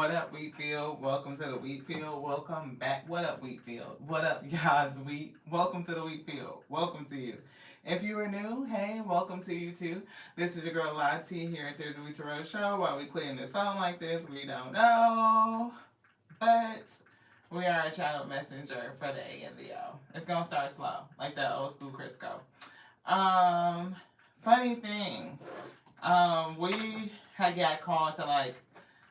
What up, Wheatfield? Welcome to the Wheatfield. Welcome back. What up, Wheatfield? What up, guys? Welcome to the Wheatfield. Welcome to you. If you are new, hey, welcome to you too. This is your girl Lottie here at Tears of Wheat Tarot Show. While we clearing this phone like this, we don't know, but we are a channel messenger for the A and the O. It's gonna start slow, like that old school Crisco. Funny thing, we had got called to like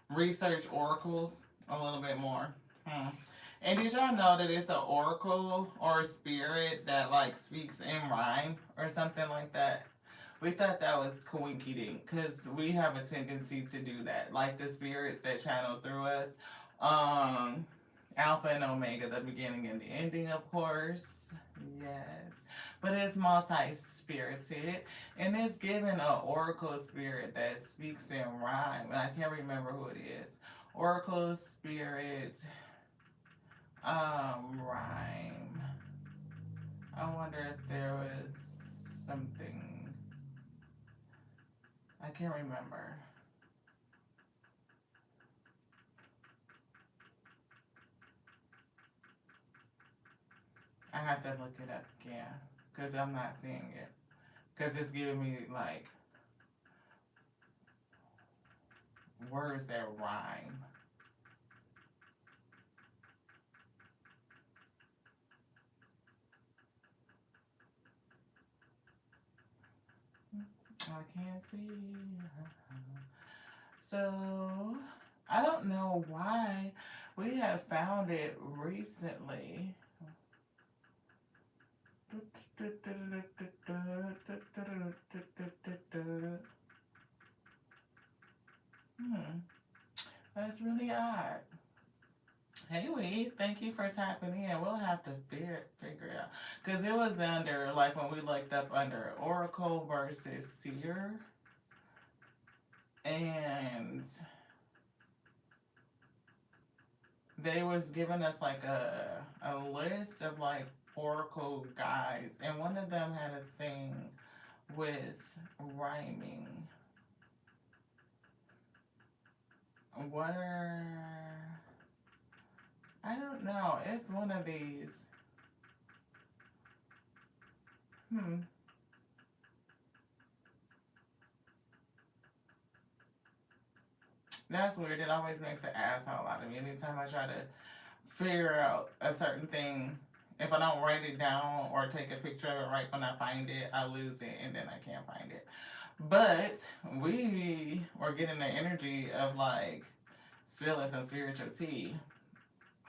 research oracles a little bit more. And did y'all know that it's an oracle or a spirit that like speaks in rhyme or something like that? We thought that was coinky dink because we have a tendency to do that. Like the spirits that channel through us. Alpha and Omega, the beginning and the ending, of course. Yes. But it's multi-spirited. And it's given an oracle spirit that speaks in rhyme. And I can't remember who it is. Oracle spirit rhyme. I wonder if there was something. I can't remember. I have to look it up again because I'm not seeing it. Because it's giving me like words that rhyme. I can't see. So, I don't know why we have found it recently. That's really odd. Hey, thank you for tapping in. We'll have to figure it out. Because it was under, like when we looked up under Oracle versus Seer. And they was giving us like a list of like Oracle guides. And one of them had a thing with rhyming. I don't know. It's one of these. That's weird. It always makes an asshole out of me. Anytime I try to figure out a certain thing, if I don't write it down or take a picture of it right when I find it, I lose it and then I can't find it. But we were getting the energy of like spilling some spiritual tea.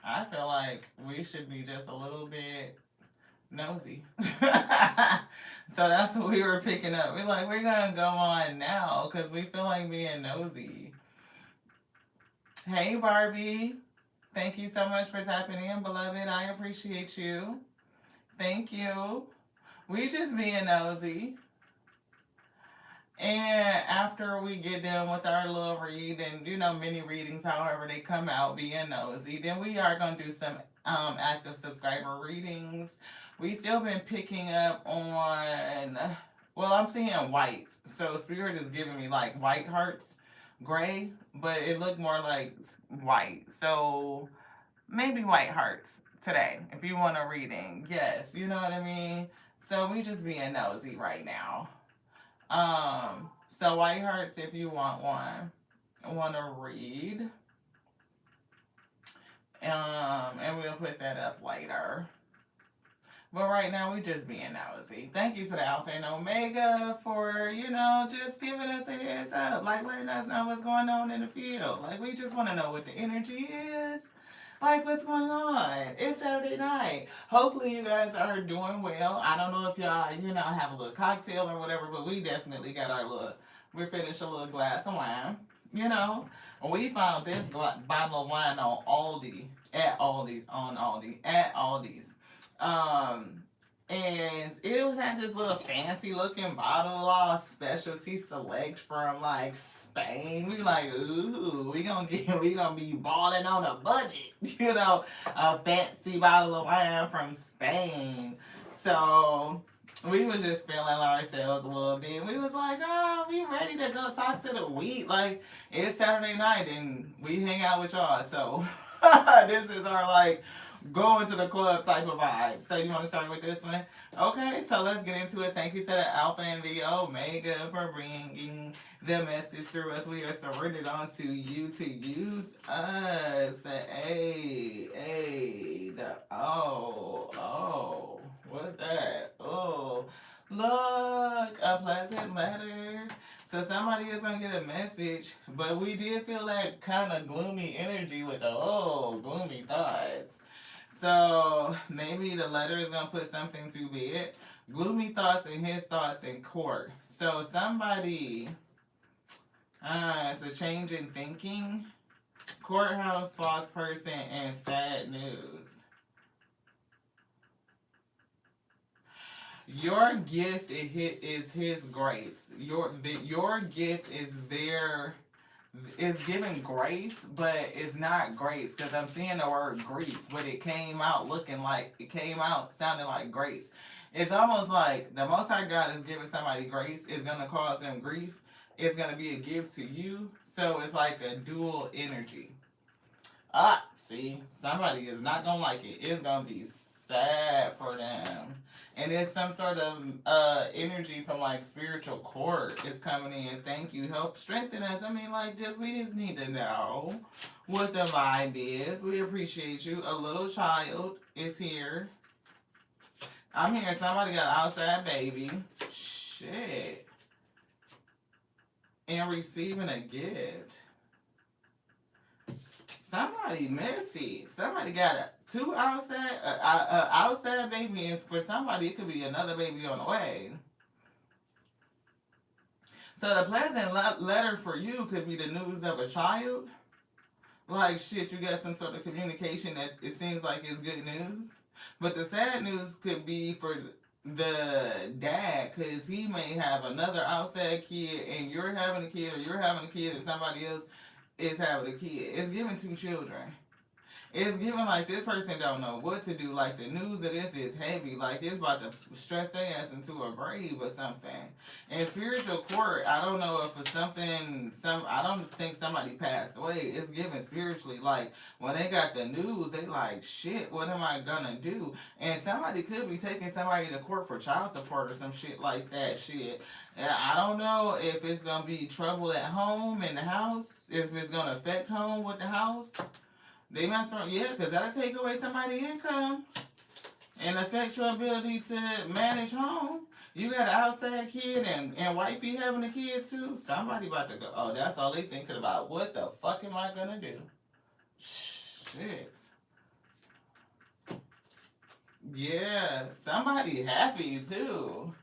I feel like we should be just a little bit nosy. So that's what we were picking up. We're like, we're going to go on now because we feel like being nosy. Hey, Barbie. Thank you so much for tapping in, beloved. I appreciate you. Thank you. We just being nosy. And after we get done with our little read and, mini readings, however they come out, being nosy, then we are going to do some active subscriber readings. We still been picking up on, well, I'm seeing white. So Spirit is giving me like white hearts, gray, but it looked more like white. So maybe white hearts today, if you want a reading. Yes, you know what I mean? So we just being nosy right now. So white hearts if you want one. Want to read. And we'll put that up later. But right now we just being nosy. Thank you to the Alpha and Omega for, just giving us a heads up. Like letting us know what's going on in the field. Like we just want to know what the energy is. Like, what's going on? It's Saturday night. Hopefully, you guys are doing well. I don't know if y'all, have a little cocktail or whatever, but we definitely got we finished a little glass of wine. We found this bottle of wine on Aldi's. And it had this little fancy looking bottle, all specialty select from like Spain. We like, ooh, we gonna be balling on a budget, a fancy bottle of wine from Spain. So we was just feeling ourselves a little bit. We was like, oh, we ready to go talk to the wheat. Like, it's Saturday night and we hang out with y'all. So, this is our, like, going to the club type of vibe. So, you want to start with this one? Okay, so let's get into it. Thank you to the Alpha and the Omega for bringing the message through us. We are surrendered onto you to use us. The A, the O. What's that? Oh, look, a pleasant letter. So somebody is gonna get a message, but we did feel that kind of gloomy energy with the gloomy thoughts. So maybe the letter is gonna put something to bed. Gloomy thoughts and his thoughts in court. So somebody, it's a change in thinking. Courthouse, false person, and sad news. Your gift is His grace. Your gift is giving grace, but it's not grace because I'm seeing the word grief, but it came out sounding like grace. It's almost like the Most High God is giving somebody grace is gonna cause them grief. It's gonna be a gift to you, so it's like a dual energy. See, somebody is not gonna like it. It's gonna be sad for them. And it's some sort of energy from like spiritual court is coming in. Thank you. Help strengthen us. I mean, like, we just need to know what the vibe is. We appreciate you. A little child is here. I'm hearing somebody got an outside baby. Shit. And receiving a gift. Somebody messy. Somebody got a outside baby, and for somebody it could be another baby on the way. So the pleasant letter for you could be the news of a child. Like, shit, you got some sort of communication that it seems like is good news. But the sad news could be for the dad, because he may have another outside kid and you're having a kid, or you're having a kid and somebody else is having a kid. It's giving two children. It's giving like this person don't know what to do. Like, the news of this is heavy. Like, it's about to stress their ass into a grave or something. In spiritual court, I don't know if it's I don't think somebody passed away. It's given spiritually. Like, when they got the news, they like, shit, what am I gonna do? And somebody could be taking somebody to court for child support or some shit like that. Shit. I don't know if it's gonna be trouble at home in the house, if it's gonna affect home with the house. They might start, because that'll take away somebody's income and affect your ability to manage home. You got an outside kid and wifey having a kid too. Somebody about to go, oh, that's all they thinking about. What the fuck am I gonna do? Shit. Yeah, somebody happy too.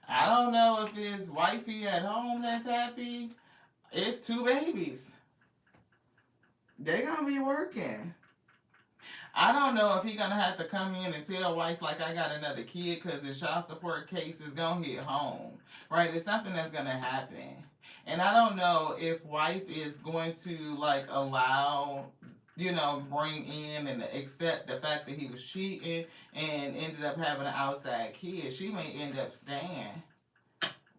I don't know if it's wifey at home that's happy. It's two babies. They gonna be working. I don't know if he gonna have to come in and tell wife like I got another kid because his child support case is gonna hit home, right? It's something that's gonna happen, and I don't know if wife is going to like allow, bring in and accept the fact that he was cheating and ended up having an outside kid. She may end up staying.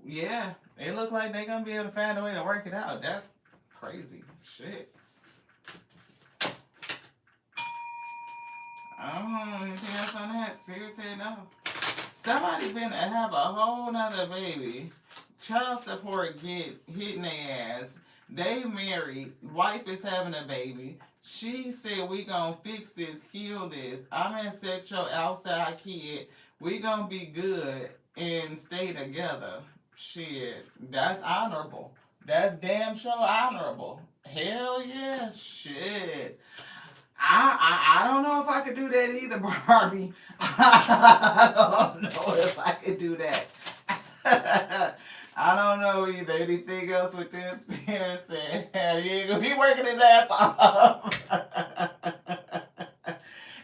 Yeah, it look like they gonna be able to find a way to work it out. That's crazy shit. Anything else on that? Spirit said no. Somebody finna have a whole nother baby. Child support get hitting their ass. They married. Wife is having a baby. She said, we gonna fix this, heal this. I'm gonna accept your outside kid. We gonna be good and stay together. Shit, that's honorable. That's damn sure honorable. Hell yeah, shit. I don't know if I could do that either, Barbie. I don't know if I could do that. I don't know either. Anything else with this spirit said? He ain't gonna be working his ass off.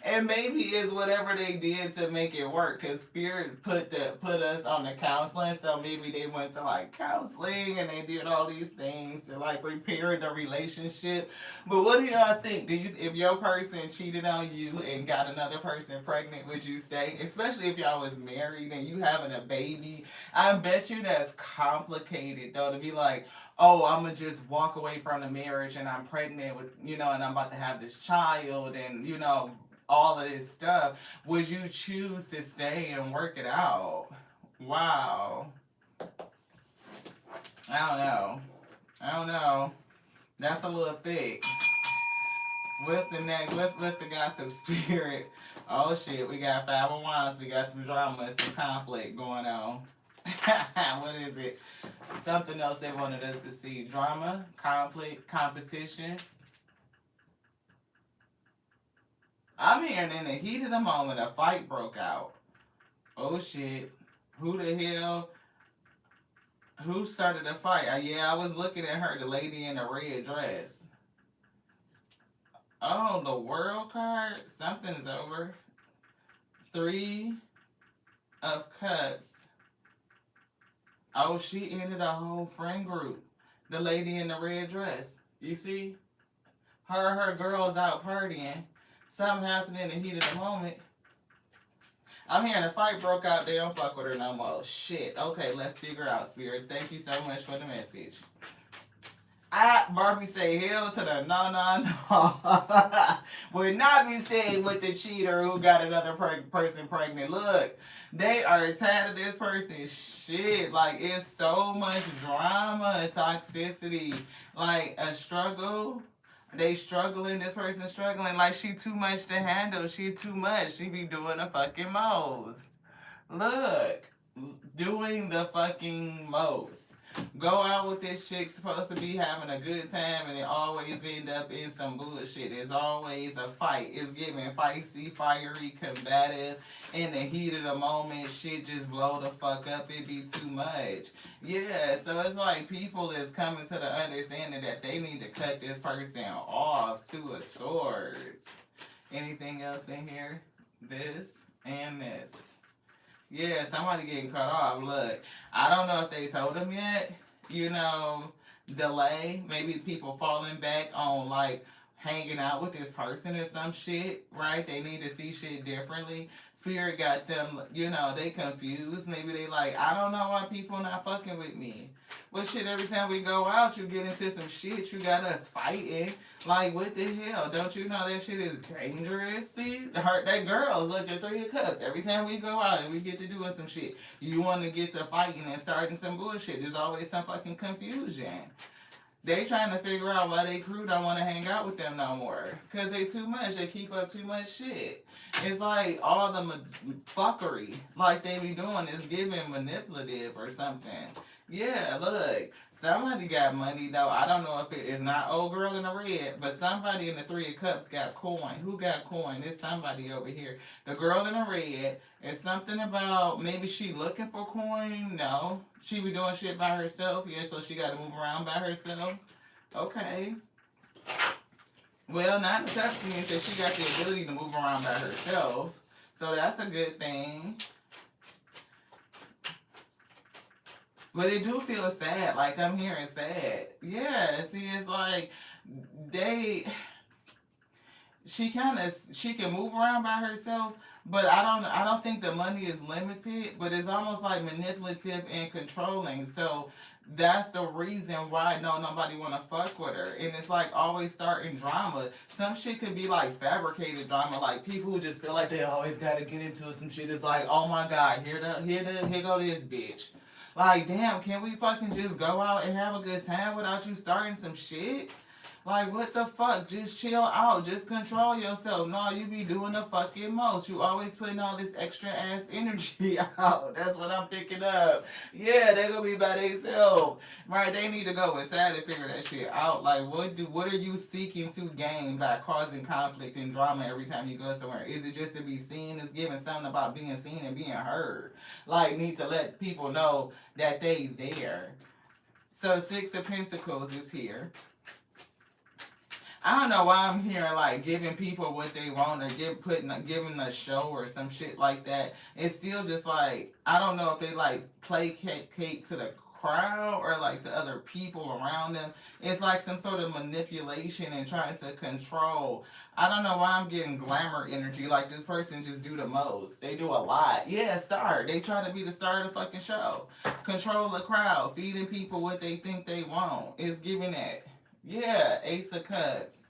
And And maybe it's whatever they did to make it work. Cause Spirit put us on the counseling, so maybe they went to like counseling and they did all these things to like repair the relationship. But what do y'all think? Do you, if your person cheated on you and got another person pregnant, would you stay? Especially if y'all was married and you having a baby. I bet you that's complicated though to be like, oh, I'm gonna just walk away from the marriage and I'm pregnant with, and I'm about to have this child and, all of this stuff. Would you choose to stay and work it out? Wow. I don't know. I don't know. That's a little thick. What's the next? What's the gossip spirit? Oh shit, we got 5 of Wands. We got some drama, some conflict going on. What is it? Something else they wanted us to see. Drama, conflict, competition. I'm hearing in the heat of the moment a fight broke out. Oh shit. Who the hell? Who started the fight? Yeah, I was looking at her, the lady in the red dress. Oh, the world card? Something's over. 3 of Cups. Oh, she ended a whole friend group. The lady in the red dress. You see? Her girls out partying. Something happened in the heat of the moment. I'm hearing a fight broke out. They don't fuck with her no more. Shit. Okay, let's figure out, Spirit. Thank you so much for the message. Barbie say hell to the no. Would not be staying with the cheater who got another person pregnant. Look, they are tired of this person. Shit, like it's so much drama, toxicity, like a struggle. They struggling, this person struggling, like she too much to handle. She too much. She be doing the fucking most. Look, doing the fucking most. Go out with this chick supposed to be having a good time and it always end up in some bullshit. It's always a fight. It's giving feisty, fiery, combative. In the heat of the moment, shit just blow the fuck up. It be too much. Yeah, so it's like people is coming to the understanding that they need to cut this person off to a swords. Anything else in here? This and this. Yeah, somebody getting cut off. Look, I don't know if they told him yet. Delay. Maybe people falling back on like hanging out with this person or some shit, right? They need to see shit differently. Spirit got them, they confused. Maybe they like, I don't know why people not fucking with me. Well, shit, every time we go out, you get into some shit. You got us fighting. Like, what the hell? Don't you know that shit is dangerous? See? That girls, look, the 3 of Cups. Every time we go out and we get to doing some shit, you want to get to fighting and starting some bullshit. There's always some fucking confusion. They trying to figure out why they crew don't want to hang out with them no more. Because they too much. They keep up too much shit. It's like all the fuckery like they be doing is giving manipulative or something. Yeah, look, somebody got money though. I don't know if it is not old girl in the red, but somebody in the 3 of Cups got coin. Who got coin? It's somebody over here. The girl in the red. It's something about maybe she looking for coin. No, she be doing shit by herself. Yeah, so she got to move around by herself. Okay. Well, not the Cups means that she got the ability to move around by herself. So that's a good thing. But it do feel sad. Like I'm hearing sad. Yeah, see, it's like she can move around by herself, but I don't think the money is limited, but it's almost like manipulative and controlling. So that's the reason why nobody want to fuck with her. And it's like always starting drama. Some shit could be like fabricated drama, like people who just feel like they always got to get into some shit. It's like, oh my God, here go this bitch. Like, damn, can we fucking just go out and have a good time without you starting some shit? Like, what the fuck? Just chill out. Just control yourself. No, you be doing the fucking most. You always putting all this extra ass energy out. That's what I'm picking up. Yeah, they gonna be by themselves. Right, they need to go inside and figure that shit out. Like, what are you seeking to gain by causing conflict and drama every time you go somewhere? Is it just to be seen? It's giving something about being seen and being heard. Like, need to let people know that they there. So 6 of Pentacles is here. I don't know why I'm hearing like giving people what they want or giving a show or some shit like that. It's still just like I don't know if they like placate to the crowd or like to other people around them. It's like some sort of manipulation and trying to control. I don't know why I'm getting glamour energy. Like this person just do the most. They do a lot. Yeah, star. They try to be the star of the fucking show. Control the crowd, feeding people what they think they want. It's giving that. Yeah, Ace of Cups.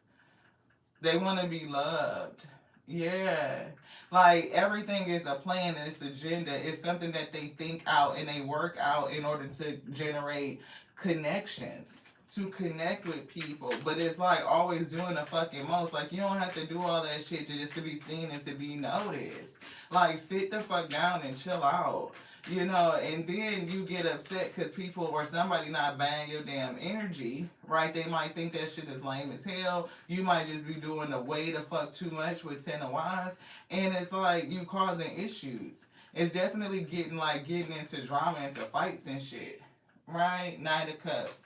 They want to be loved. Yeah. Like everything is a plan and it's agenda. It's something that they think out and they work out in order to generate connections. To connect with people. But it's like always doing the fucking most. Like you don't have to do all that shit just to be seen and to be noticed. Like sit the fuck down and chill out. You know, and then you get upset because people or somebody not buying your damn energy, right? They might think that shit is lame as hell. You might just be doing the way the fuck too much with Ten of Wands, and it's like you causing issues. It's definitely getting into drama, into fights and shit, right? Knight of Cups.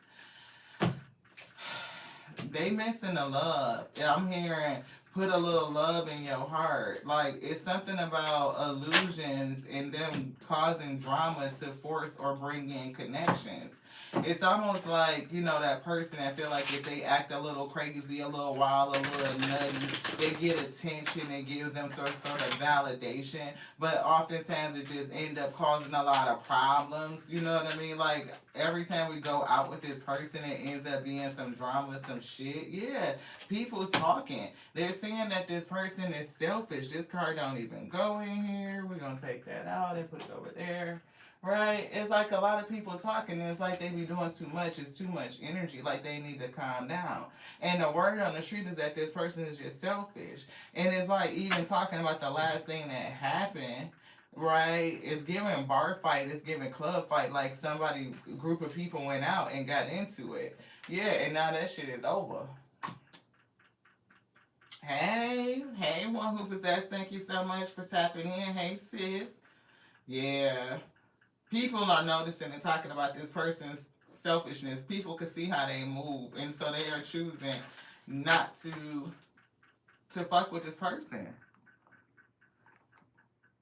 They missing the love. I'm hearing put a little love in your heart. Like it's something about illusions and them causing drama to force or bring in connections. It's almost like, you know, that person that feel like if they act a little crazy, a little wild, a little nutty, they get attention, it gives them sort of validation. But oftentimes it just end up causing a lot of problems. You know what I mean? Like every time we go out with this person, it ends up being some drama, some shit. Yeah, people talking. They're saying that this person is selfish. This card don't even go in here. We're gonna take that out and put it over there. Right? It's like a lot of people talking, and it's like they be doing too much. It's too much energy. Like they need to calm down. And the word on the street is that this person is just selfish. And it's like even talking about the last thing that happened. Right, it's giving bar fight, it's giving club fight, like somebody, group of people went out and got into it. Yeah, and now that shit is over. Hey, one who possessed, thank you so much for tapping in. Hey, sis. Yeah. People are noticing and talking about this person's selfishness. People can see how they move, and so they are choosing not to fuck with this person.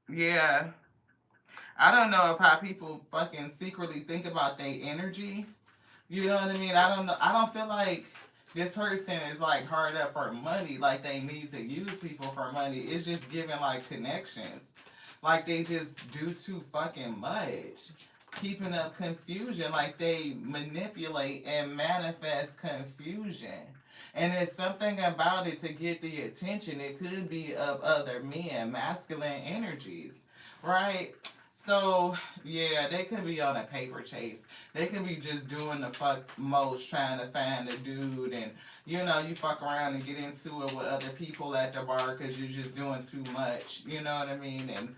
Yeah. I don't know if how people fucking secretly think about their energy. You know what I mean? I don't know. I don't feel like this person is like hard up for money, like they need to use people for money. It's just giving like connections. Like they just do too fucking much. Keeping up confusion, like they manipulate and manifest confusion. And it's something about it to get the attention. It could be of other men, masculine energies, right? So, yeah, they could be on a paper chase. They could be just doing the fuck most, trying to find a dude. And, you know, you fuck around and get into it with other people at the bar because you're just doing too much. You know what I mean? And,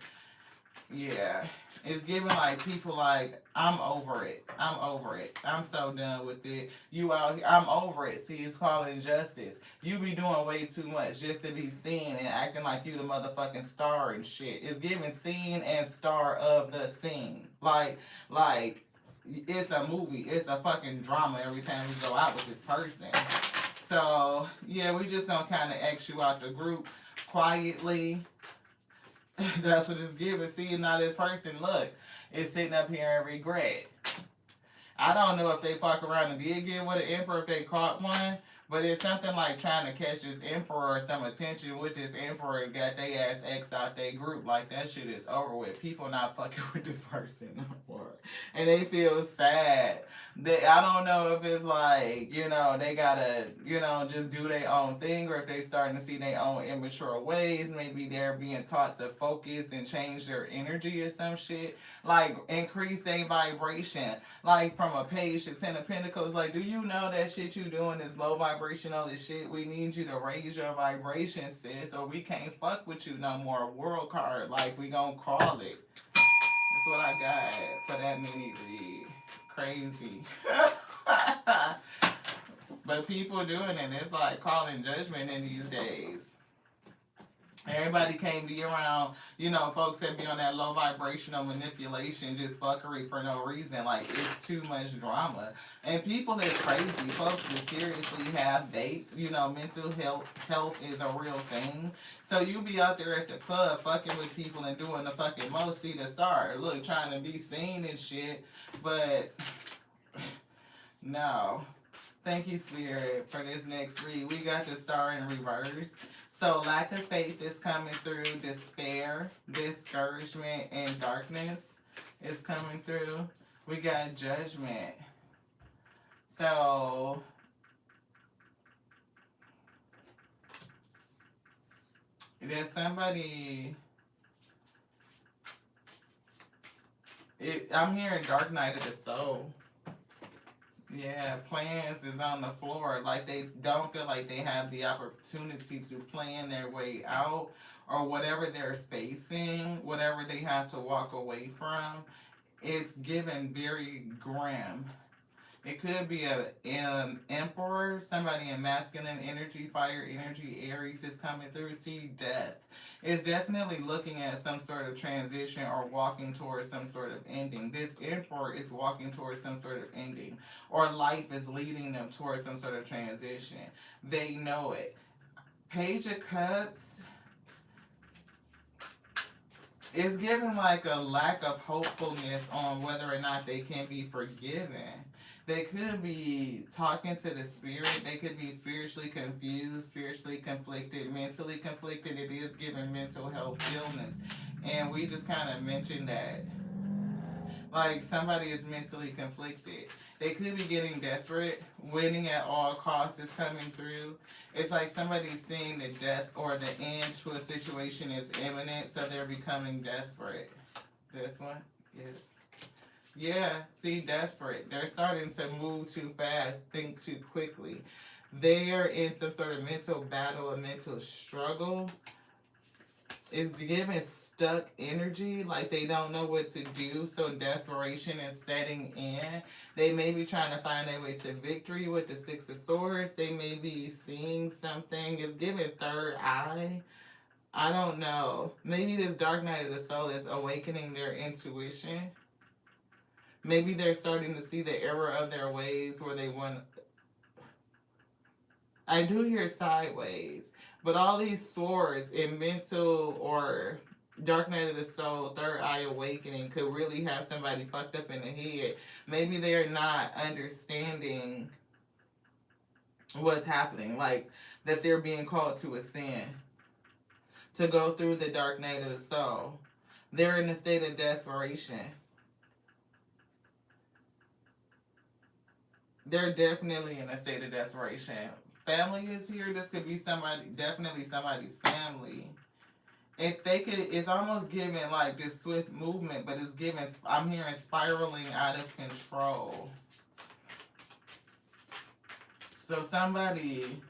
yeah, it's giving like people like, I'm over it. I'm over it. I'm so done with it. You out here, I'm over it. See, it's called injustice. You be doing way too much just to be seen and acting like you the motherfucking star and shit. It's giving scene and star of the scene. Like, it's a movie. It's a fucking drama every time we go out with this person. So, yeah, we just gonna kind of X you out the group quietly. That's what it's giving. See, now this person, look, is sitting up here in regret. I don't know if they fuck around and did get with an emperor if they caught one, but it's something like trying to catch this emperor or some attention with this emperor and got they ass X out their group. Like that shit is over with. People not fucking with this person no more. And they feel sad. I don't know if it's like, you know, they gotta, you know, just do their own thing or if they starting to see their own immature ways. Maybe they're being taught to focus and change their energy or some shit. Like increase their vibration. Like from a page to 10 of Pentacles, like, do you know that shit you doing is low vibrational as shit? We need you to raise your vibration, sis, or we can't fuck with you no more. World card, like, we gonna call it. That's what I got for that mini read. Crazy. But people doing it, it's like calling judgment in these days. Everybody can't be around, folks that be on that low vibrational manipulation, just fuckery for no reason. Like, it's too much drama. And people is crazy. Folks that seriously have dates. Mental health is a real thing. So you be out there at the club fucking with people and doing the fucking most, see the star. Look, trying to be seen and shit. But, no. Thank you, Spirit, for this next read. We got the star in reverse. So lack of faith is coming through. Despair, discouragement, and darkness is coming through. We got judgment. So there's somebody. I'm hearing Dark Night of the Soul. Yeah, plans is on the floor. Like, they don't feel like they have the opportunity to plan their way out, or whatever they're facing, whatever they have to walk away from. It's given very grim. It could be an emperor, somebody in masculine energy, fire energy, Aries is coming through. See, death. It's definitely looking at some sort of transition or walking towards some sort of ending. This emperor is walking towards some sort of ending, or life is leading them towards some sort of transition. They know it. Page of Cups is giving like a lack of hopefulness on whether or not they can be forgiven. They could be talking to the spirit. They could be spiritually confused, spiritually conflicted, mentally conflicted. It is giving mental health illness. And we just kind of mentioned that. Like, somebody is mentally conflicted. They could be getting desperate. Winning at all costs is coming through. It's like somebody's seeing the death or the end to a situation is imminent, so they're becoming desperate. This one? Yes. Yeah, see, desperate. They're starting to move too fast, think too quickly. They are in some sort of mental battle, a mental struggle. It's giving stuck energy, like they don't know what to do, so desperation is setting in. They may be trying to find their way to victory with the Six of Swords. They may be seeing something. It's giving third eye. I don't know. Maybe this Dark Night of the Soul is awakening their intuition. Maybe they're starting to see the error of their ways where they want. I do hear sideways, but all these swords in mental or Dark Night of the Soul, third eye awakening could really have somebody fucked up in the head. Maybe they're not understanding what's happening, like that they're being called to ascend, to go through the Dark Night of the Soul. They're in a state of desperation. They're definitely in a state of desperation. Family is here. This could be somebody, definitely somebody's family. If they could, it's almost giving like this swift movement, but it's giving, I'm hearing spiraling out of control. So somebody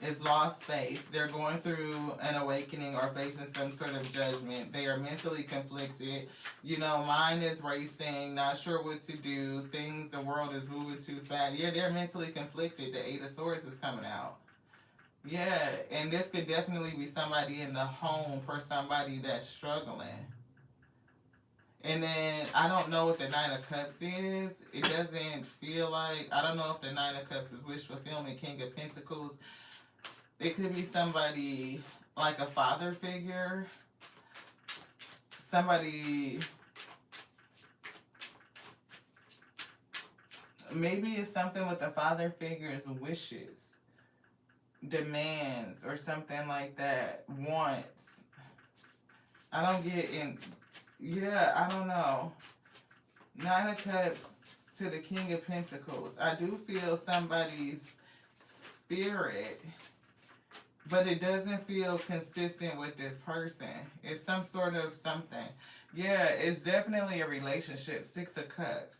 is lost faith. They're going through an awakening or facing some sort of judgment. They are mentally conflicted. Mind is racing, not sure what to do. The world is moving too fast. Yeah, they're mentally conflicted. The Eight of Swords is coming out. Yeah, and this could definitely be somebody in the home for somebody that's struggling. And then, I don't know what the Nine of Cups is. It doesn't feel like, I don't know if the Nine of Cups is wish fulfillment, King of Pentacles. It could be somebody like a father figure. Somebody, maybe it's something with the father figure's wishes, demands, or something like that. Wants. I don't get in. Yeah, I don't know. Nine of Cups to the King of Pentacles. I do feel somebody's spirit, but it doesn't feel consistent with this person. It's some sort of something. Yeah, it's definitely a relationship. Six of Cups.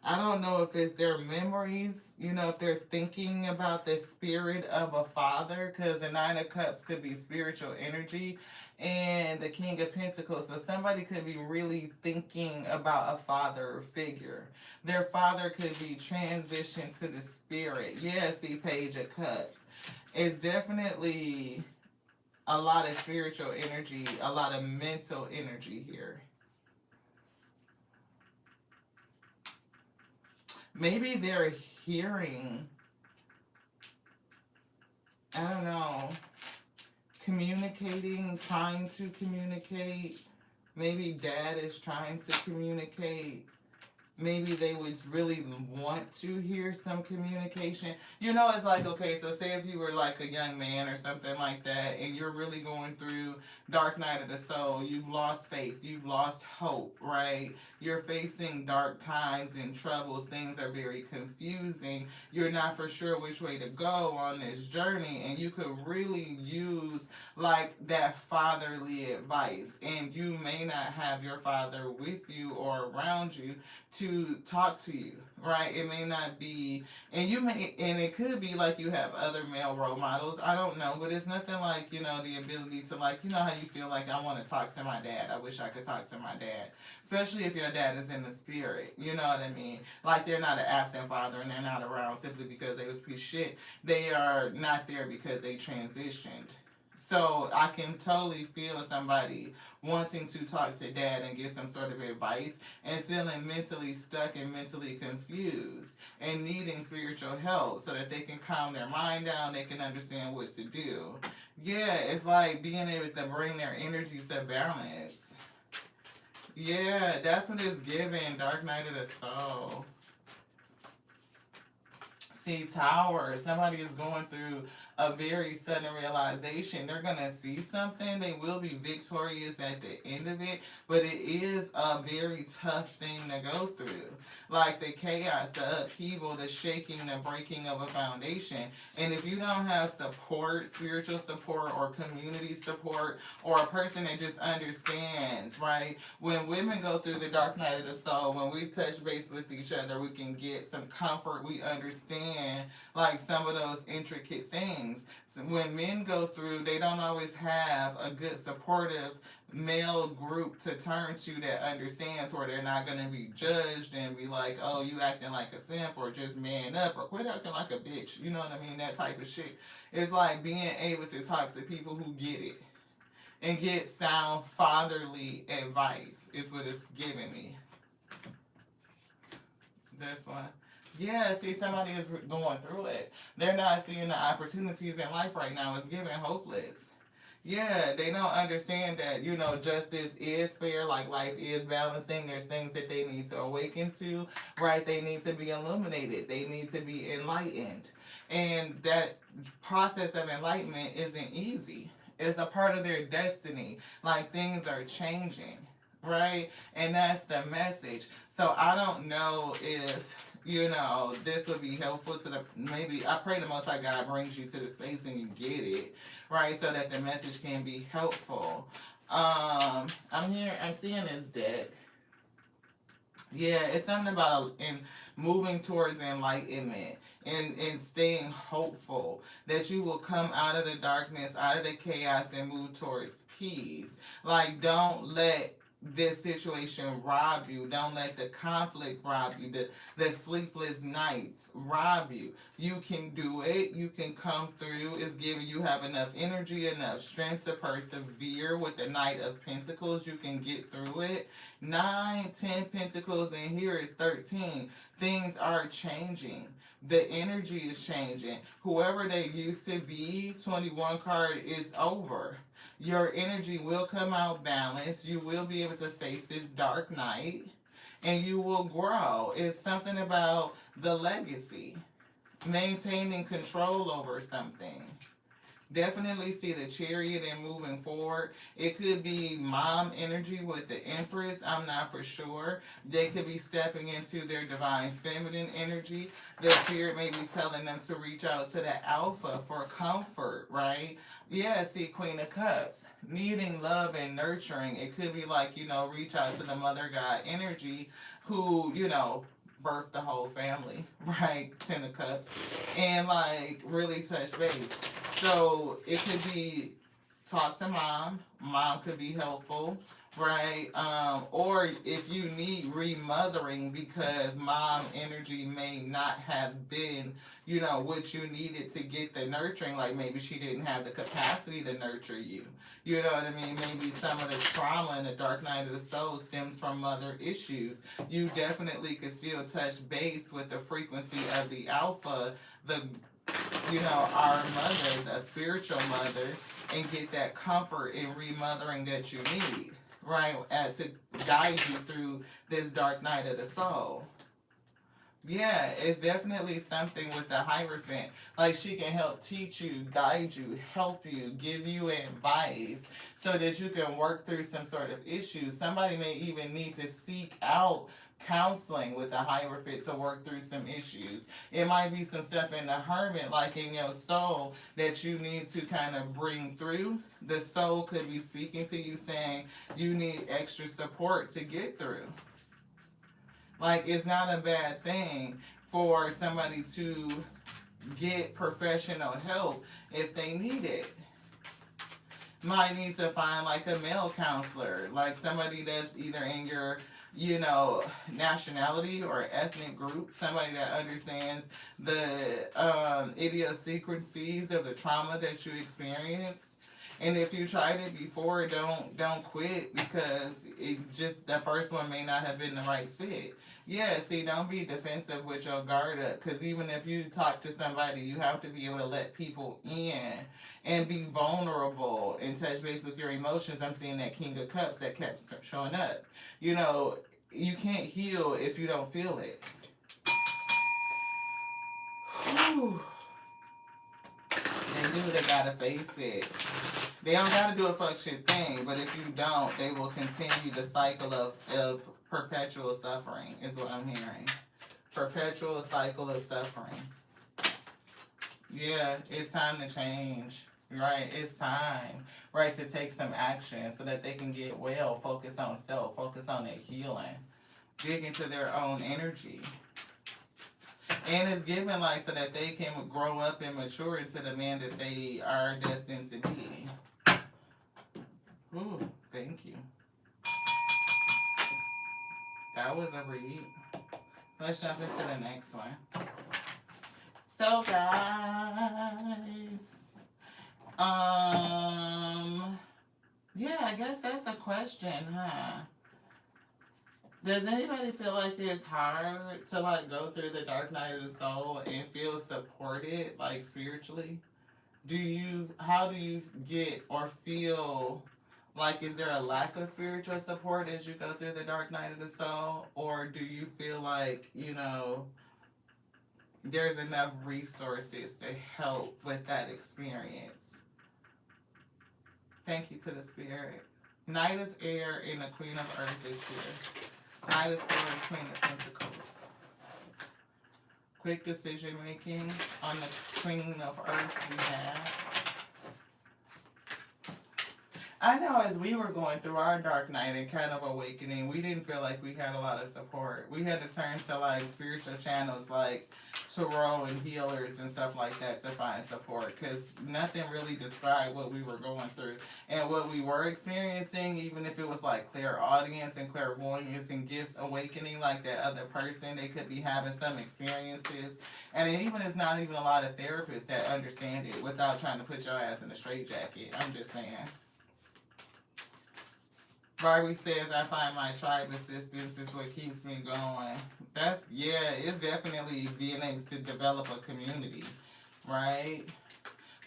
I don't know if it's their memories, if they're thinking about the spirit of a father, because the Nine of Cups could be spiritual energy, and the King of Pentacles. So somebody could be really thinking about a father figure. Their father could be transitioned to the spirit. Yeah, see, Page of Cups. It's definitely a lot of spiritual energy, a lot of mental energy here. Maybe they're hearing, I don't know, communicating, trying to communicate. Maybe dad is trying to communicate. Maybe they would really want to hear some communication. You know, it's like, okay, so say if you were like a young man or something like that, and you're really going through dark night of the soul, you've lost faith, you've lost hope, right? You're facing dark times and troubles, things are very confusing. You're not for sure which way to go on this journey, and you could really use like that fatherly advice. And you may not have your father with you or around you to talk to you, right? It may not be, and you may, and it could be like you have other male role models. I don't know, but it's nothing like, you know, the ability to, like, you know how you feel like, I want to talk to my dad. I wish I could talk to my dad, especially if your dad is in the spirit. You know what I mean? Like, they're not an absent father and they're not around simply because they was piece of shit. They are not there because they transitioned. So I can totally feel somebody wanting to talk to dad and get some sort of advice and feeling mentally stuck and mentally confused and needing spiritual help so that they can calm their mind down, they can understand what to do. Yeah, it's like being able to bring their energy to balance. Yeah, that's what it's giving, Dark Night of the Soul. See, Tower, somebody is going through a very sudden realization. They're going to see something. They will be victorious at the end of it, but it is a very tough thing to go through. Like the chaos, the upheaval, the shaking, the breaking of a foundation. And if you don't have support, spiritual support or community support, or a person that just understands, right? When women go through the dark night of the soul, when we touch base with each other, we can get some comfort. We understand like some of those intricate things. So when men go through, they don't always have a good supportive male group to turn to that understands, where they're not going to be judged and be like, oh, you acting like a simp, or just man up, or quit acting like a bitch. You know what I mean? That type of shit. It's like being able to talk to people who get it and get sound fatherly advice is what it's giving me. This one. Yeah, see, somebody is going through it. They're not seeing the opportunities in life right now. It's giving hopeless. Yeah, they don't understand that, you know, justice is fair, like life is balancing. There's things that they need to awaken to, right? They need to be illuminated. They need to be enlightened. And that process of enlightenment isn't easy. It's a part of their destiny. Like things are changing, right? And that's the message. So I don't know if, you know, this would be helpful to the, maybe, I pray the Most High God brings you to the space and you get it, right? So that the message can be helpful. I'm seeing this deck. Yeah, it's something about in moving towards enlightenment and staying hopeful that you will come out of the darkness, out of the chaos, and move towards peace. Like, don't let this situation rob you. Don't let the conflict rob you. The sleepless nights rob you. You can do it. You can come through. It's giving you have enough energy, enough strength to persevere with the Knight of Pentacles. You can get through it. 9, 10 Pentacles, and here is 13. Things are changing. The energy is changing. Whoever they used to be, 21 card is over. Your energy will come out balanced. You will be able to face this dark night and you will grow. It's something about the legacy, maintaining control over something. Definitely see the Chariot and moving forward. It could be mom energy with the Empress. I'm not for sure. They could be stepping into their divine feminine energy. The spirit may be telling them to reach out to the alpha for comfort, right? Yeah, see, Queen of Cups. Needing love and nurturing. It could be like, you know, reach out to the Mother God energy who, you know, birthed the whole family, right? 10 of Cups. And like really touch base. So it could be talk to mom. Mom could be helpful, right? Or if you need remothering because mom energy may not have been, what you needed to get the nurturing, like maybe she didn't have the capacity to nurture you. You know what I mean? Maybe some of the trauma in the dark night of the soul stems from mother issues. You definitely could still touch base with the frequency of the alpha, the our mother, the spiritual mother, and get that comfort in remothering that you need, right? To guide you through this dark night of the soul. Yeah, it's definitely something with the Hierophant. Like she can help teach you, guide you, help you, give you advice so that you can work through some sort of issues. Somebody may even need to seek out counseling with the Hierophant to work through some issues. It might be some stuff in the Hermit, like in your soul, that you need to kind of bring through. The soul could be speaking to you saying you need extra support to get through. Like, it's not a bad thing for somebody to get professional help if they need it. Might need to find like a male counselor, like somebody that's either in your, nationality or ethnic group, somebody that understands the idiosyncrasies of the trauma that you experienced. And if you tried it before, don't quit because the first one may not have been the right fit. Yeah, see, don't be defensive with your guard up, because even if you talk to somebody, you have to be able to let people in and be vulnerable and touch base with your emotions. I'm seeing that King of Cups that kept showing up. You can't heal if you don't feel it. Whew. They gotta face it. They don't gotta do a fuck shit thing, but if you don't, they will continue the cycle of perpetual suffering, is what I'm hearing. Perpetual cycle of suffering. Yeah, it's time to change. Right? It's time, right, to take some action so that they can get well, focus on self, focus on their healing, dig into their own energy. And it's given like so that they can grow up and mature into the man that they are destined to be. Ooh, thank you. That was a read. Let's jump into the next one. So guys, yeah, I guess that's a question, huh? Does anybody feel like it's hard to like go through the dark night of the soul and feel supported, like spiritually? How do you get or feel like, is there a lack of spiritual support as you go through the dark night of the soul? Or do you feel like, there's enough resources to help with that experience? Thank you to the spirit. Knight of Air and the Queen of Earth is here. Knight of Swords, Queen of Pentacles. Quick decision making on the Queen of Earth's behalf. I know as we were going through our dark night and kind of awakening, we didn't feel like we had a lot of support. We had to turn to like spiritual channels like tarot and healers and stuff like that to find support, because nothing really described what we were going through and what we were experiencing, even if it was like clairaudience and clairvoyance and gifts awakening like that other person. They could be having some experiences, and it's not even a lot of therapists that understand it without trying to put your ass in a straitjacket. I'm just saying. Barbie says, I find my tribe assistance is what keeps me going. It's definitely being able to develop a community, right?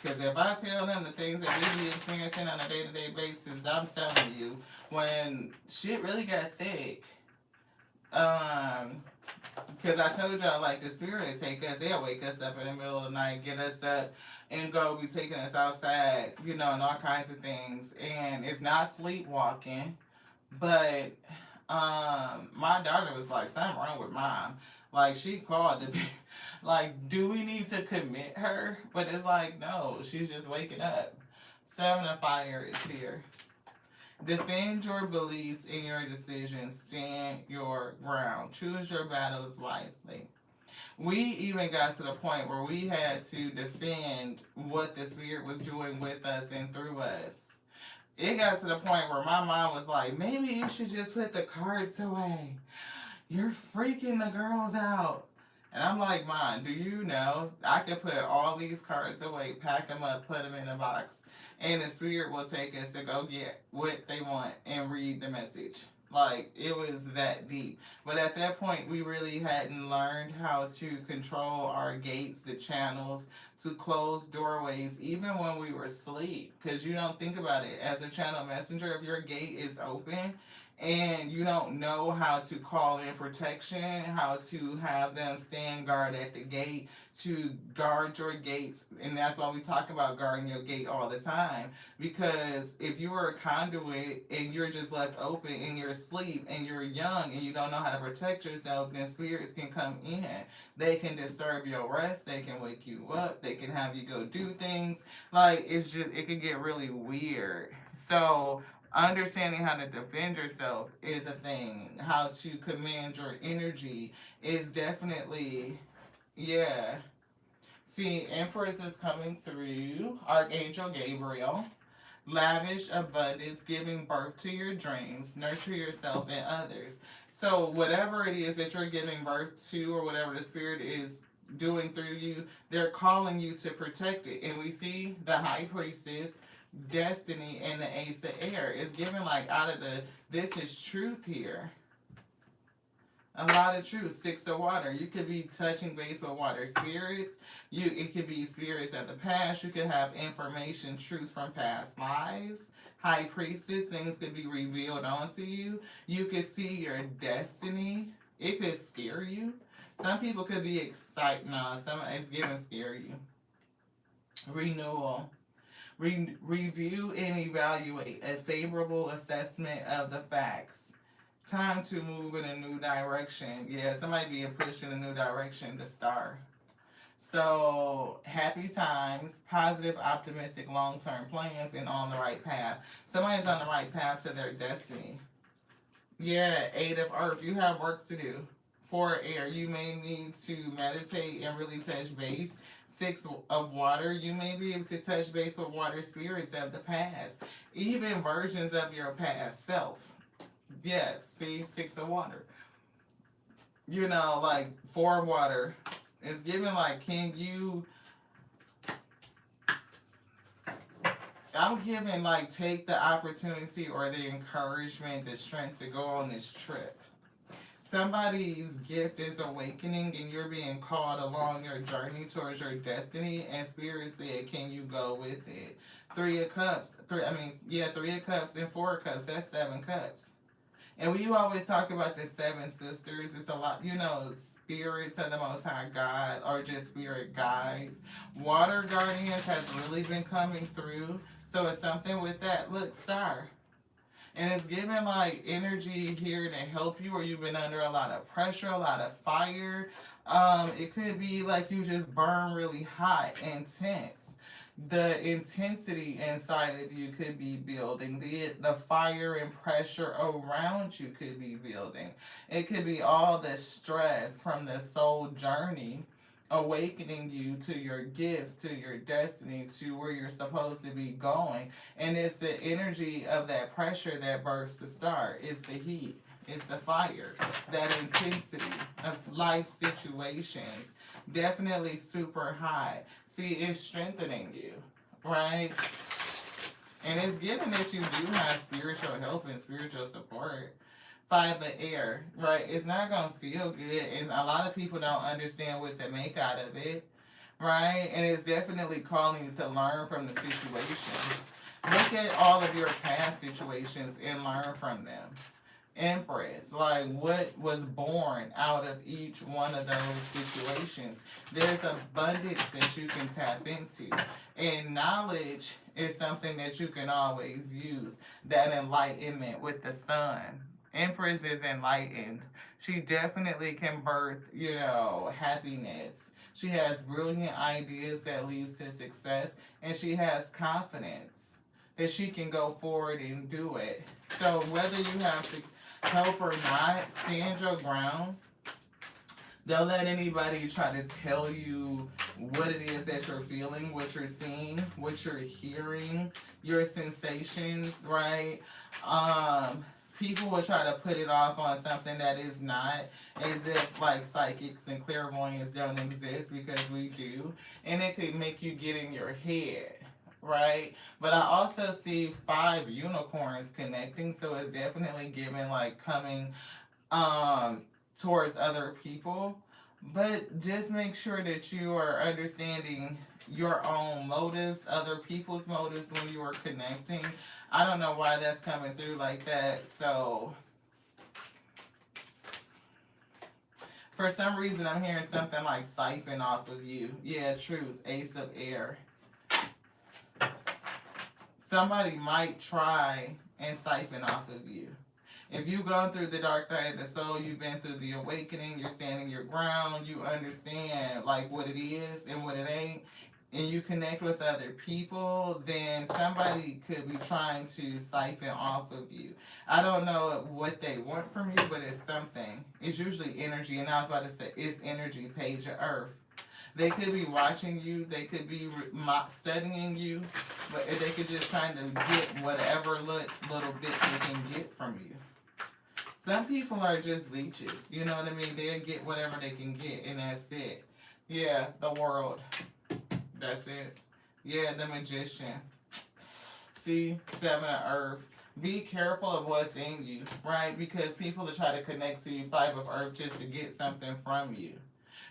Because if I tell them the things that we be experiencing on a day-to-day basis, I'm telling you, when shit really got thick, because I told y'all, like, the spirit will take us, they'll wake us up in the middle of the night, get us up, and go be taking us outside, and all kinds of things. And it's not sleepwalking, but my daughter was like, something wrong with mom. Like, she called to be like, do we need to commit her? But it's like, no, she's just waking up. Seven of Fire is here. Defend your beliefs in your decisions. Stand your ground. Choose your battles wisely. We even got to the point where we had to defend what the spirit was doing with us and through us. It got to the point where my mom was like, maybe you should just put the cards away. You're freaking the girls out. And I'm like, Mom, do you know I could put all these cards away, pack them up, put them in a box, and the spirit will take us to go get what they want and read the message. Like, it was that deep. But at that point, we really hadn't learned how to control our gates, the channels, to close doorways, even when we were asleep. Because you don't think about it. As a channel messenger, if your gate is open, and you don't know how to call in protection, how to have them stand guard at the gate, to guard your gates. And that's why we talk about guarding your gate all the time. Because if you are a conduit and you're just left open in your sleep and you're young and you don't know how to protect yourself, then spirits can come in. They can disturb your rest, they can wake you up, they can have you go do things. Like, it's just, it can get really weird. So understanding how to defend yourself is a thing. How to command your energy is definitely, yeah. See, Empress is coming through. Archangel Gabriel. Lavish abundance, giving birth to your dreams, nurture yourself and others. So, whatever it is that you're giving birth to, or whatever the spirit is doing through you, they're calling you to protect it. And we see the high priestess, destiny, and the ace of air. It's given like out of the, this is truth here. A lot of truth. Six of water. You could be touching base with water spirits. It could be spirits of the past. You could have information, truth from past lives. High priestess. Things could be revealed onto you. You could see your destiny. It could scare you. Some people could be excited. No, some it's giving scare you. Renewal. Review and evaluate a favorable assessment of the facts. Time to move in a new direction. Yeah, somebody being pushed in a new direction to start. So, happy times, positive, optimistic, long term plans, and on the right path. Somebody's on the right path to their destiny. Yeah, 8 of Earth, you have work to do. 4 air, you may need to meditate and really touch base. 6 of water, you may be able to touch base with water spirits of the past, even versions of your past self. Yes, see, 6 of water. You know, like 4 of water. It's given like, can you, I'm giving like, take the opportunity or the encouragement, the strength to go on this trip. Somebody's gift is awakening and you're being called along your journey towards your destiny, and spirit said, can you go with it? 3 of cups, 3 of cups and 4 of cups, that's 7 cups. And when you always talk about the 7 sisters, it's a lot, you know, spirits of the Most High God or just spirit guides. Water guardians has really been coming through. So it's something with that. Look, star. And it's giving like energy here to help you, or you've been under a lot of pressure, a lot of fire. It could be like you just burn really hot, intense. The intensity inside of you could be building. The fire and pressure around you could be building. It could be all the stress from the soul journey awakening you to your gifts, to your destiny, to where you're supposed to be going. And it's the energy of that pressure that bursts the star. It's the heat. It's the fire. That intensity of life situations. Definitely super high. See, it's strengthening you, right? And it's given that you do have spiritual help and spiritual support. 5 of air, right? It's not going to feel good, and a lot of people don't understand what to make out of it, right? And it's definitely calling you to learn from the situation. Look at all of your past situations and learn from them. Empress, like what was born out of each one of those situations. There's abundance that you can tap into, and knowledge is something that you can always use. That enlightenment with the sun. Empress is enlightened. She definitely can birth, you know, happiness. She has brilliant ideas that leads to success, and she has confidence that she can go forward and do it. So whether you have to help or not, stand your ground. Don't let anybody try to tell you what it is that you're feeling, what you're seeing, what you're hearing, your sensations, right? Um, People will try to put it off on something that is not, as if like psychics and clairvoyants don't exist, because we do. And it could make you get in your head, right? But I also see 5 unicorns connecting, so it's definitely giving like coming um towards other people. But just make sure that you are understanding your own motives, other people's motives when you are connecting. I don't know why that's coming through like that. So for some reason I'm hearing something like siphon off of you. Yeah, truth. Ace of air. Somebody might try and siphon off of you. If you've gone through the dark night of the soul, you've been through the awakening, you're standing your ground, you understand like what it is and what it ain't, and you connect with other people, then somebody could be trying to siphon off of you. I don't know what they want from you, but it's something. It's usually energy, and I was about to say it's energy, page of earth. They could be watching you, they could be studying you, but they could just trying to get whatever little bit they can get from you. Some people are just leeches, you know what I mean? They'll get whatever they can get, and that's it. Yeah, the world. That's it. Yeah, the magician. See, 7 of earth. Be careful of what's in you, right? Because people will try to connect to you, 5 of earth, just to get something from you.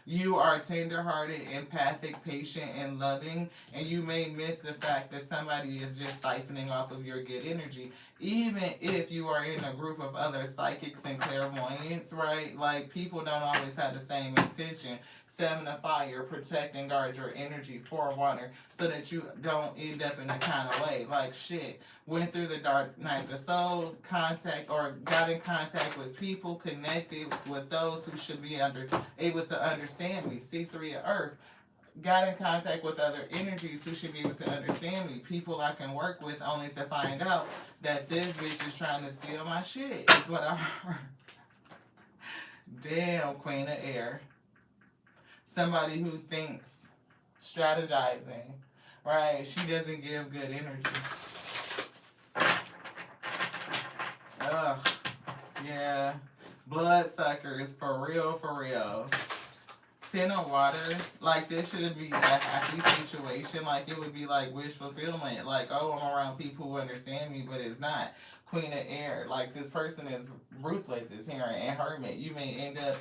You are tenderhearted, empathic, patient, and loving, and you may miss the fact that somebody is just siphoning off of your good energy. Even if you are in a group of other psychics and clairvoyants, right? Like, people don't always have the same intention. 7 of fire, protect and guard your energy. 4 of water, so that you don't end up in a kind of way. Like, shit, went through the dark night of the soul, contact or got in contact with people, connected with those who should be able to understand me. See, 3 of earth, got in contact with other energies who should be able to understand me. People I can work with, only to find out that this bitch is trying to steal my shit, is what I heard. Damn, Queen of Air. Somebody who thinks, strategizing, right? She doesn't give good energy. Ugh. Yeah. Bloodsuckers, for real, for real. 10 of water, like this shouldn't be a happy situation. Like it would be like wish fulfillment. Like, oh, I'm around people who understand me, but it's not. Queen of air, like this person is ruthless, is here, and hermit. You may end up,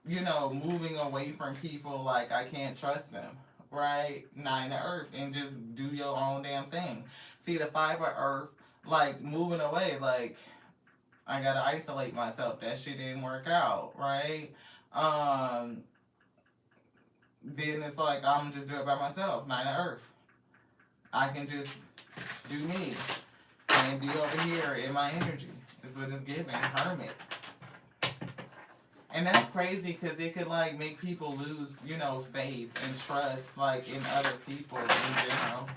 moving away from people like I can't trust them. Right? 9 of earth, and just do your own damn thing. See the 5 of earth, like moving away, like I gotta isolate myself. That shit didn't work out, right? Then it's like I'm just do it by myself. 9 of earth. I can just do me and be over here in my energy. Is what it's giving. Hermit. And that's crazy because it could like make people lose, faith and trust like in other people in general.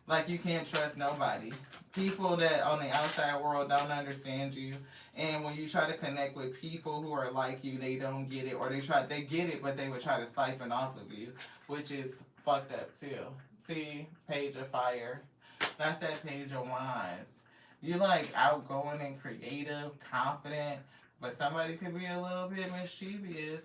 Like you can't trust nobody. People that on the outside world don't understand you. And when you try to connect with people who are like you, they don't get it. Or they get it, but they would try to siphon off of you. Which is fucked up too. See? Page of fire. That's that page of wands. You like outgoing and creative, confident. But somebody could be a little bit mischievous.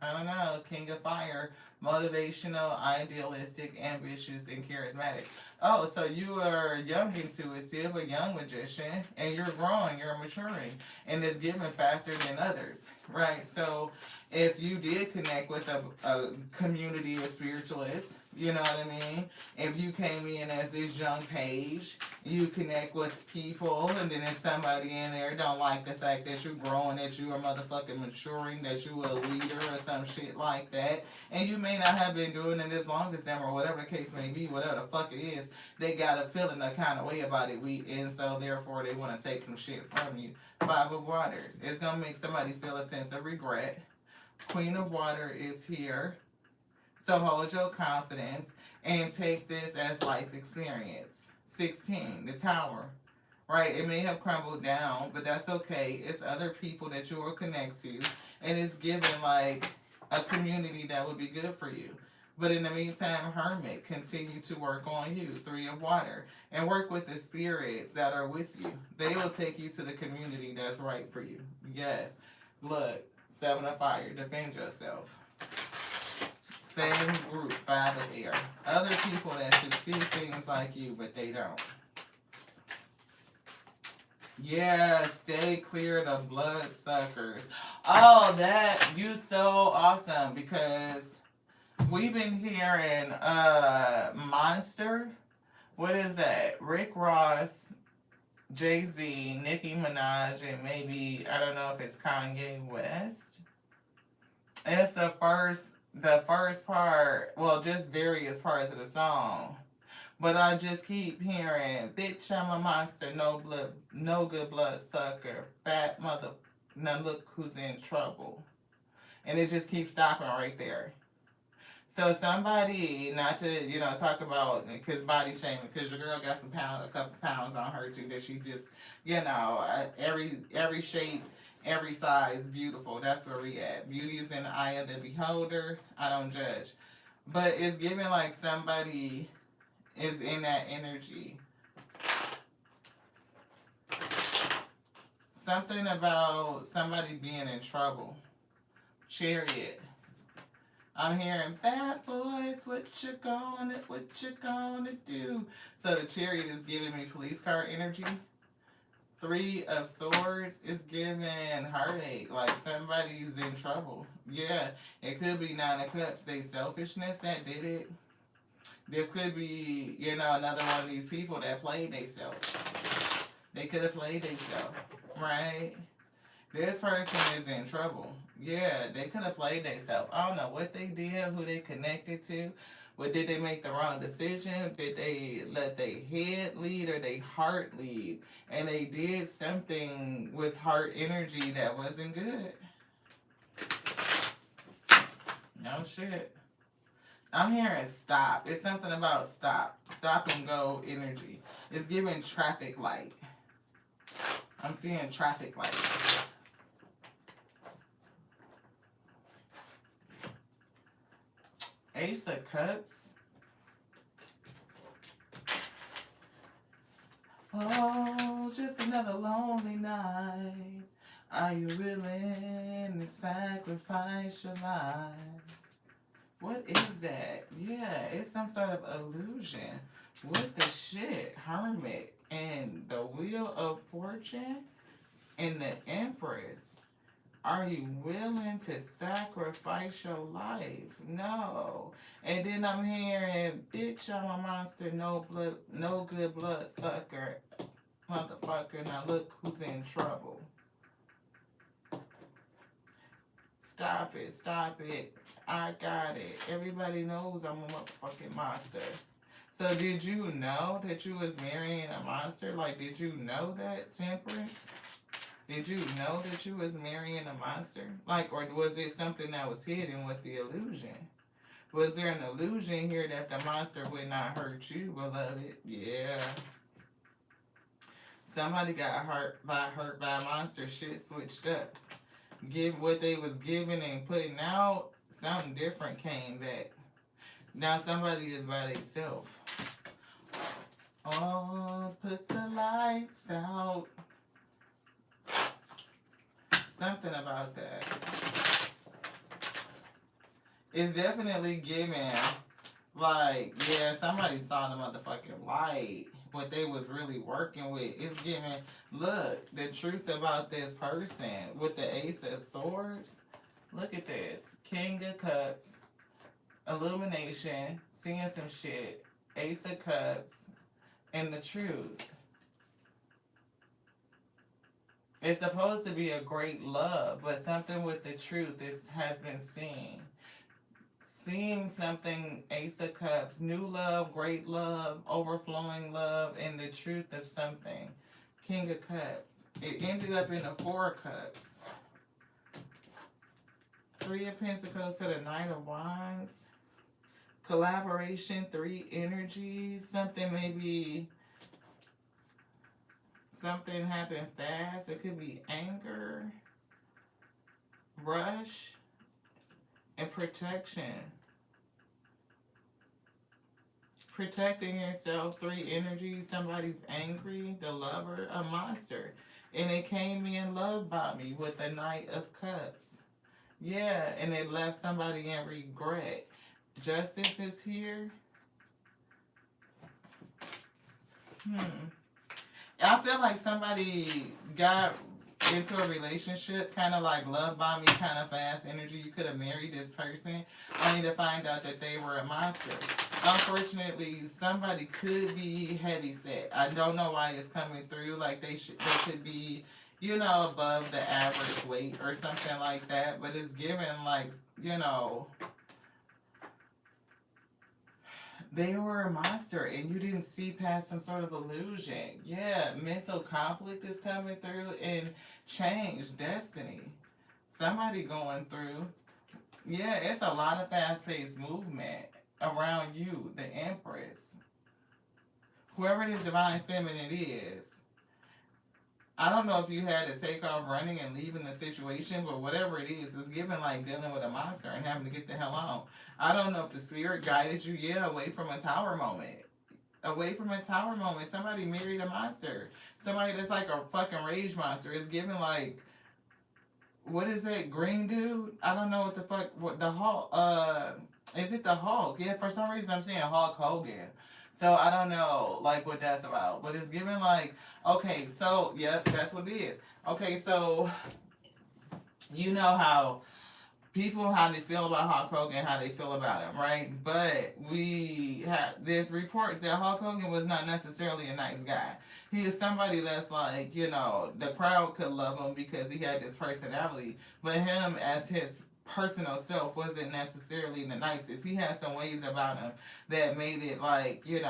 I don't know. King of fire. Motivational, idealistic, ambitious, and charismatic. Oh, so you are young intuitive, a young magician, and you're growing, you're maturing, and it's given faster than others, right? So if you did connect with a community of spiritualists, you know what I mean? If you came in as this young page, you connect with people, and then there's somebody in there don't like the fact that you're growing, that you are motherfucking maturing, that you a leader or some shit like that, and you may not have been doing it as long as them or whatever the case may be, whatever the fuck it is, they got a feeling a kind of way about it, and so therefore they want to take some shit from you. 5 of waters. It's going to make somebody feel a sense of regret. Queen of water is here. So hold your confidence and take this as life experience. 16, the tower. Right? It may have crumbled down, but that's okay. It's other people that you will connect to. and it's given like a community that would be good for you. But in the meantime, Hermit, continue to work on you. Three of Water. And work with the spirits that are with you. They will take you to the community that's right for you. Yes. Look, Seven of Fire. Defend yourself. Same group, Five of Air. Other people that should see things like you, but they don't. Yeah, stay clear of the bloodsuckers. Oh, that, you so awesome, because we've been hearing Monster. What is that? Rick Ross, Jay-Z, Nicki Minaj, and maybe, I don't know if it's Kanye West. And it's the first part, well, just various parts of the song. But I just keep hearing, bitch, I'm a monster, no blood, no good blood sucker, fat mother, now look who's in trouble. And it just keeps stopping right there. So somebody, not to, talk about, because body shaming, because your girl got a couple pounds on her too, that she just, every shape, every size, beautiful. That's where we at. Beauty is in the eye of the beholder. I don't judge. But it's giving like somebody is in that energy. Something about somebody being in trouble. Chariot. I'm hearing bad boys, what you gonna do? So the Chariot is giving me police car energy. Three of Swords is giving heartache, like somebody's in trouble. Yeah, it could be Nine of Cups, they selfishness that did it. This could be, another one of these people that played themselves. They could have played themselves, right? This person is in trouble. Yeah, they could have played themselves. I don't know what they did, who they connected to. But did they make the wrong decision? Did they let their head lead or their heart lead? And they did something with heart energy that wasn't good. No shit. I'm hearing stop. It's something about stop. Stop and go energy. It's giving traffic light. I'm seeing traffic light. Ace of Cups. Oh, just another lonely night. Are you willing to sacrifice your life? What is that? Yeah, it's some sort of illusion. What the shit? Hermit and the Wheel of Fortune and the Empress. Are you willing to sacrifice your life? No. And then I'm hearing, bitch, I'm a monster, no blood, no good blood sucker, motherfucker. Now look who's in trouble. Stop it, stop it. I got it. Everybody knows I'm a motherfucking monster. So did you know that you was marrying a monster? Like, did you know that, Temperance? Did you know that you was marrying a monster? Like, or was it something that was hidden with the illusion? Was there an illusion here that the monster would not hurt you, beloved? Yeah. Somebody got hurt by a monster. Shit switched up. Give what they was giving and putting out, something different came back. Now somebody is by themselves. Oh, put the lights out. Something about that. It's definitely giving, like, yeah, somebody saw the motherfucking light. What they was really working with. It's giving, look, the truth about this person with the Ace of Swords. Look at this. King of Cups. Illumination. Seeing some shit. Ace of Cups. And the truth. It's supposed to be a great love, but something with the truth has been seen. Seeing something, Ace of Cups, new love, great love, overflowing love, and the truth of something. King of Cups. It ended up in a Four of Cups. Three of Pentacles to the Knight of Wands. Collaboration, three energies. Something maybe... Something happened fast. It could be anger. rush, and protection. Protecting yourself, three energies, somebody's angry, the lover, a monster. And it came in loved by me with the Knight of Cups. Yeah, and it left somebody in regret. Justice is here. Hmm. I feel like somebody got into a relationship, kind of like love bombing, kind of fast energy. You could have married this person, only to find out that they were a monster. Unfortunately, somebody could be heavy set. I don't know why it's coming through. Like they could be, above the average weight or something like that. But it's given like, you know, they were a monster and you didn't see past some sort of illusion. Yeah, mental conflict is coming through and change, destiny. Somebody going through. Yeah, it's a lot of fast paced movement around you, the Empress. Whoever this divine feminine is, I don't know if you had to take off running and leaving the situation, but whatever it is, it's given like dealing with a monster and having to get the hell on. I don't know if the spirit guided you, yeah, away from a tower moment. Away from a tower moment. Somebody married a monster. Somebody that's like a fucking rage monster. It's given like, what is that green dude? I don't know what the fuck, what the Hulk, is it the Hulk? Yeah, for some reason I'm saying Hulk Hogan. So I don't know like what that's about, but it's given like, okay, so yep, that's what it is. Okay, so you know how people, how they feel about Hulk Hogan, how they feel about him, right? But we have there's reports that Hulk Hogan was not necessarily a nice guy. He is somebody that's like, the crowd could love him because he had this personality, but him as his personal self wasn't necessarily the nicest. He had some ways about him that made it like, you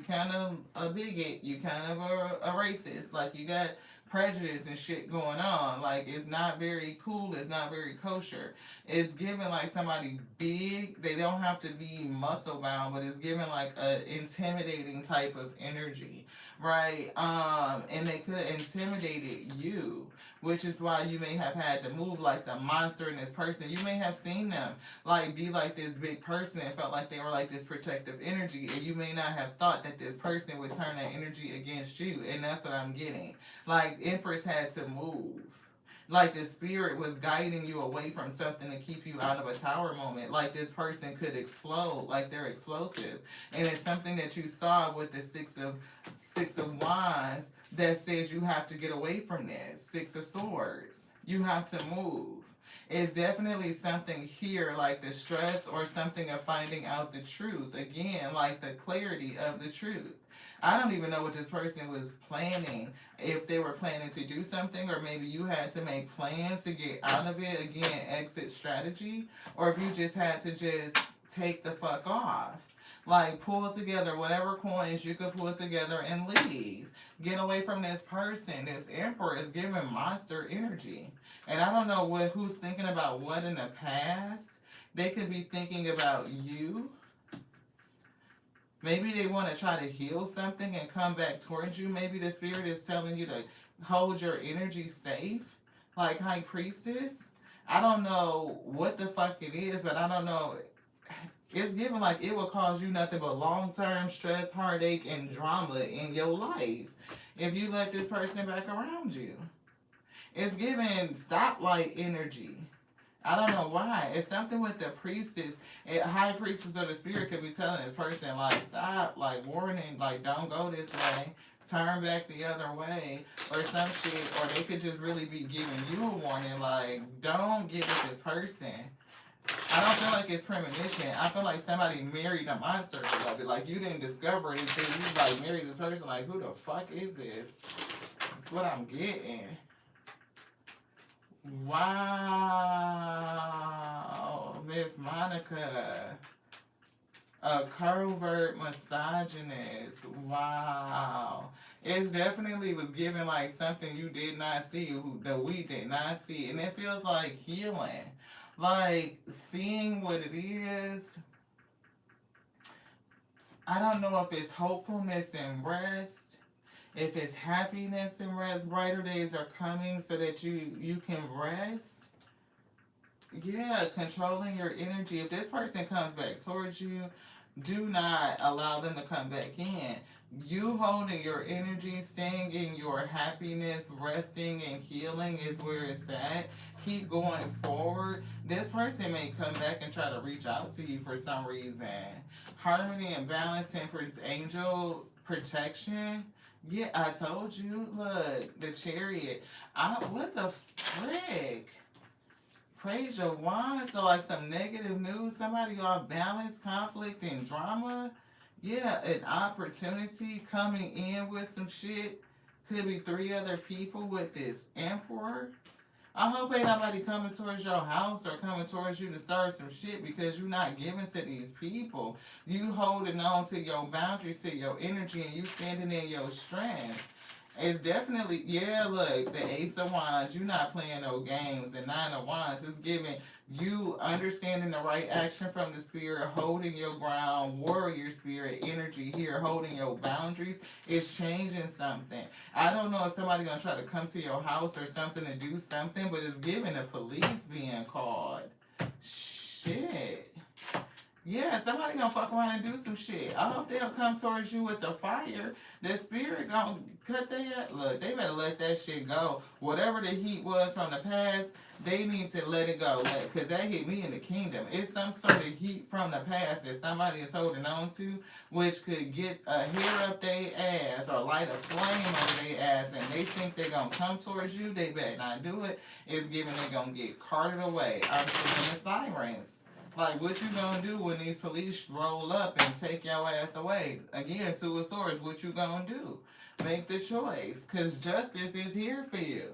kind of a bigot, you kind of a racist, like you got prejudice and shit going on. Like it's not very cool, it's not very kosher. It's given like somebody big. They don't have to be muscle bound, but it's given like a intimidating type of energy, right? And they could have intimidated you, which is why you may have had to move like the monster in this person. You may have seen them like be like this big person and felt like they were like this protective energy, and you may not have thought that this person would turn that energy against you. And that's what I'm getting. Like Empress had to move. Like the spirit was guiding you away from something to keep you out of a tower moment. Like this person could explode, like they're explosive. And it's something that you saw with the six of wands that says you have to get away from this. Six of swords. You have to move. It's definitely something here like the stress or something of finding out the truth. Again, like the clarity of the truth. I don't even know what this person was planning. If they were planning to do something, or maybe you had to make plans to get out of it. Again, exit strategy. Or if you just had to just take the fuck off. Like, pull together whatever coins you could pull together and leave. Get away from this person. This emperor is giving monster energy. And I don't know who's thinking about what in the past. They could be thinking about you. Maybe they want to try to heal something and come back towards you. Maybe the spirit is telling you to hold your energy safe, like High Priestess. I don't know what the fuck it is, but I don't know. It's given like it will cause you nothing but long-term stress, heartache, and drama in your life if you let this person back around you. It's given stoplight energy. I don't know why. It's something with the priestess. High priestess or the spirit could be telling this person, like, stop, like, warning, like, don't go this way. Turn back the other way. Or some shit. Or they could just really be giving you a warning, like, don't get with this person. I don't feel like it's premonition. I feel like somebody married a monster of it. Like, you didn't discover it until you, like, married this person. Like, who the fuck is this? That's what I'm getting. Wow, Miss Monica, a covert misogynist. Wow, it's definitely was given like something you did not see, that we did not see, and it feels like healing, like seeing what it is. I don't know if it's hopefulness and rest. If it's happiness and rest, brighter days are coming so that you can rest. Yeah, controlling your energy. If this person comes back towards you, do not allow them to come back in. You holding your energy, staying in your happiness, resting and healing is where it's at. Keep going forward. This person may come back and try to reach out to you for some reason. Harmony and balance, temperance, angel protection. Yeah, I told you. Look, the chariot. What the frick? Praise your wine. So like some negative news, somebody off balance, conflict, and drama. Yeah, an opportunity coming in with some shit. Could be three other people with this emperor. I hope ain't nobody coming towards your house or coming towards you to start some shit because you're not giving to these people. You holding on to your boundaries, to your energy, and you standing in your strength. It's definitely, yeah, look, the Ace of Wands, you're not playing no games. The Nine of Wands is giving you understanding the right action from the spirit, holding your ground, warrior spirit energy here, holding your boundaries. It's changing something. I don't know if somebody gonna try to come to your house or something to do something, but it's giving the police being called. Shit. Yeah, somebody gonna fuck around and do some shit. I hope they'll come towards you with the fire. The spirit gonna cut their look. They better let that shit go. Whatever the heat was from the past, they need to let it go. Cause that hit me in the kingdom. It's some sort of heat from the past that somebody is holding on to, which could get a hair up their ass or light a flame over their ass, and they think they're gonna come towards you. They better not do it. It's given they gonna get carted away. I'm seeing the sirens. Like, what you gonna do when these police roll up and take your ass away? Again, Two of Swords, what you gonna do? Make the choice, because justice is here for you.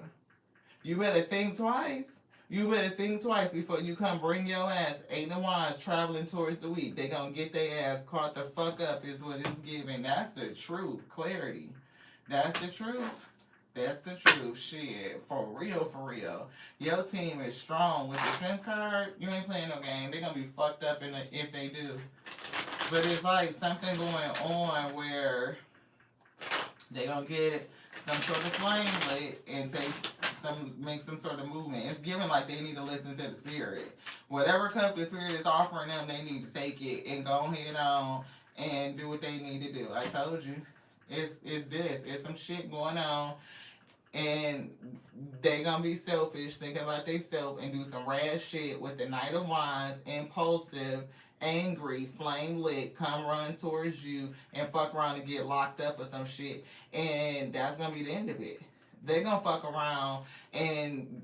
You better think twice. You better think twice before you come bring your ass. Eight of Wands traveling towards the week. They gonna get their ass caught the fuck up is what it's giving. That's the truth. Clarity. That's the truth. That's the truth. Shit. For real, for real. Your team is strong. With the strength card, you ain't playing no game. They're gonna be fucked up if they do. But it's like something going on where they gonna get some sort of flame lit and make some sort of movement. It's given like they need to listen to the spirit. Whatever cup the spirit is offering them, they need to take it and go ahead on and do what they need to do. I told you. It's this. It's some shit going on. And they gonna be selfish, thinking about they self, and do some rash shit with the Knight of Wands, impulsive, angry, flame lit, come run towards you and fuck around and get locked up or some shit. And that's gonna be the end of it. They gonna fuck around and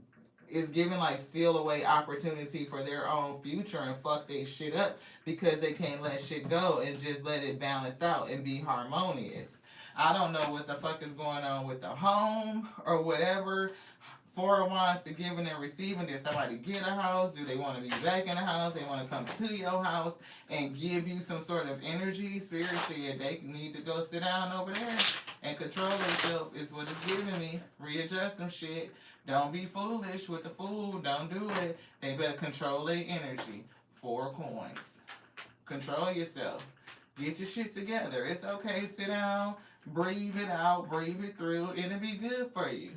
is giving like steal away opportunity for their own future and fuck their shit up because they can't let shit go and just let it balance out and be harmonious. I don't know what the fuck is going on with the home or whatever. Four of Wands to giving and receiving. Did somebody get a house? Do they want to be back in the house? They want to come to your house and give you some sort of energy. Spirit said they need to go sit down over there and control themselves is what it's giving me. Readjust some shit. Don't be foolish with the fool. Don't do it. They better control their energy. 4 coins. Control yourself. Get your shit together. It's okay. Sit down. Breathe it out. Breathe it through. It'll be good for you.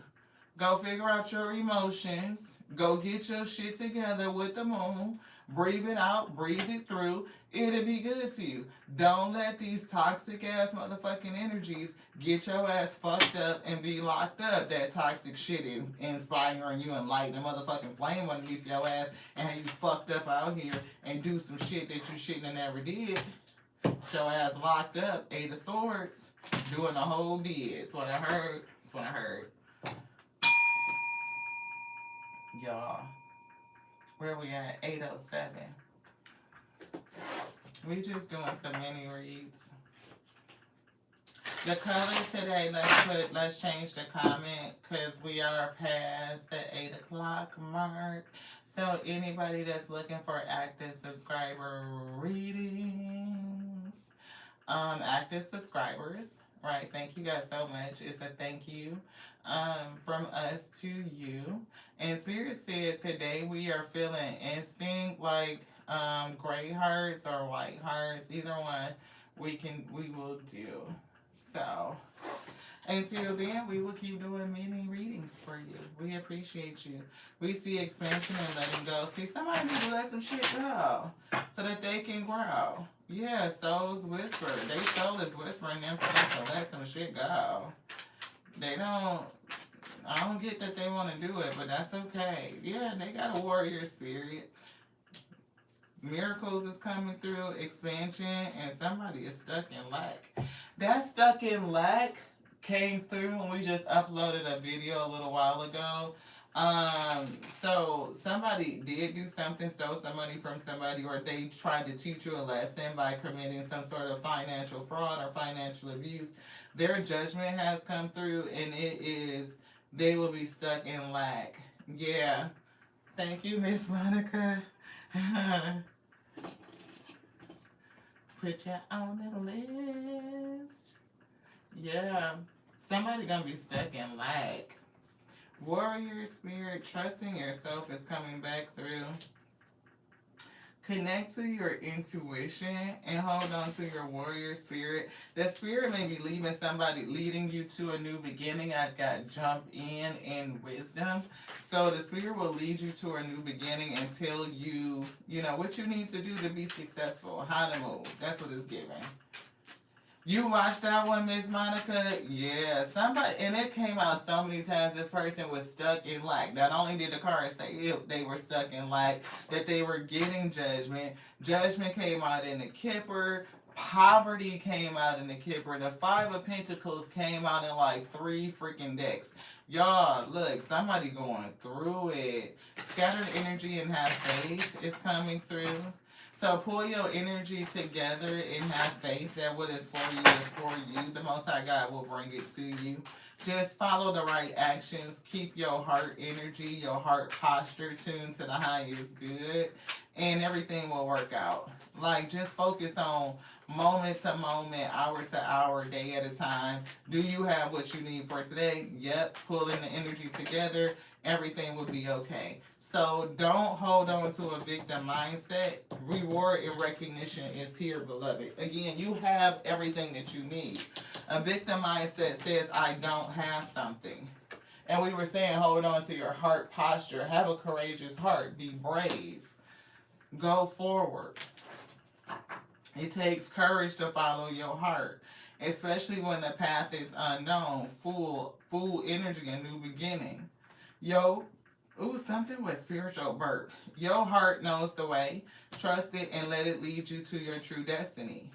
Go figure out your emotions. Go get your shit together with the moon. Breathe it out. Breathe it through. It'll be good to you. Don't let these toxic ass motherfucking energies get your ass fucked up and be locked up. That toxic shit inspiring you and lighting a motherfucking flame underneath your ass and how you fucked up out here and do some shit that you shouldn't have never did. Your ass locked up. 8 of Swords. Doing the whole bid. That's what I heard. That's what I heard. Y'all, where we at? 807. We just doing some mini reads. The color today, let's change the comment because we are past the 8 o'clock mark. So anybody that's looking for active subscriber readings, active subscribers, right? Thank you guys so much. It's a thank you from us to you. And Spirit said today we are feeling instinct, like gray hearts or white hearts, either one we will do. So Until then, we will keep doing mini readings for you. We appreciate you. We see expansion and letting go. See, somebody need to let some shit go so that they can grow. Yeah, souls whisper. They soul is whispering them for them to let some shit go. They don't. I don't get that they want to do it, but that's okay. Yeah, they got a warrior spirit. Miracles is coming through, expansion, and somebody is stuck in lack. That stuck in lack came through when we just uploaded a video a little while ago. So somebody did do something, stole some money from somebody, or they tried to teach you a lesson by committing some sort of financial fraud or financial abuse. Their judgment has come through, and it is they will be stuck in lack. Yeah. Thank you, Miss Monica. Put you on that list. Yeah. Somebody gonna be stuck in lack. Warrior spirit, trusting yourself is coming back through. Connect to your intuition and hold on to your warrior spirit. The spirit may be leading you to a new beginning. I've got jump in wisdom. So the spirit will lead you to a new beginning and tell you, what you need to do to be successful, how to move. That's what it's giving. You watched that one, Miss Monica? Yeah, somebody, and it came out so many times. This person was stuck in lack. Not only did the card say they were stuck in lack, that they were getting judgment. Judgment came out in the Kipper. Poverty came out in the Kipper. The Five of Pentacles came out in like 3 freaking decks. Y'all, look, somebody going through it. Scattered energy and have faith is coming through. So pull your energy together and have faith that what is for you is for you. The Most High God will bring it to you. Just follow the right actions. Keep your heart energy, your heart posture tuned to the highest good, and everything will work out. Like, just focus on moment to moment, hour to hour, day at a time. Do you have what you need for today? Yep. Pulling the energy together, everything will be okay. So don't hold on to a victim mindset. Reward and recognition is here, beloved. Again, you have everything that you need. A victim mindset says, I don't have something. And we were saying, hold on to your heart posture. Have a courageous heart. Be brave. Go forward. It takes courage to follow your heart, especially when the path is unknown, full energy, a new beginning. Something with spiritual birth. Your heart knows the way. Trust it and let it lead you to your true destiny.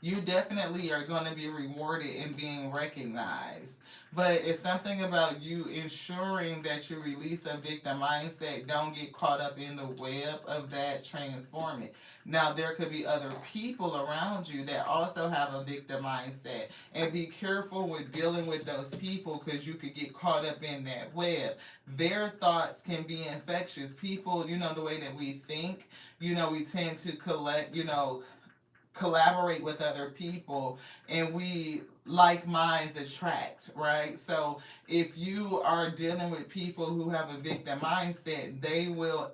You definitely are going to be rewarded and being recognized. But it's something about you ensuring that you release a victim mindset. Don't get caught up in the web of that. Transform it. Now, there could be other people around you that also have a victim mindset. And be careful with dealing with those people because you could get caught up in that web. Their thoughts can be infectious. People, the way that we think, we tend to collaborate with other people, and we like minds attract, right? So if you are dealing with people who have a victim mindset, they will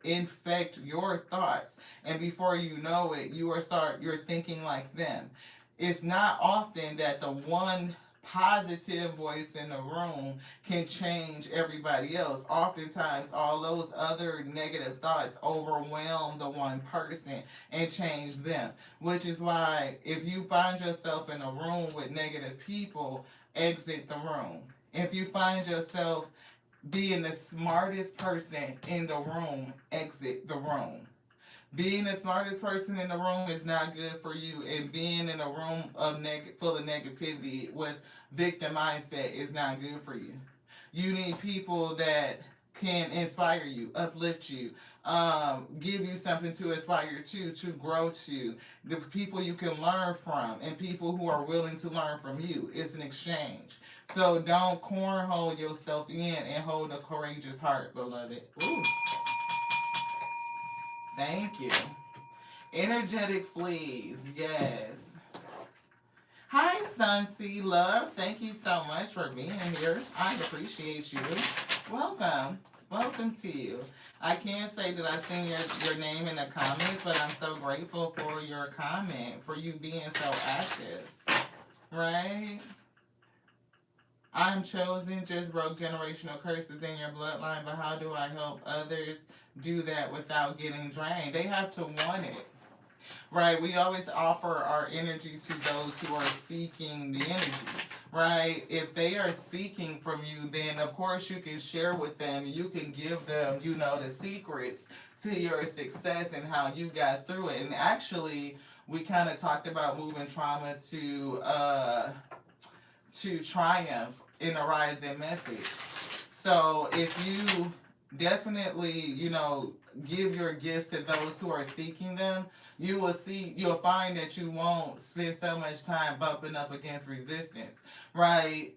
infect your thoughts, and before you know it, you're thinking like them. It's not often that the one positive voice in the room can change everybody else. Oftentimes, all those other negative thoughts overwhelm the one person and change them. Which is why, if you find yourself in a room with negative people, exit the room. If you find yourself being the smartest person in the room, exit the room. Being the smartest person in the room is not good for you, and being in a room full of negativity with victim mindset is not good for you. You need people that can inspire you, uplift you, give you something to aspire to grow to. The people you can learn from, and people who are willing to learn from you. It's an exchange. So don't cornhole yourself in, and hold a courageous heart, beloved. Ooh. Thank you. Energetic fleas, yes. Hi, Sunsea Love. Thank you so much for being here. I appreciate you. Welcome. Welcome to you. I can't say that I've seen your name in the comments, but I'm so grateful for your comment, for you being so active. Right? I'm chosen, just broke generational curses in your bloodline, but how do I help others do that without getting drained? They have to want it. Right? We always offer our energy to those who are seeking the energy, right? If they are seeking from you, then of course you can share with them, you can give them, you know, the secrets to your success and how you got through it. And actually, we kind of talked about moving trauma to triumph in a rising message. So if you definitely, you know, give your gifts to those who are seeking them, you'll find that you won't spend so much time bumping up against resistance, right?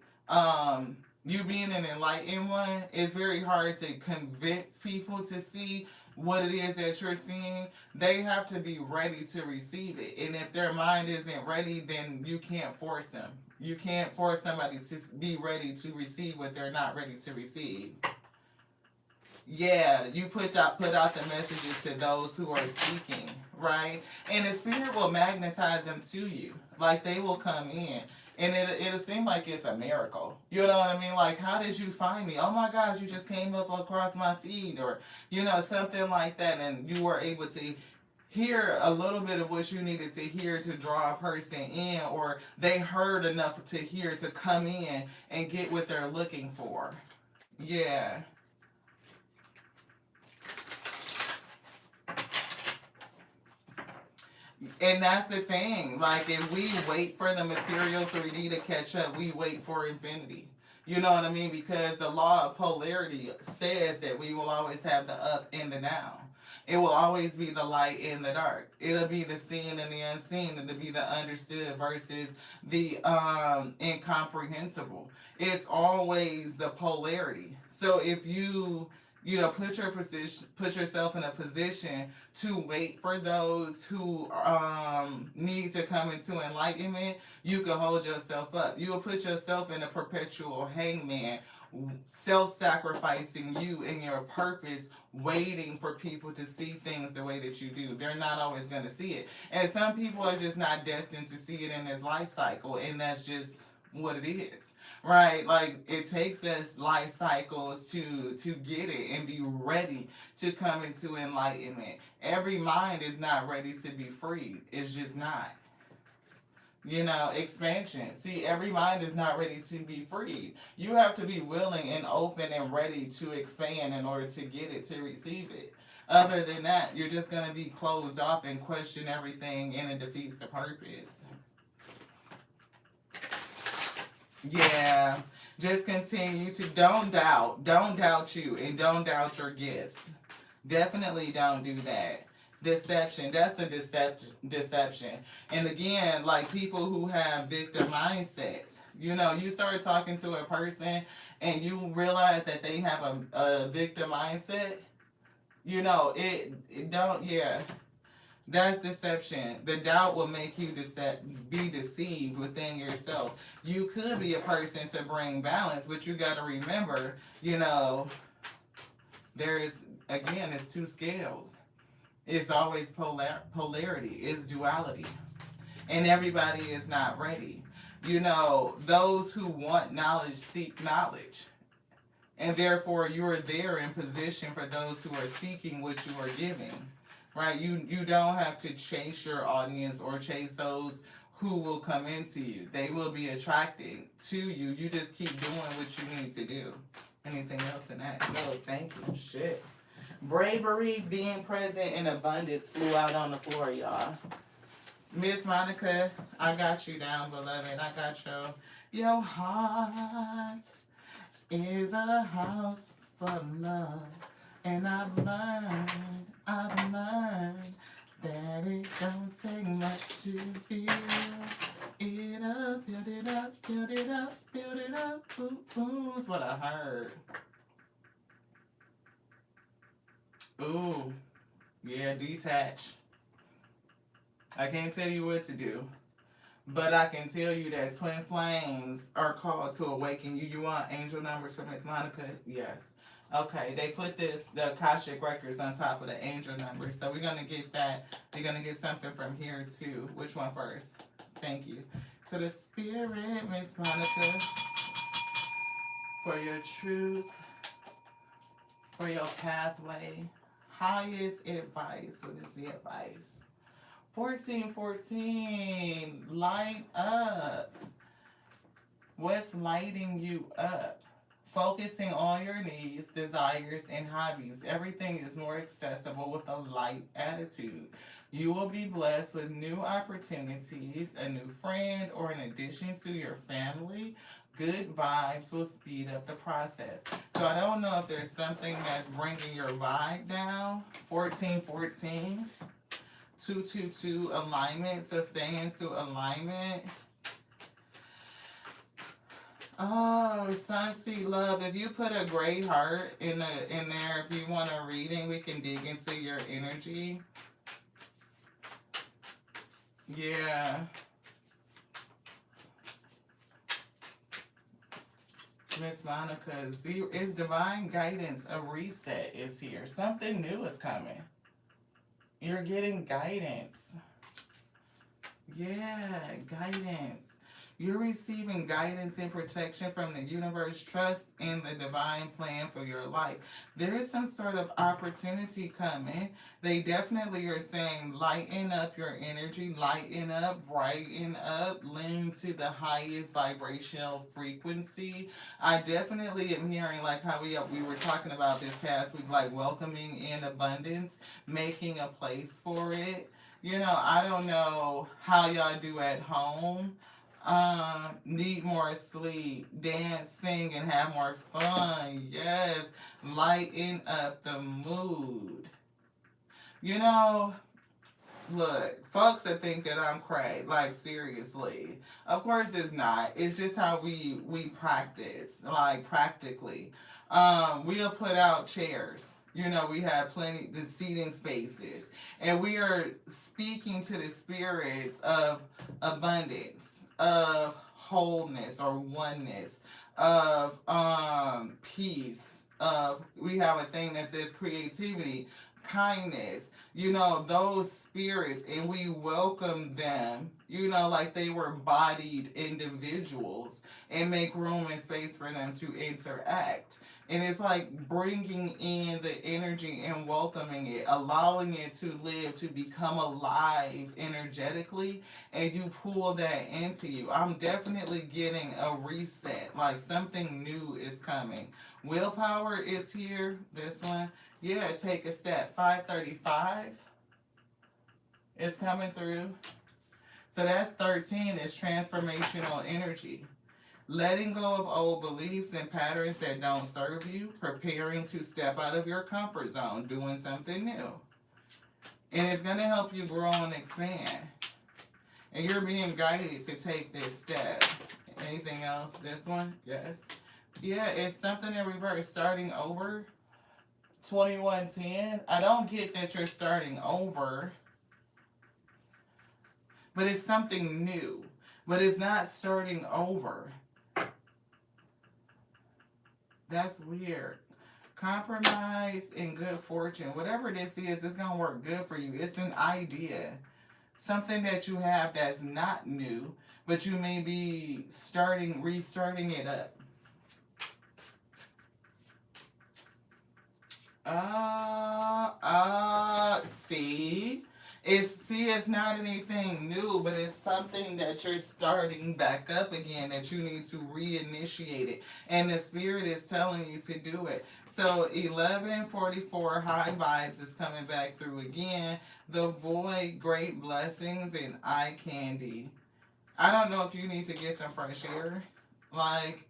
You being an enlightened one, it's very hard to convince people to see what it is that you're seeing. They have to be ready to receive it. And if their mind isn't ready, then you can't force them. You can't force somebody to be ready to receive what they're not ready to receive. Yeah, you put out the messages to those who are seeking, right? And the spirit will magnetize them to you. Like they will come in. And it'll seem like it's a miracle. You know what I mean? Like, how did you find me? Oh my gosh, you just came up across my feed, or, you know, something like that. And you were able to hear a little bit of what you needed to hear to draw a person in, or they heard enough to hear to come in and get what they're looking for. Yeah. And that's the thing. Like, if we wait for the material 3D to catch up, we wait for infinity. You know what I mean? Because the law of polarity says that we will always have the up and the down. It will always be the light and the dark. It'll be the seen and the unseen. It'll be the understood versus the incomprehensible. It's always the polarity. So if you know, put yourself in a position to wait for those who need to come into enlightenment, you can hold yourself up. You will put yourself in a perpetual hangman, self-sacrificing you and your purpose, waiting for people to see things the way that you do. They're not always going to see it. And some people are just not destined to see it in this life cycle, and that's just what it is. Right? Like, it takes us life cycles to get it and be ready to come into enlightenment. Every mind is not ready to be freed. It's just not. You know, expansion. See, every mind is not ready to be freed. You have to be willing and open and ready to expand in order to get it, to receive it. Other than that, you're just going to be closed off and question everything, and it defeats the purpose. Yeah, just continue to don't doubt you, and don't doubt your gifts. Definitely don't do that. Deception, that's a deception. And again, like people who have victim mindsets, you know, you start talking to a person and you realize that they have a victim mindset, you know, it don't, yeah. That's deception. The doubt will make you be deceived within yourself. You could be a person to bring balance, but you got to remember, you know, again, it's two scales. It's always polarity. It's duality. And everybody is not ready. You know, those who want knowledge seek knowledge. And therefore, you're there in position for those who are seeking what you are giving. Right? You don't have to chase your audience or chase those who will come into you. They will be attracted to you. You just keep doing what you need to do. Anything else in that? No, thank you. Shit. Bravery, being present, and abundance flew out on the floor, y'all. Miss Monica, I got you down, beloved. I got your heart is a house for love. And I've learned that it don't take much to build it up, build it up, build it up, build it up. Ooh, ooh, that's what I heard. Ooh, yeah, detach. I can't tell you what to do, but I can tell you that twin flames are called to awaken you. You want angel numbers for Miss Monica? Yes. Okay, they put the Akashic records on top of the angel numbers. So we're going to get that. We're going to get something from here too. Which one first? Thank you. To the spirit, Miss Monica. for your truth, for your pathway. Highest advice. What is the advice? 1414. Light up. What's lighting you up? Focusing on your needs, desires, and hobbies. Everything is more accessible with a light attitude. You will be blessed with new opportunities, a new friend, or an addition to your family. Good vibes will speed up the process. So I don't know if there's something that's bringing your vibe down. 1414, 222 alignment. So stay into alignment. Oh, Sunseed Love. If you put a gray heart in there, if you want a reading, we can dig into your energy. Yeah. Miss Monica, is divine guidance. A reset is here. Something new is coming. You're getting guidance. Yeah, guidance. You're receiving guidance and protection from the universe. Trust in the divine plan for your life. There is some sort of opportunity coming. They definitely are saying lighten up your energy, lighten up, brighten up, lean to the highest vibrational frequency. I definitely am hearing like how we were talking about this past week, like welcoming in abundance, making a place for it. You know, I don't know how y'all do at home. Need more sleep, dance, sing, and have more fun. Yes, lighten up the mood. You know, look, folks that think that I'm crazy, like seriously. Of course it's not. It's just how we practice, like practically. We'll put out chairs. You know, we have plenty the seating spaces. And we are speaking to the spirits of abundance, of wholeness or oneness, of peace, of we have a thing that says creativity, kindness, you know, those spirits, and we welcome them, you know, like they were bodied individuals, and make room and space for them to interact. And it's like bringing in the energy and welcoming it, allowing it to live, to become alive energetically, and you pull that into you. I'm definitely getting a reset, like something new is coming. Willpower is here, this one. Yeah, take a step. 535 is coming through. So that's 13 is transformational energy. Letting go of old beliefs and patterns that don't serve you, preparing to step out of your comfort zone, doing something new. And it's going to help you grow and expand. And you're being guided to take this step. Anything else? This one? Yes. Yeah, it's something in reverse, starting over. 2110. I don't get that you're starting over, but it's something new. But it's not starting over. That's weird. Compromise and good fortune. Whatever this is, it's going to work good for you. It's an idea. Something that you have that's not new, but you may be restarting it up. See? It's not anything new, but it's something that you're starting back up again, that you need to reinitiate it. And the spirit is telling you to do it. So 1144 high vibes is coming back through again. The void, great blessings, and eye candy. I don't know if you need to get some fresh air. Like,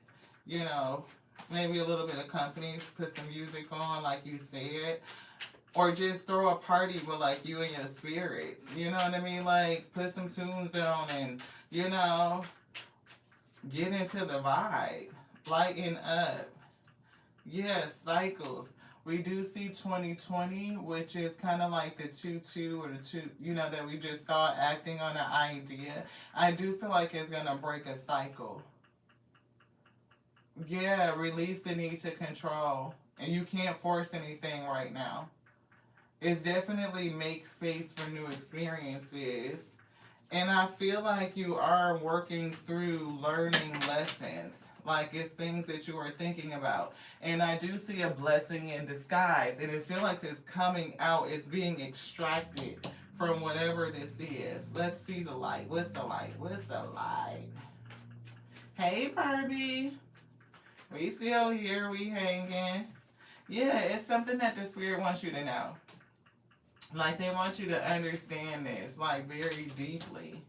you know, maybe a little bit of company, put some music on, like you said. Or just throw a party with like you and your spirits. You know what I mean? Like put some tunes on and, you know, get into the vibe. Lighten up. Yeah, cycles. We do see 2020, which is kind of like the 2-2 or the 2, you know, that we just saw acting on an idea. I do feel like it's going to break a cycle. Yeah, release the need to control. And you can't force anything right now. It's definitely make space for new experiences And I feel like you are working through learning lessons. Like it's things that you are thinking about. And I do see a blessing in disguise. And it feels like it's coming out, it's being extracted from whatever this is. Let's see the light. What's the light? What's the light? Hey, Barbie. We still here. We hanging. Yeah, it's something that the spirit wants you to know. Like they want you to understand this, like very deeply.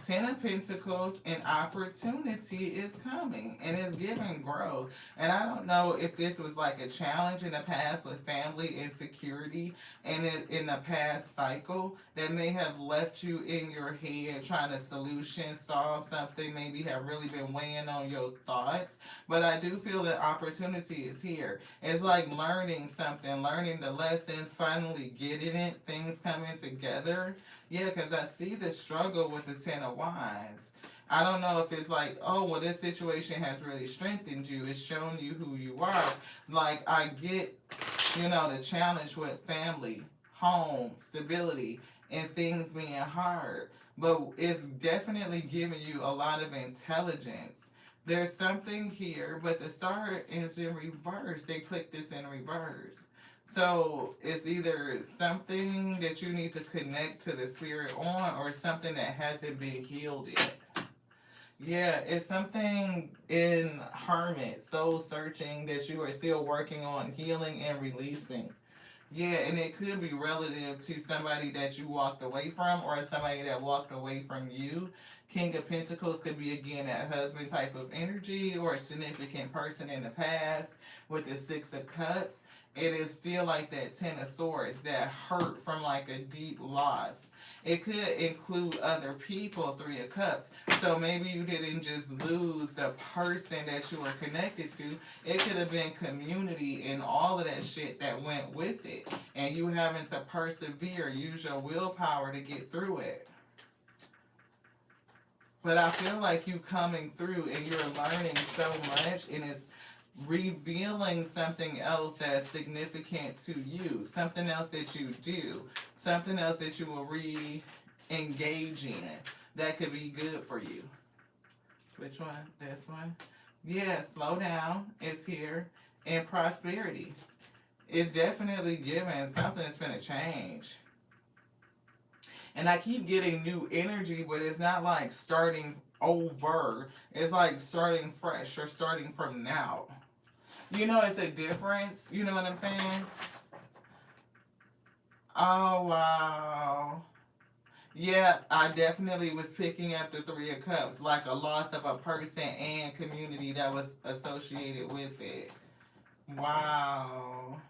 Ten of Pentacles, and opportunity is coming and it's giving growth. And I don't know if this was like a challenge in the past with family insecurity and in the past cycle that may have left you in your head trying to solution solve something, maybe have really been weighing on your thoughts. But I do feel that opportunity is here. It's like learning something, learning the lessons, finally getting it, things coming together. Yeah, because I see the struggle with the Ten of Wands. I don't know if it's like, oh, well, this situation has really strengthened you. It's shown you who you are. Like, I get, the challenge with family, home, stability, and things being hard. But it's definitely giving you a lot of intelligence. There's something here, but the star is in reverse. They put this in reverse. So it's either something that you need to connect to the spirit on or something that hasn't been healed yet. Yeah, it's something in hermit, soul searching that you are still working on healing and releasing. Yeah, and it could be relative to somebody that you walked away from or somebody that walked away from you. King of Pentacles could be again that husband type of energy or a significant person in the past with the Six of Cups. It is still like that Ten of Swords, that hurt from like a deep loss. It could include other people, Three of Cups. So maybe you didn't just lose the person that you were connected to. It could have been community and all of that shit that went with it. And you having to persevere, use your willpower to get through it. But I feel like you coming through and you're learning so much and it's revealing something else that's significant to you, something else that you do, something else that you will re-engage in that could be good for you. Which one? This one? Yeah, slow down. It's here. And prosperity. It's definitely giving something that's going to change. And I keep getting new energy, but it's not like starting over. It's like starting fresh or starting from now. It's a difference. You know what I'm saying? Oh, wow. Yeah, I definitely was picking up the Three of Cups, like a loss of a person and community that was associated with it. Wow.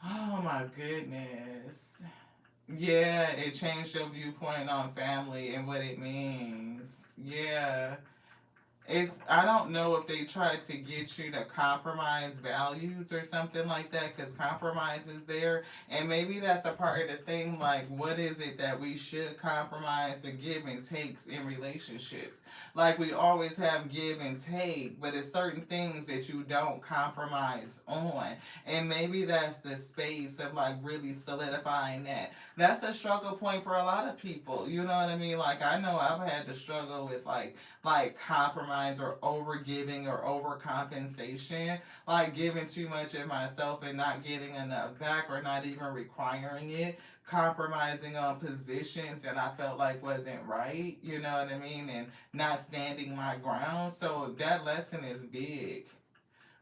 Oh my goodness. Yeah, it changed your viewpoint on family and what it means. Yeah. I don't know if they tried to get you to compromise values or something like that, because compromise is there, and maybe that's a part of the thing. Like, what is it that we should compromise, the give and takes in relationships? Like, we always have give and take, but it's certain things that you don't compromise on, and maybe that's the space of like really solidifying that. That's a struggle point for a lot of people. You know what I mean? Like, I know I've had to struggle with like compromise or over giving or overcompensation, like giving too much of myself and not getting enough back or not even requiring it, compromising on positions that I felt like wasn't right, you know what I mean, and not standing my ground. So that lesson is big.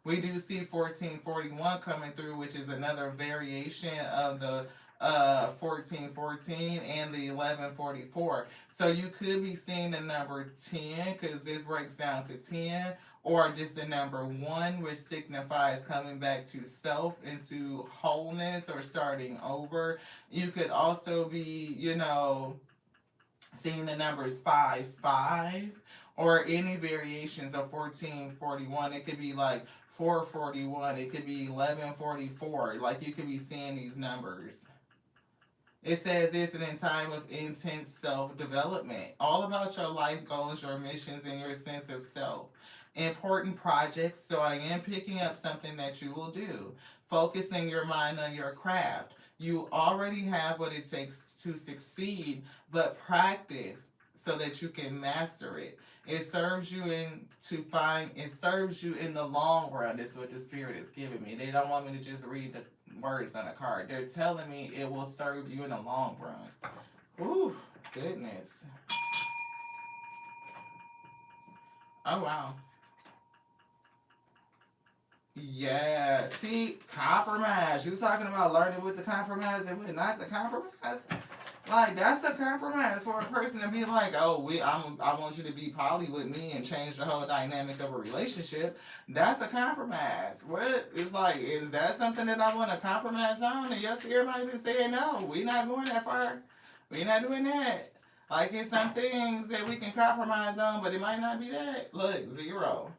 We do see 1441 coming through, which is another variation of the 1414 and the 1144. So you could be seeing the number 10 because this breaks down to 10, or just the number 1, which signifies coming back to self, into wholeness or starting over. You could also be, seeing the numbers 5, or any variations of 1441. It could be like 441, it could be 1144. Like, you could be seeing these numbers. It says it's an time of intense self-development. All about your life goals, your missions, and your sense of self. Important projects, so I am picking up something that you will do. Focusing your mind on your craft. You already have what it takes to succeed, but practice so that you can master it. It serves you in the long run, is what the spirit is giving me. They don't want me to just read the words on a card. They're telling me it will serve you in the long run. Ooh, goodness. Oh wow. Yeah, see, compromise. You talking about learning what to compromise and what not to compromise? Like that's a compromise for a person to be like, oh, I want you to be poly with me and change the whole dynamic of a relationship. That's a compromise. What? It's like, is that something that I want to compromise on? And your spirit might be saying, no, we not going that far. We not doing that. Like it's some things that we can compromise on, but it might not be that. Look, 0.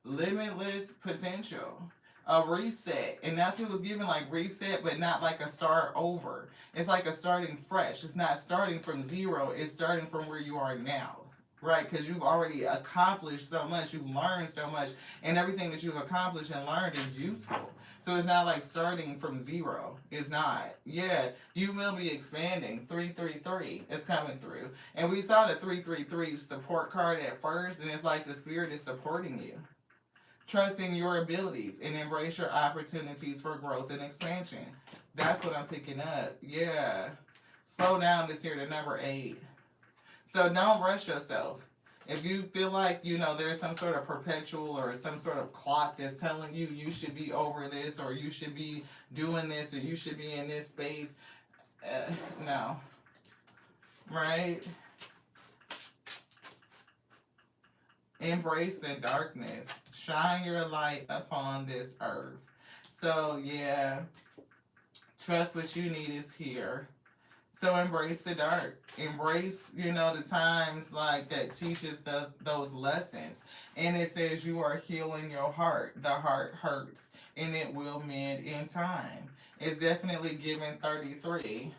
Limitless potential. A reset. And that's what it was given, like reset, but not like a start over. It's like a starting fresh. It's not starting from 0, it's starting from where you are now. Right? Because you've already accomplished so much, you've learned so much, and everything that you've accomplished and learned is useful. So it's not like starting from 0. It's not. Yeah, you will be expanding. 333 is coming through. And we saw the 333 support card at first, and it's like the spirit is supporting you. Trusting your abilities and embrace your opportunities for growth and expansion. That's what I'm picking up. Yeah. Slow down this year to number 8. So don't rush yourself. If you feel like, there's some sort of perpetual or some sort of clock that's telling you you should be over this or you should be doing this or you should be in this space, no. Right? Embrace the darkness. Shine your light upon this earth. So, yeah, trust what you need is here. So embrace the dark. Embrace, the times like that teaches those lessons. And it says you are healing your heart. The heart hurts and it will mend in time. It's definitely given 33.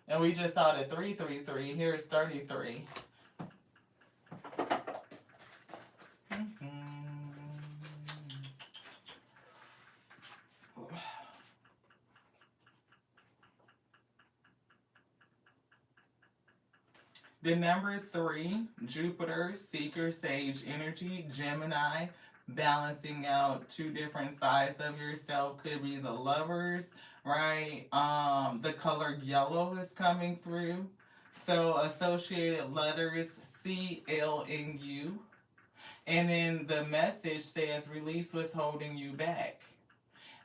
And we just saw the 333. Here's 33. The number 3, Jupiter, Seeker, Sage Energy, Gemini, balancing out 2 different sides of yourself. Could be the lovers, right? The color yellow is coming through. So associated letters C, L, and U. And then the message says release what's holding you back.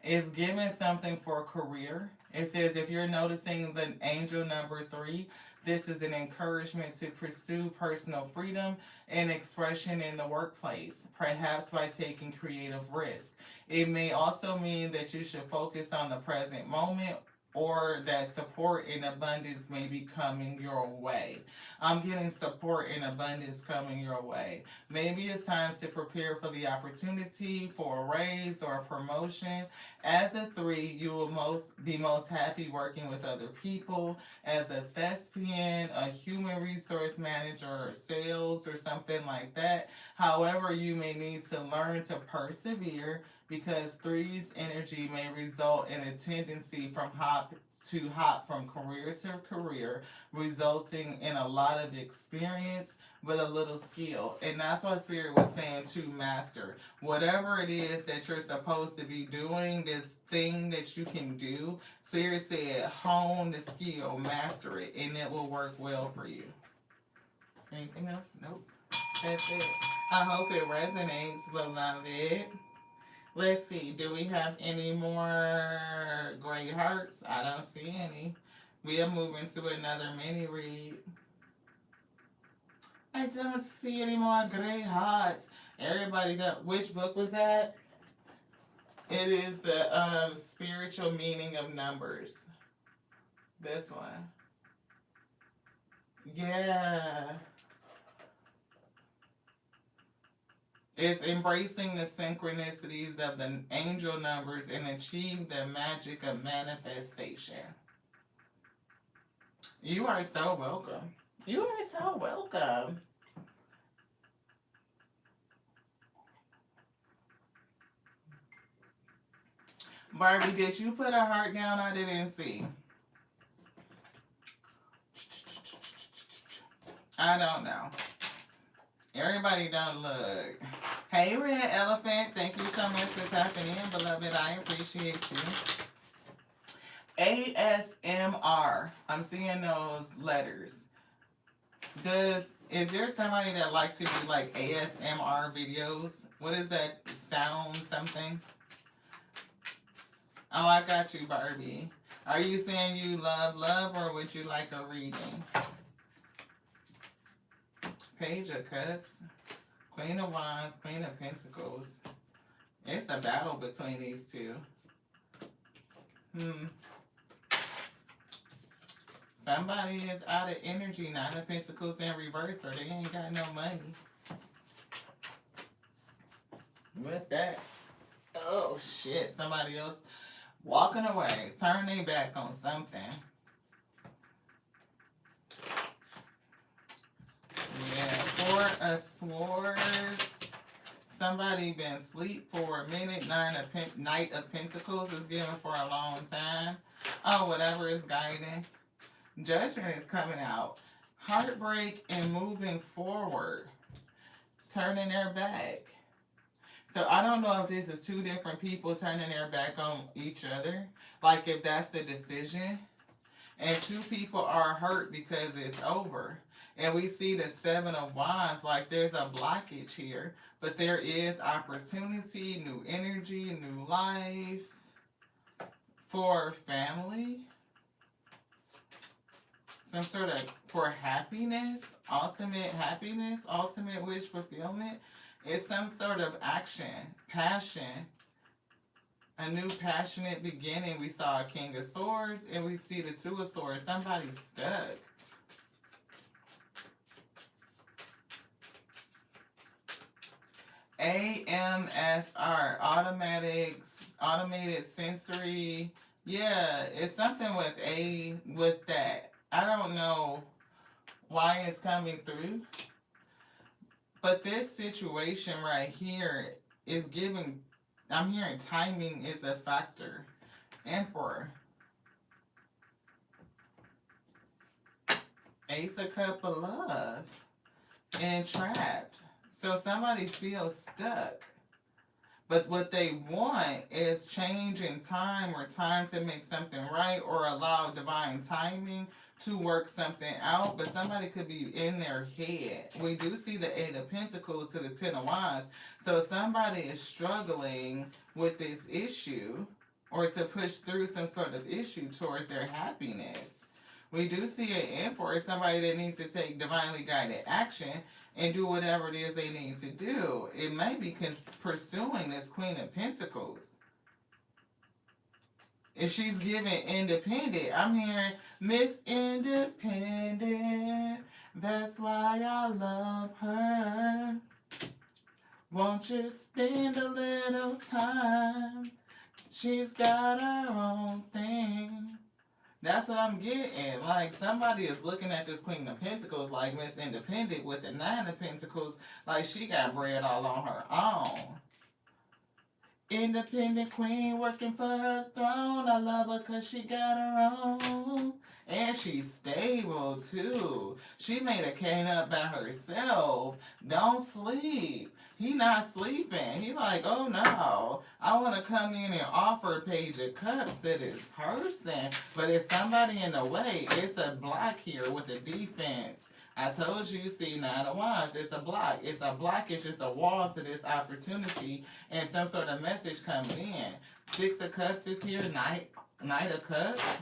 It's giving something for a career. It says if you're noticing the angel number 3, this is an encouragement to pursue personal freedom and expression in the workplace, perhaps by taking creative risks. It may also mean that you should focus on the present moment or that support and abundance may be coming your way. I'm getting support and abundance coming your way. Maybe it's time to prepare for the opportunity for a raise or a promotion. As a 3, you will be most happy working with other people. As a thespian, a human resource manager, or sales, or something like that. However, you may need to learn to persevere because 3's energy may result in a tendency to hop from career to career, resulting in a lot of experience with a little skill. And that's what Spirit was saying to master. Whatever it is that you're supposed to be doing, this thing that you can do, Spirit said, hone the skill, master it, and it will work well for you. Anything else? Nope. That's it. I hope it resonates, beloved. Let's see, do we have any more gray hearts? I don't see any. We are moving to another mini read. I don't see any more gray hearts. Everybody know which book was that? It is the spiritual meaning of numbers. This one. Yeah. It's embracing the synchronicities of the angel numbers and achieve the magic of manifestation. You are so welcome. You are so welcome. Barbie, did you put a heart down? I didn't see. I don't know. Everybody don't look. Hey, Red Elephant. Thank you so much for tapping in, beloved. I appreciate you. ASMR. I'm seeing those letters. Is there somebody that like to do like ASMR videos? What is that? Sound something? Oh, I got you, Barbie. Are you saying you love, or would you like a reading? Page of Cups, Queen of Wands, Queen of Pentacles. It's a battle between these two. Somebody is out of energy. Nine of Pentacles in reverse, or they ain't got no money. What's that? Oh, shit. Somebody else walking away. Turn their back on something. Yeah, Four of Swords. Somebody been asleep for a minute. Knight of Pentacles is given for a long time. Oh, whatever is guiding. Judgment is coming out. Heartbreak and moving forward. Turning their back. So I don't know if this is two different people turning their back on each other. Like if that's the decision. And two people are hurt because it's over. And we see the Seven of Wands, like there's a blockage here. But there is opportunity, new energy, new life for family. Some sort of, for happiness, ultimate wish fulfillment. It's some sort of action, passion, a new passionate beginning. We saw a King of Swords and we see the Two of Swords. Somebody's stuck. AMSR, automated sensory. Yeah, it's something with that. I don't know why it's coming through. But this situation right here is giving, I'm hearing timing is a factor. Emperor. Ace of Cups of Love. And Trapped. So somebody feels stuck. But what they want is change in time, or time to make something right, or allow divine timing to work something out. But somebody could be in their head. We do see the Eight of Pentacles to the Ten of Wands. So somebody is struggling with this issue, or to push through some sort of issue towards their happiness. We do see an Emperor, somebody that needs to take divinely guided action and do whatever it is they need to do. It may be pursuing this Queen of Pentacles. And she's giving independent. I'm hearing Miss Independent. That's why I love her. Won't you spend a little time? She's got her own thing. That's what I'm getting. Like, somebody is looking at this Queen of Pentacles like Miss Independent with the Nine of Pentacles, like she got bread all on her own. Independent queen working for her throne. I love her because she got her own. And she's stable, too. She made a cane up by herself. Don't sleep. He not sleeping. He like, oh no, I want to come in and offer a Page of Cups to this person. But it's somebody in the way. It's a block here with the defense. I told you, see, Nine of Wands, it's a block. It's a blockage, it's a wall to this opportunity, and some sort of message comes in. Six of Cups is here, Knight of Cups.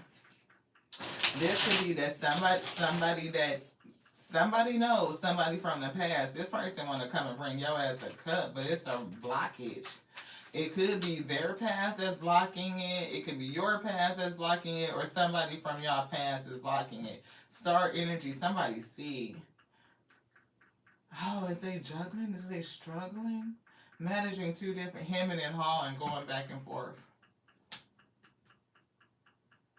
This could be that somebody knows somebody from the past. This person want to come and bring your ass a cup, but it's a blockage. It could be their past that's blocking it. It could be your past that's blocking it, or somebody from y'all past is blocking it. Star energy, somebody see. Oh, is they juggling? Is they struggling? Managing two different, hemming and hawing, going back and forth.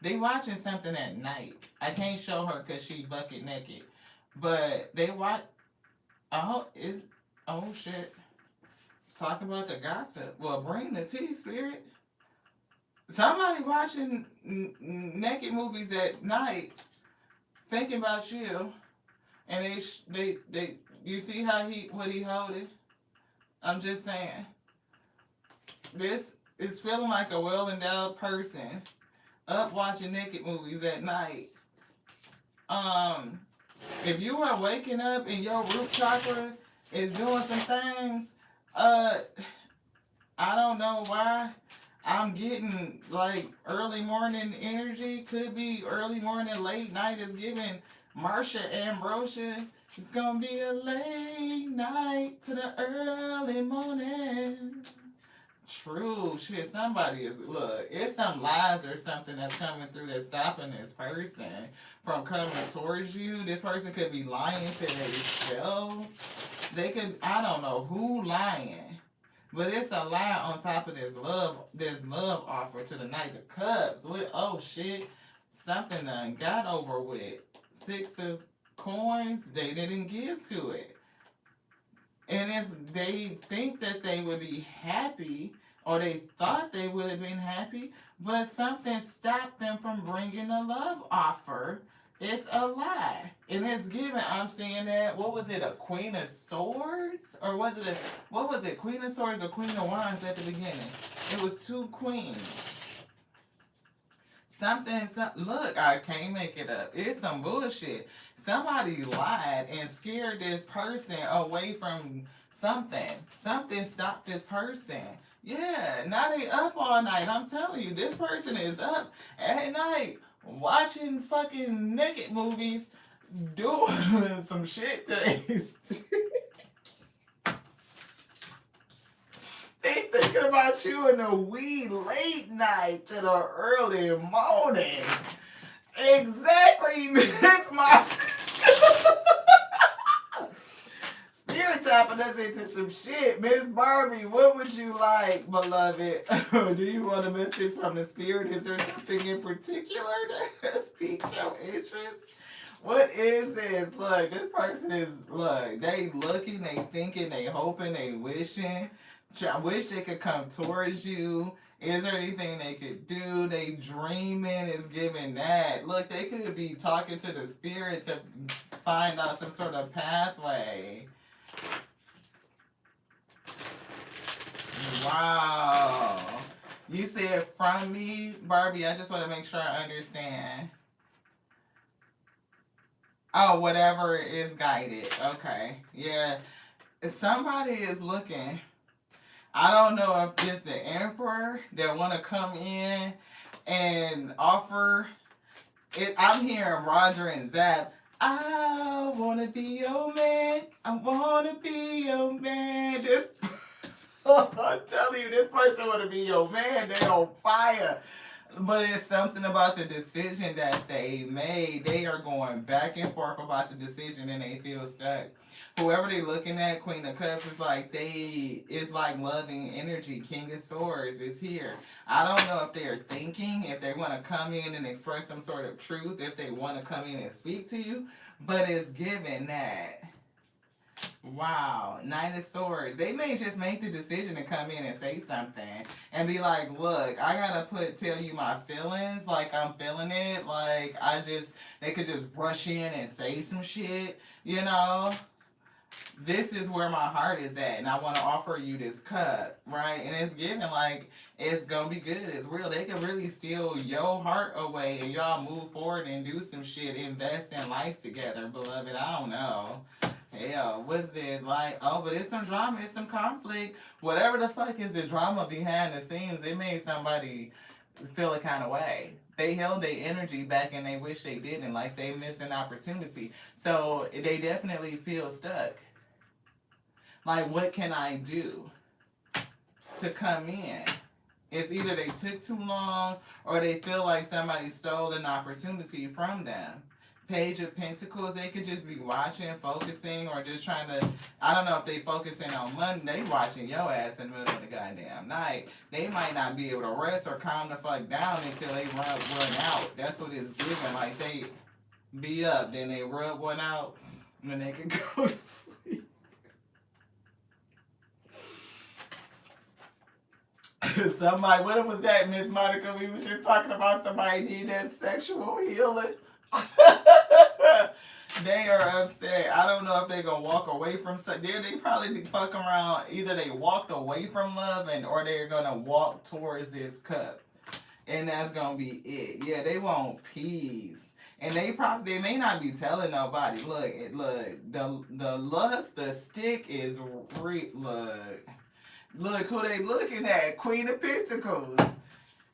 They watching something at night. I can't show her because she bucket naked. But they watch. Oh shit. Talk about the gossip. Well, bring the tea, spirit. Somebody watching naked movies at night, thinking about you, and they you see how what he holding. I'm just saying, this is feeling like a well endowed person up watching naked movies at night. Um, if you are waking up and your root chakra is doing some things, uh, I don't know why. I'm getting like early morning energy. Could be early morning, late night is giving Marsha Ambrosia. It's gonna be a late night to the early morning. True, shit. Somebody is look. It's some lies or something that's coming through that's stopping this person from coming towards you. This person could be lying to themselves. They could. I don't know who lying, but it's a lie on top of this love offer to the Knight of Cups. With oh shit, something done got over with. Six of coins. They didn't give to it. And it's they think that they would be happy, or they thought they would have been happy, but something stopped them from bringing a love offer. It's a lie, and it's given. I'm seeing that. What was it? A Queen of Swords, or was it a what was it? Queen of Swords or Queen of Wands at the beginning? It was two queens. Something, look, I can't make it up. It's some bullshit. Somebody lied and scared this person away from something. Something stopped this person. Yeah, now they up all night. I'm telling you, this person is up at night watching fucking naked movies, doing some shit to They thinking about you in the wee late night to the early morning. Exactly, Miss my spirit tapping us into some shit. Miss Barbie, what would you like, beloved? Do you want a message from the spirit? Is there something in particular that has piqued your interest? What is this? Look, this person is, look, they looking, they thinking, they hoping, they wishing. I wish they could come towards you. Is there anything they could do? They dreaming is giving that. Look, they could be talking to the spirits to find out some sort of pathway. Wow. You said from me, Barbie, I just want to make sure I understand. Oh, whatever is guided. Okay. Yeah. If somebody is looking, I don't know if it's the emperor that want to come in and offer it. I'm hearing Roger and Zap. I want to be your man. I want to be your man. This, I'm telling you, this person want to be your man. They on fire. But it's something about the decision that they made. They are going back and forth about the decision and they feel stuck. Whoever they looking at, Queen of Cups, is like it's like loving energy. King of Swords is here. I don't know if they are thinking, if they want to come in and express some sort of truth, if they want to come in and speak to you, but it's given that. Wow, Nine of Swords. They may just make the decision to come in and say something and be like, look, I gotta tell you my feelings, like I'm feeling it, like they could just rush in and say some shit, you know? This is where my heart is at, and I want to offer you this cup, right? And it's given like it's gonna be good. It's real. They can really steal your heart away, and y'all move forward and do some shit, invest in life together, beloved. I don't know. Hell, what's this? Like, oh, but it's some drama, it's some conflict. Whatever the fuck is the drama behind the scenes, it made somebody feel a kind of way. They held their energy back and they wish they didn't, like they missed an opportunity. So they definitely feel stuck. Like, what can I do to come in? It's either they took too long or they feel like somebody stole an opportunity from them. Page of Pentacles, they could just be watching, focusing, or just trying to, I don't know if they focusing on money. They watching your ass in the middle of the goddamn night. They might not be able to rest or calm the fuck down until they run out. That's what it's giving. Like, they be up, then they rub one out, and then they can go to sleep. Somebody, what was that, Miss Monica? We was just talking about somebody needing that sexual healing. They are upset. I don't know if they're gonna walk away from something. They probably fuck around. Either they walked away from love, and or they're gonna walk towards this cup, and that's gonna be it. Yeah, they want peace, and they may not be telling nobody. Look, the lust, the stick is look who they looking at. Queen of Pentacles,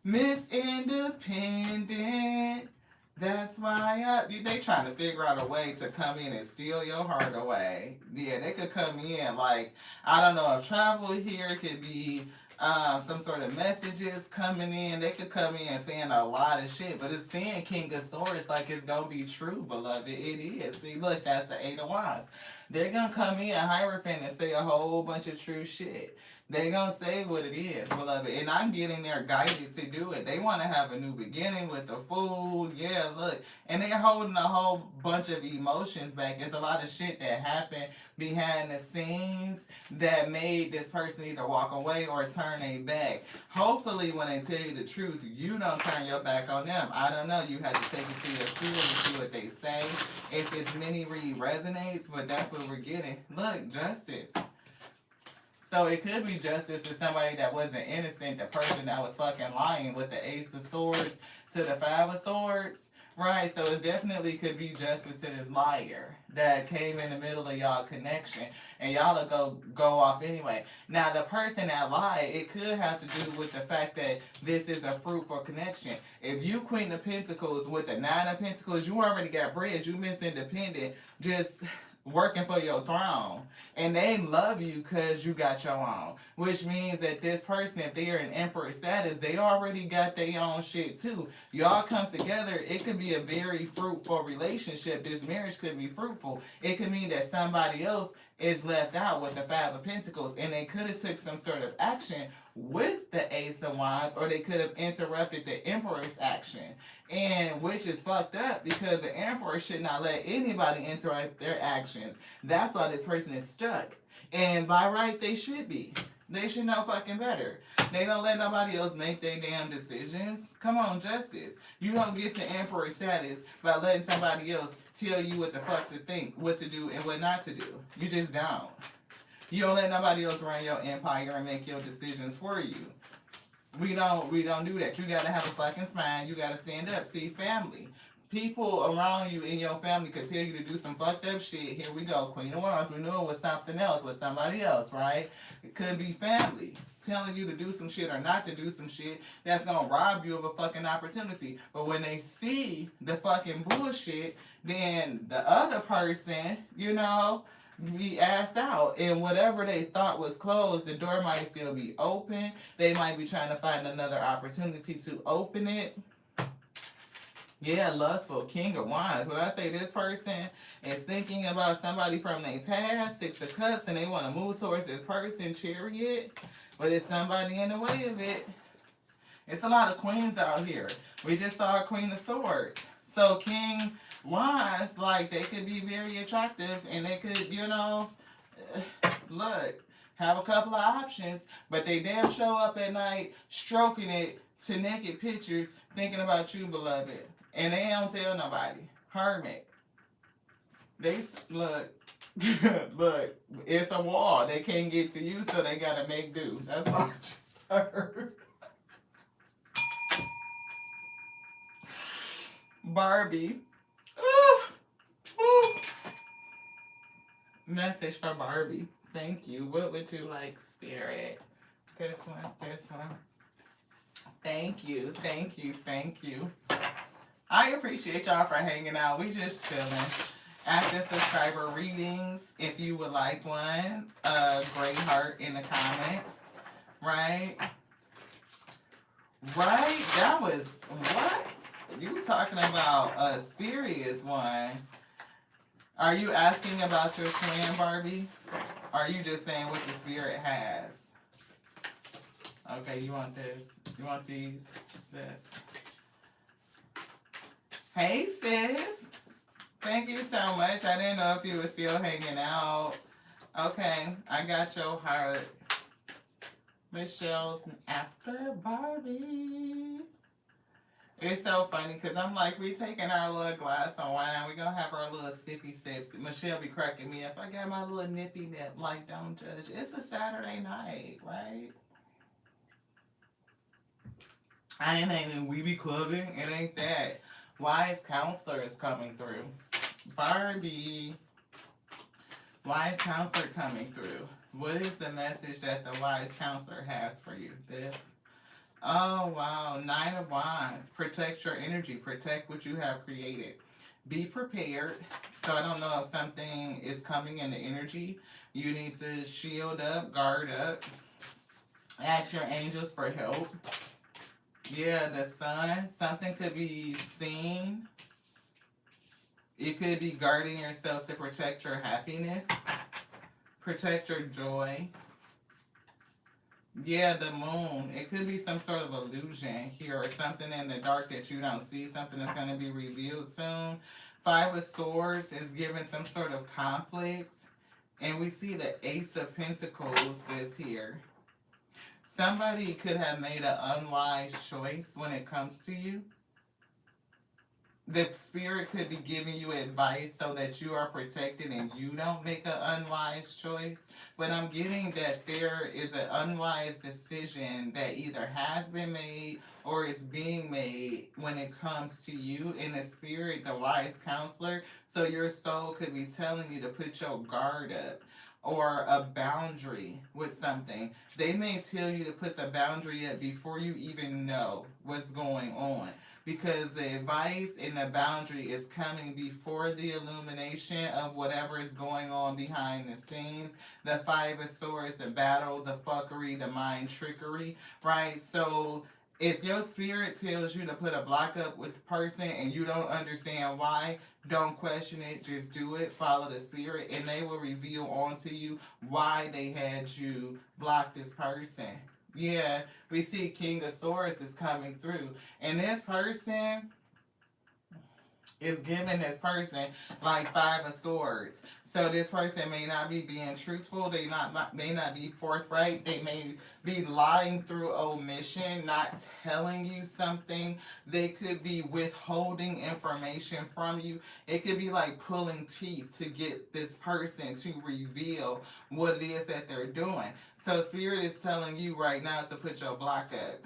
Miss Independent. That's why they trying to figure out a way to come in and steal your heart away. Yeah, they could come in like, I don't know if travel here could be some sort of messages coming in. They could come in saying a lot of shit, but it's saying King of Swords like it's gonna be true, beloved. It is. See, look, that's the Eight of Wands. They're gonna come in Hierophant and say a whole bunch of true shit. They gonna say what it is, beloved, and I'm getting there guided to do it. They want to have a new beginning with the food, yeah, look, and they're holding a whole bunch of emotions back. There's a lot of shit that happened behind the scenes that made this person either walk away or turn their back. Hopefully, when they tell you the truth, you don't turn your back on them. I don't know. You have to take it to your spirit and see what they say. If this mini read resonates, but that's what we're getting. Look, justice. So it could be justice to somebody that wasn't innocent, the person that was fucking lying with the Ace of Swords to the Five of Swords, right? So it definitely could be justice to this liar that came in the middle of y'all connection, and y'all will go off anyway. Now the person that lied, it could have to do with the fact that this is a fruitful connection. If you Queen of Pentacles with the Nine of Pentacles, you already got bread. You Miss Independent, just working for your throne, and they love you because you got your own, which means that this person, if they're in emperor status, they already got their own shit too. Y'all come together, it could be a very fruitful relationship. This marriage could be fruitful. It could mean that somebody else is left out with the Five of Pentacles, and they could have took some sort of action with the Ace of Wands, or they could have interrupted the Emperor's action, and which is fucked up because the Emperor should not let anybody interrupt their actions. That's why this person is stuck, and by right they should be. They should know fucking better. They don't let nobody else make their damn decisions. Come on, justice. You don't get to Emperor status by letting somebody else tell you what the fuck to think, what to do, and what not to do. You just don't. You don't let nobody else run your empire and make your decisions for you. We don't do that. You gotta have a fucking spine. You gotta stand up. See, family. People around you in your family could tell you to do some fucked up shit. Here we go, Queen of Wands. We knew it was something else, with somebody else, right? It could be family telling you to do some shit or not to do some shit that's gonna rob you of a fucking opportunity. But when they see the fucking bullshit, then the other person, be asked out, and whatever they thought was closed, the door might still be open. They might be trying to find another opportunity to open it. Yeah, lustful, King of Wands. When I say this person is thinking about somebody from their past, Six of Cups, and they want to move towards this person, Chariot, but it's somebody in the way of it. It's a lot of queens out here. We just saw a Queen of Swords. So King Wands, like, they could be very attractive, and they could, look, have a couple of options, but they damn show up at night stroking it to naked pictures, thinking about you, beloved. And they don't tell nobody. Hermit. Look, look, it's a wall. They can't get to you, so they gotta make do. That's what I just heard. Barbie. Ooh, ooh. Message for Barbie. Thank you. What would you like, Spirit? This one, this one. Thank you, thank you, thank you. I appreciate y'all for hanging out. We just chilling. Active subscriber readings. If you would like one, great heart in the comment. Right? Right? That was what? You talking about a serious one. Are you asking about your twin, Barbie? Or are you just saying what the spirit has? Okay, you want this. You want these? This. Hey, sis. Thank you so much. I didn't know if you were still hanging out. Okay, I got your heart. Michelle's after Barbie. It's so funny because I'm like, we taking our little glass of wine. We gonna have our little sippy sips. Michelle be cracking me up. I got my little nippy nip. Like, don't judge. It's a Saturday night, right? I ain't we be clubbing. It ain't that. Wise counselor is coming through. Barbie. Wise counselor coming through. What is the message that the wise counselor has for you? This. Oh, wow. Nine of Wands. Protect your energy. Protect what you have created. Be prepared. So I don't know if something is coming in the energy. You need to shield up, guard up. Ask your angels for help. Yeah, the sun. Something could be seen. It could be guarding yourself to protect your happiness. Protect your joy. Yeah, the moon. It could be some sort of illusion here or something in the dark that you don't see. Something that's going to be revealed soon. Five of Swords is giving some sort of conflict. And we see the Ace of Pentacles is here. Somebody could have made an unwise choice when it comes to you. The spirit could be giving you advice so that you are protected and you don't make an unwise choice. But I'm getting that there is an unwise decision that either has been made or is being made when it comes to you in the spirit, the wise counselor. So your soul could be telling you to put your guard up or a boundary with something. They may tell you to put the boundary up before you even know what's going on. Because the advice and the boundary is coming before the illumination of whatever is going on behind the scenes. The Five of Swords, the battle, the fuckery, the mind trickery, right? So if your spirit tells you to put a block up with the person and you don't understand why, don't question it. Just do it. Follow the spirit and they will reveal onto you why they had you block this person. Yeah, we see King of Swords is coming through. And this person is giving this person like Five of Swords. So this person may not be being truthful. They may not be forthright. They may be lying through omission, not telling you something. They could be withholding information from you. It could be like pulling teeth to get this person to reveal what it is that they're doing. So Spirit is telling you right now to put your block up.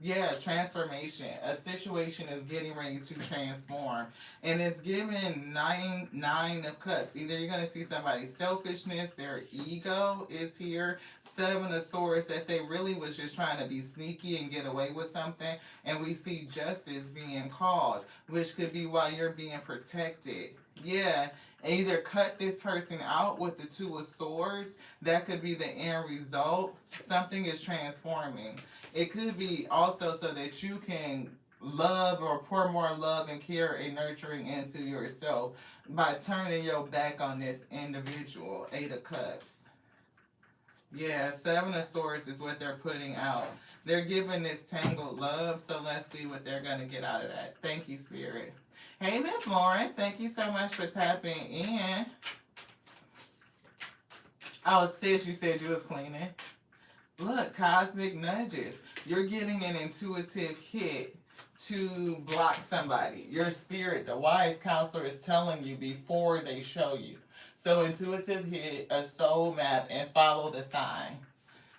Yeah, transformation. A situation is getting ready to transform. And it's given nine of cups. Either you're going to see somebody's selfishness, their ego is here. Seven of Swords, that they really was just trying to be sneaky and get away with something. And we see justice being called, which could be why you're being protected. Yeah, either cut this person out with the Two of Swords. That could be the end result. Something is transforming. It could be also so that you can love or pour more love and care and nurturing into yourself by turning your back on this individual. Eight of Cups. Yeah, Seven of Swords is what they're putting out. They're giving this tangled love, so let's see what they're going to get out of that. Thank you, Spirit. Hey, Miss Lauren, thank you so much for tapping in. Oh, sis, you said you was cleaning. Look, cosmic nudges. You're getting an intuitive hit to block somebody. Your spirit, the wise counselor, is telling you before they show you. So intuitive hit, a soul map, and follow the sign.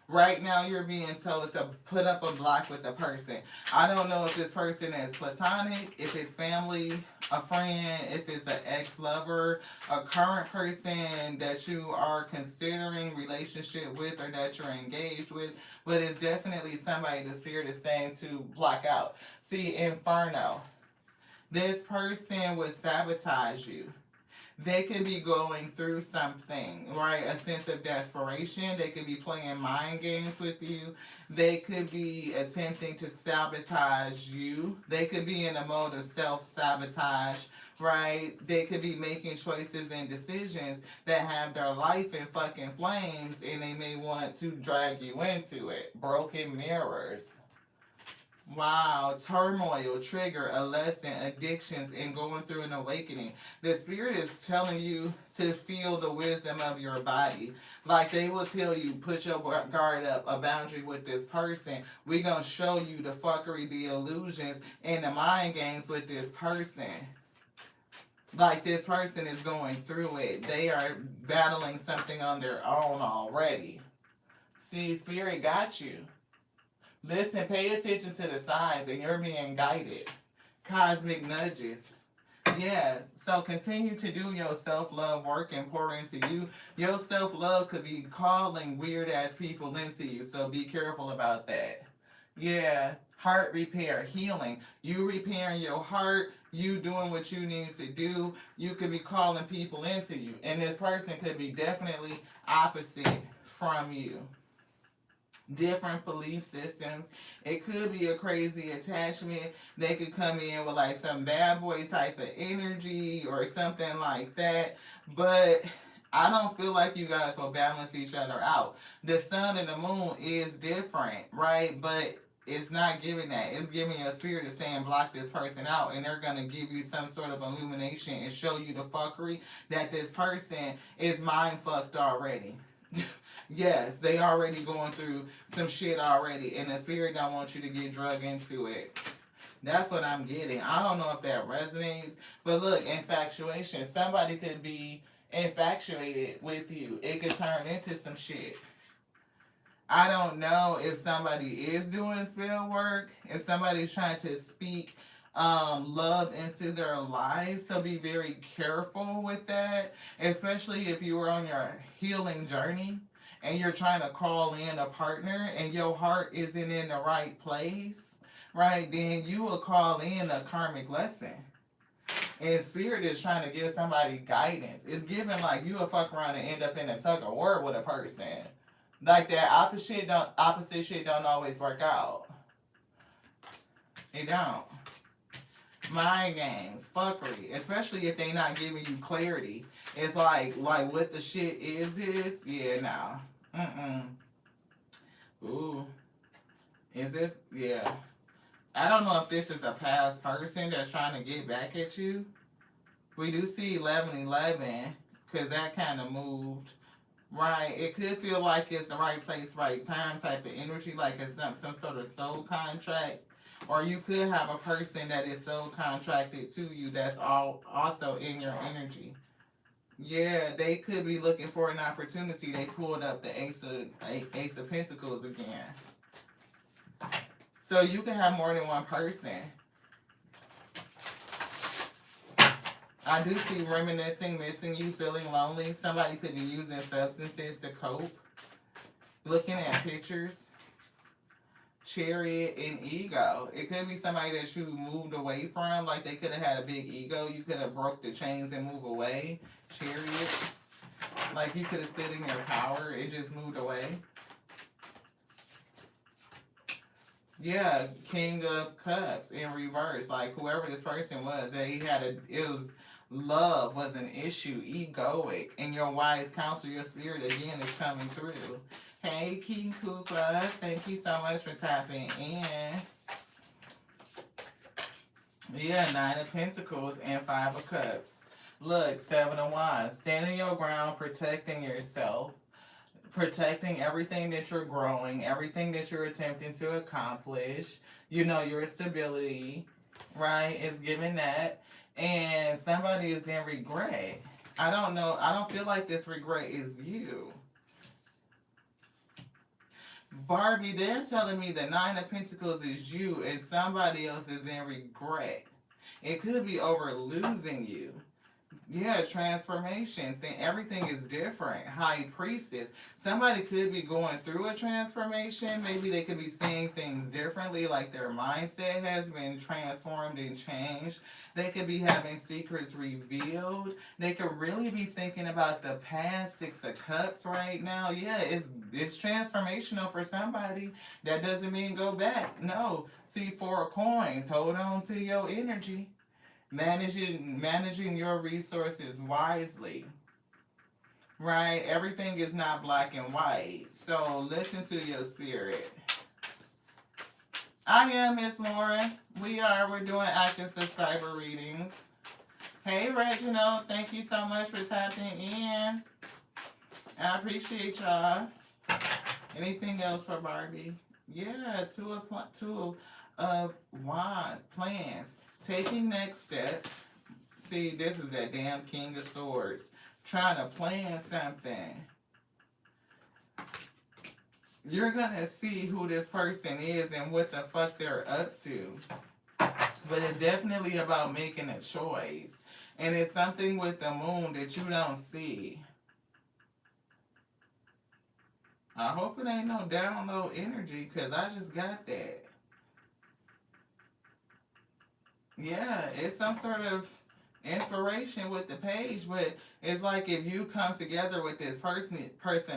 Right now, you're being told to put up a block with the person. I don't know if this person is platonic, if it's family, a friend, if it's an ex-lover, a current person that you are considering relationship with or that you're engaged with, but it's definitely somebody the spirit is saying to block out. See, Inferno. This person would sabotage you. They could be going through something, right? A sense of desperation. They could be playing mind games with you. They could be attempting to sabotage you. They could be in a mode of self-sabotage, right? They could be making choices and decisions that have their life in fucking flames, and they may want to drag you into it. Broken mirrors. Wow, turmoil, trigger, a lesson, addictions, and going through an awakening. The spirit is telling you to feel the wisdom of your body. Like they will tell you, put your guard up, a boundary with this person. We gonna show you the fuckery, the illusions, and the mind games with this person. Like this person is going through it. They are battling something on their own already. See, spirit got you. Listen, pay attention to the signs and you're being guided. Cosmic nudges. Yes. So continue to do your self-love work and pour into you. Your self-love could be calling weird ass people into you. So be careful about that. Yeah. Heart repair, healing. You repairing your heart, you doing what you need to do. You could be calling people into you. And this person could be definitely opposite from you. Different belief systems. It could be a crazy attachment. They could come in with like some bad boy type of energy or something like that. But I don't feel like you guys will balance each other out. The sun and the moon is different, right? But it's not giving that. It's giving you a spirit of saying block this person out, and they're gonna give you some sort of illumination and show you the fuckery that this person is mind fucked already. Yes, they already going through some shit already, and the spirit don't want you to get drug into it. That's what I'm getting. I don't know if that resonates, but look, infatuation. Somebody could be infatuated with you. It could turn into some shit. I don't know if somebody is doing spell work, if somebody's trying to speak love into their lives. So be very careful with that, especially if you are on your healing journey and you're trying to call in a partner and your heart isn't in the right place, right? Then you will call in a karmic lesson. And spirit is trying to give somebody guidance. It's giving like you will fuck around and end up in a tug of war with a person. Like that opposite shit don't always work out. It don't. Mind games, fuckery, especially if they not giving you clarity. It's like what the shit is this? Yeah, no. Ooh. Is this? Yeah. I don't know if this is a past person that's trying to get back at you. We do see 1111 because that kind of moved. Right. It could feel like it's the right place, right time type of energy, like it's some sort of soul contract. Or you could have a person that is soul contracted to you that's also in your energy. Yeah, they could be looking for an opportunity. They pulled up the Ace of Pentacles again. So you can have more than one person. I do see reminiscing, missing you, feeling lonely. Somebody could be using substances to cope. Looking at pictures. Chariot and ego. It could be somebody that you moved away from. Like they could have had a big ego. You could have broke the chains and moved away. Chariot. Like you could have sit in your power. It just moved away. Yeah, King of Cups in reverse. Like whoever this person was, love was an issue, egoic, and your wise counsel, your spirit again is coming through. Hey, King Kukla, thank you so much for tapping in. Yeah, 9 of Pentacles and 5 of Cups. Look, 7 of Wands. Standing your ground, protecting yourself. Protecting everything that you're growing, everything that you're attempting to accomplish. You know, your stability, right, is giving that. And somebody is in regret. I don't know. I don't feel like this regret is you. Barbie, they're telling me the 9 of Pentacles is you and somebody else is in regret. It could be over losing you. Yeah, transformation. Everything is different. High Priestess. Somebody could be going through a transformation. Maybe they could be seeing things differently, like their mindset has been transformed and changed. They could be having secrets revealed. They could really be thinking about the past. 6 of Cups right now. Yeah, it's transformational for somebody. That doesn't mean go back. No. See, 4 of Coins. Hold on to your energy. Managing your resources wisely, right? Everything is not black and white. So listen to your spirit. I am Miss Lauren. We're doing active subscriber readings. Hey Reginald, thank you so much for tapping in. I appreciate y'all. Anything else for Barbie? Yeah, two of wands, plans, taking next steps. See, this is that damn King of Swords. Trying to plan something. You're gonna see who this person is and what the fuck they're up to. But it's definitely about making a choice. And it's something with the moon that you don't see. I hope it ain't no down low energy, because I just got that. Yeah, it's some sort of inspiration with the page, but it's like if you come together with this person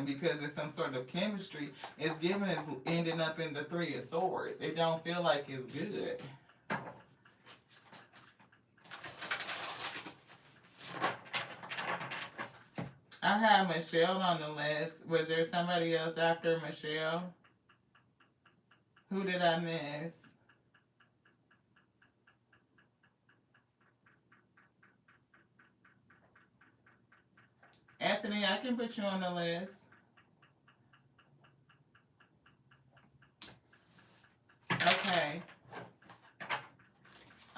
because it's some sort of chemistry, it's ending up in the Three of Swords. It don't feel like it's good. I have Michelle on the list. Was there somebody else after Michelle? Who did I miss? Anthony, I can put you on the list. Okay.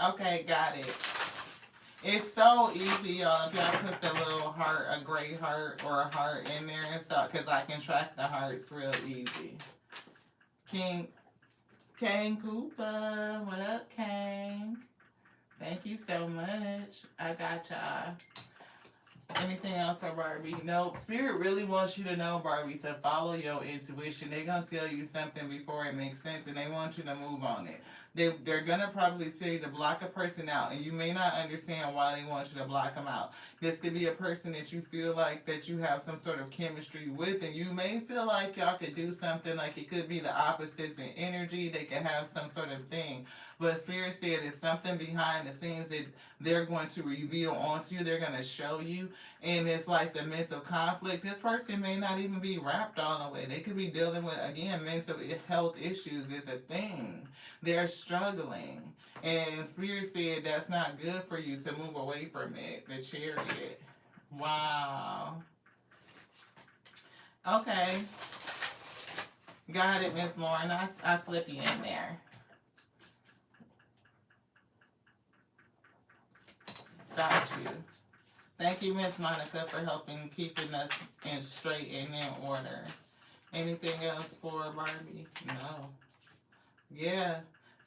Okay, got it. It's so easy, y'all. If y'all put the little heart, a gray heart or a heart in there and stuff, because I can track the hearts real easy. Kang Koopa, what up, Kang? Thank you so much. I got y'all. Anything else for Barbie? Nope. Spirit really wants you to know, Barbie, to follow your intuition. They're going to tell you something before it makes sense, and they want you to move on it. They're going to probably tell you to block a person out, and you may not understand why they want you to block them out. This could be a person that you feel like that you have some sort of chemistry with, and you may feel like y'all could do something, like it could be the opposites in energy. They could have some sort of thing. But Spirit said it's something behind the scenes that they're going to reveal onto you. They're going to show you. And it's like the mental conflict. This person may not even be wrapped all the way. They could be dealing with, again, mental health issues is a thing. They're struggling. And Spirit said that's not good for you to move away from it. The Chariot. Wow. Okay. Got it, Miss Lauren. I slip you in there. Got you. Thank you, Miss Monica, for helping keeping us in straight and in order. Anything else for Barbie? No. Yeah.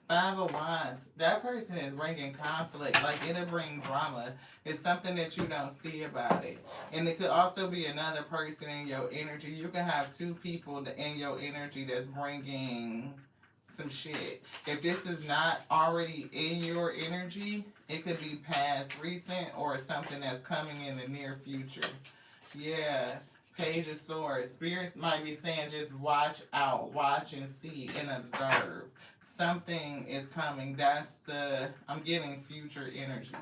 5 of Wands. That person is bringing conflict. Like, it'll bring drama. It's something that you don't see about it. And it could also be another person in your energy. You can have two people in your energy that's bringing some shit. If this is not already in your energy, it could be past, recent, or something that's coming in the near future. Yeah. Page of Swords. Spirits might be saying just watch out, watch and see and observe. Something is coming. I'm getting future energy.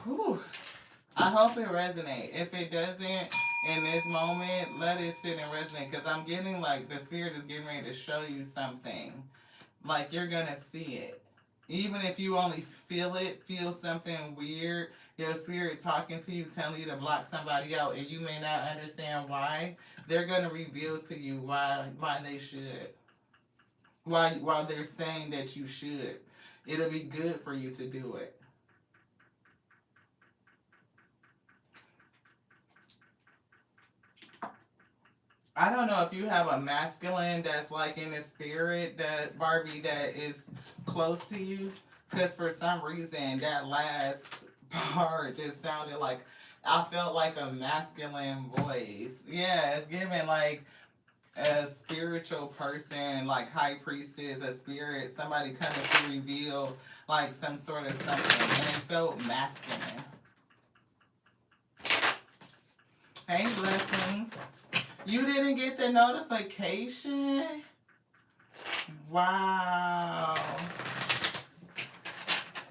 Whew. I hope it resonates. If it doesn't, in this moment, let it sit and resonate. Because I'm getting like the Spirit is getting ready to show you something. Like you're going to see it. Even if you only feel something weird, your Spirit talking to you, telling you to block somebody out, and you may not understand why, they're going to reveal to you why they should. Why they're saying that you should. It'll be good for you to do it. I don't know if you have a masculine that's like in the spirit, that Barbie, that is close to you. Because for some reason, that last part just sounded like, I felt like a masculine voice. Yeah, it's giving like a spiritual person, like high priestess, a spirit, somebody coming to reveal like some sort of something. And it felt masculine. Hey, blessings. You didn't get the notification? Wow.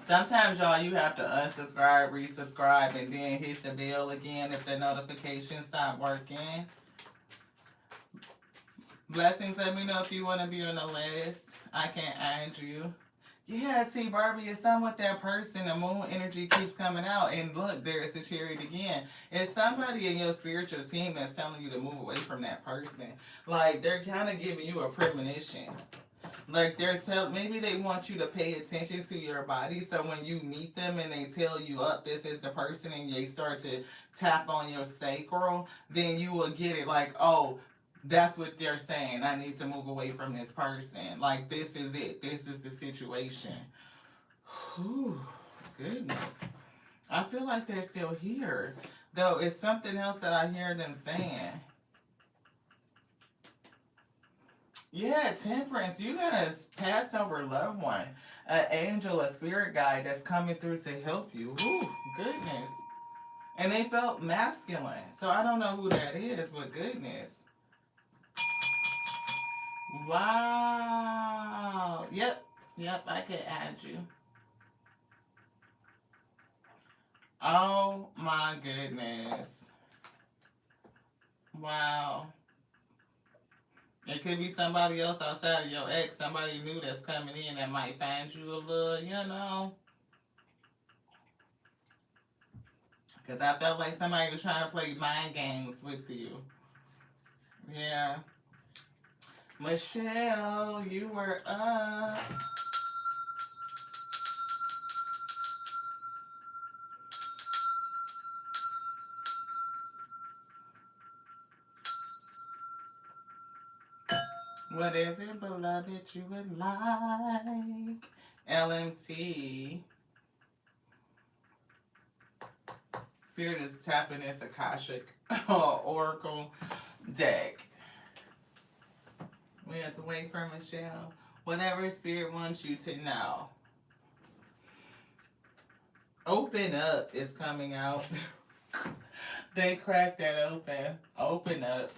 Sometimes, y'all, you have to unsubscribe, resubscribe, and then hit the bell again if the notifications stop working. Blessings, let me know if you want to be on the list. I can add you. Yeah, see, Barbie, it's something with that person. The moon energy keeps coming out. And look, there's the chariot again. It's somebody in your spiritual team that's telling you to move away from that person. Like, they're kind of giving you a premonition. Like, maybe they want you to pay attention to your body. So when you meet them and they tell you, up, this is the person, and they start to tap on your sacral, then you will get it like, oh, that's what they're saying. I need to move away from this person. Like, this is it. This is the situation. Whew, goodness. I feel like they're still here. Though it's something else that I hear them saying. Yeah, temperance. You got a passed over loved one. An angel, a spirit guide that's coming through to help you. Ooh, goodness. And they felt masculine. So I don't know who that is, but goodness. Wow. Yep, I could add you. Oh my goodness. Wow. It could be somebody else outside of your ex, somebody new that's coming in that might find you a little, Because I felt like somebody was trying to play mind games with you. Yeah. Michelle, you were up. What is it, beloved, you would like? LMT. Spirit is tapping this Akashic Oracle deck. We have to wait for Michelle. Whatever Spirit wants you to know. Open up is coming out. They cracked that open. Open up.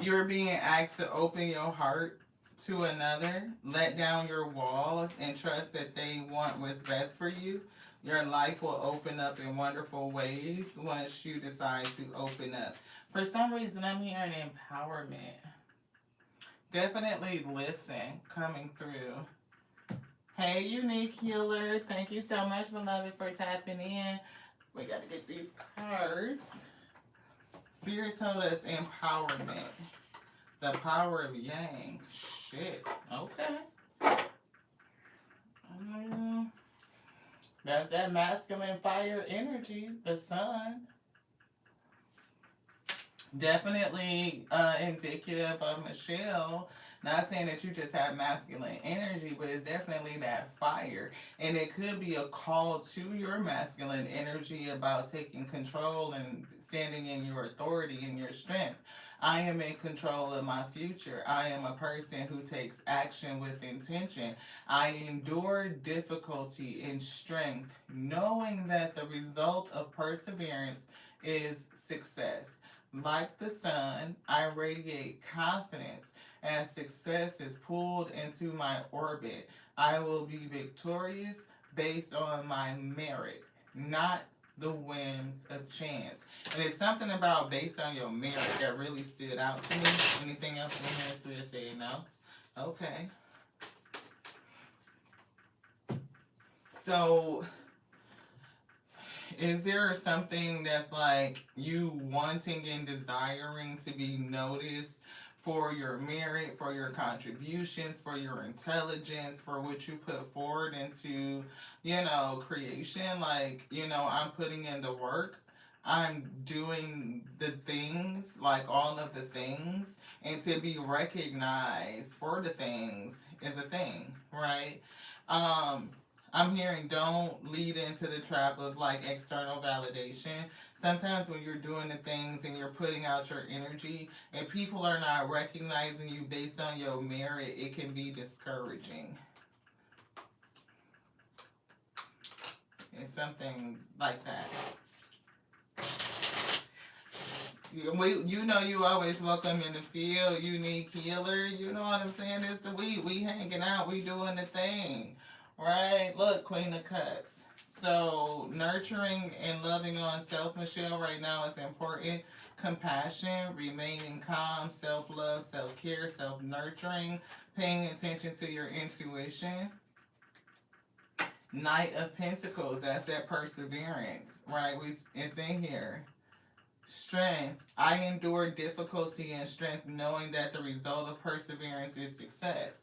You're being asked to open your heart to another. Let down your walls and trust that they want what's best for you. Your life will open up in wonderful ways once you decide to open up. For some reason, I'm hearing empowerment. Definitely listen coming through. Hey, Unique Healer. Thank you so much, beloved, for tapping in. We got to get these cards. Spirit told us empowerment. The power of yang. Shit. Okay. That's that masculine fire energy. The sun. Definitely indicative of Michelle. Not saying that you just have masculine energy, but it's definitely that fire. And it could be a call to your masculine energy about taking control and standing in your authority and your strength. I am in control of my future. I am a person who takes action with intention. I endure difficulty in strength, knowing that the result of perseverance is success. Like the sun, I radiate confidence as success is pulled into my orbit. I will be victorious based on my merit, not the whims of chance. And it's something about based on your merit that really stood out to me. Anything else in here? So say no? Okay. So, is there something that's like you wanting and desiring to be noticed for your merit, for your contributions, for your intelligence, for what you put forward into, creation? Like, I'm putting in the work. I'm doing the things, like all of the things, and to be recognized for the things is a thing, right? I'm hearing don't lead into the trap of like external validation. Sometimes when you're doing the things and you're putting out your energy and people are not recognizing you based on your merit, it can be discouraging. It's something like that. You always welcome in the field, Unique Healer. You know what I'm saying? We hanging out, we doing the thing. Right? Look, Queen of Cups. So nurturing and loving on self, Michelle, right now is important. Compassion, remaining calm, self-love, self-care, self-nurturing, paying attention to your intuition. Knight of Pentacles, that's that perseverance, right? It's in here. Strength. I endure difficulty and strength knowing that the result of perseverance is success.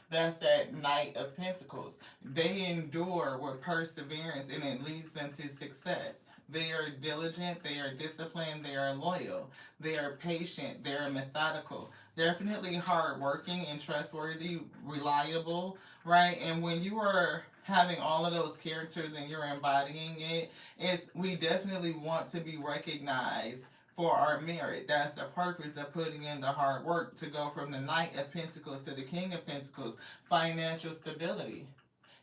That's that Knight of Pentacles. They endure with perseverance and it leads them to success. They are diligent, they are disciplined, they are loyal, they are patient, they are methodical. Definitely hardworking and trustworthy, reliable, right? And when you are having all of those characters and you're embodying it, we definitely want to be recognized for our merit. That's the purpose of putting in the hard work to go from the Knight of Pentacles to the King of Pentacles. Financial stability.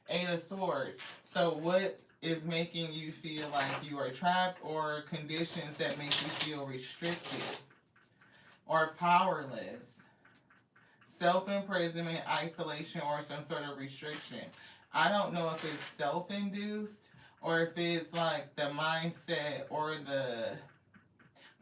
Eight of Swords. So what is making you feel like you are trapped, or conditions that make you feel restricted or powerless? Self-imprisonment, isolation, or some sort of restriction. I don't know if it's self-induced or if it's like the mindset or the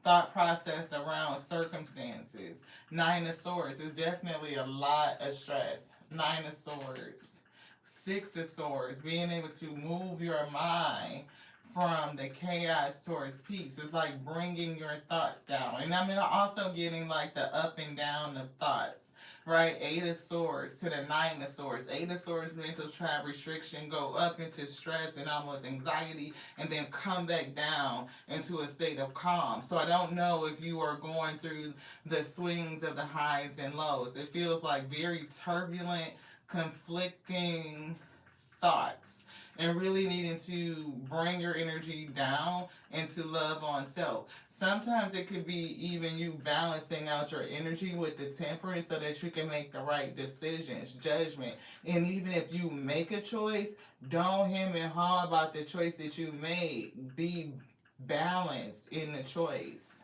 thought process around circumstances. Nine of Swords is definitely a lot of stress. Nine of Swords. Six of Swords, being able to move your mind from the chaos towards peace. It's like bringing your thoughts down. And I'm also getting like the up and down of thoughts, right? Eight of Swords to the Nine of Swords. Eight of Swords, mental trap, restriction, go up into stress and almost anxiety, and then come back down into a state of calm. So I don't know if you are going through the swings of the highs and lows. It feels like very turbulent, conflicting thoughts, and really needing to bring your energy down and to love on self. Sometimes it could be even you balancing out your energy with the temperance so that you can make the right decisions, judgment. And even if you make a choice, don't hem and haw about the choice that you made. Be balanced in the choice.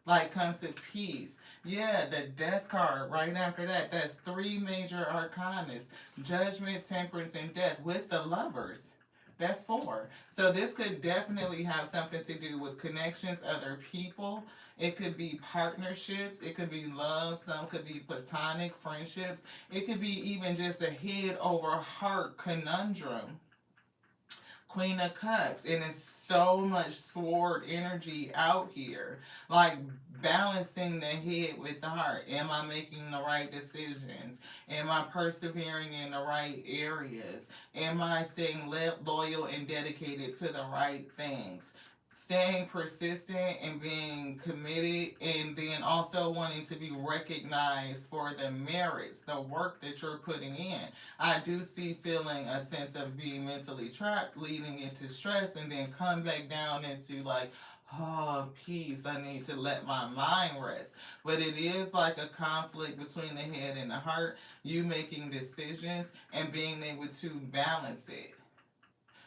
Like, come to peace. Yeah, the death card right after that. That's three major arcanas: judgment, temperance, and death with the lovers. That's four. So this could definitely have something to do with connections, other people. It could be partnerships. It could be love. Some could be platonic friendships. It could be even just a head over heart conundrum. Queen of Cups, and it's so much sword energy out here. Like balancing the head with the heart. Am I making the right decisions? Am I persevering in the right areas? Am I staying loyal and dedicated to the right things? Staying persistent and being committed, and then also wanting to be recognized for the merits, the work that you're putting in. I do see feeling a sense of being mentally trapped, leading into stress, and then come back down into like, oh, peace. I need to let my mind rest. But it is like a conflict between the head and the heart, you making decisions and being able to balance it.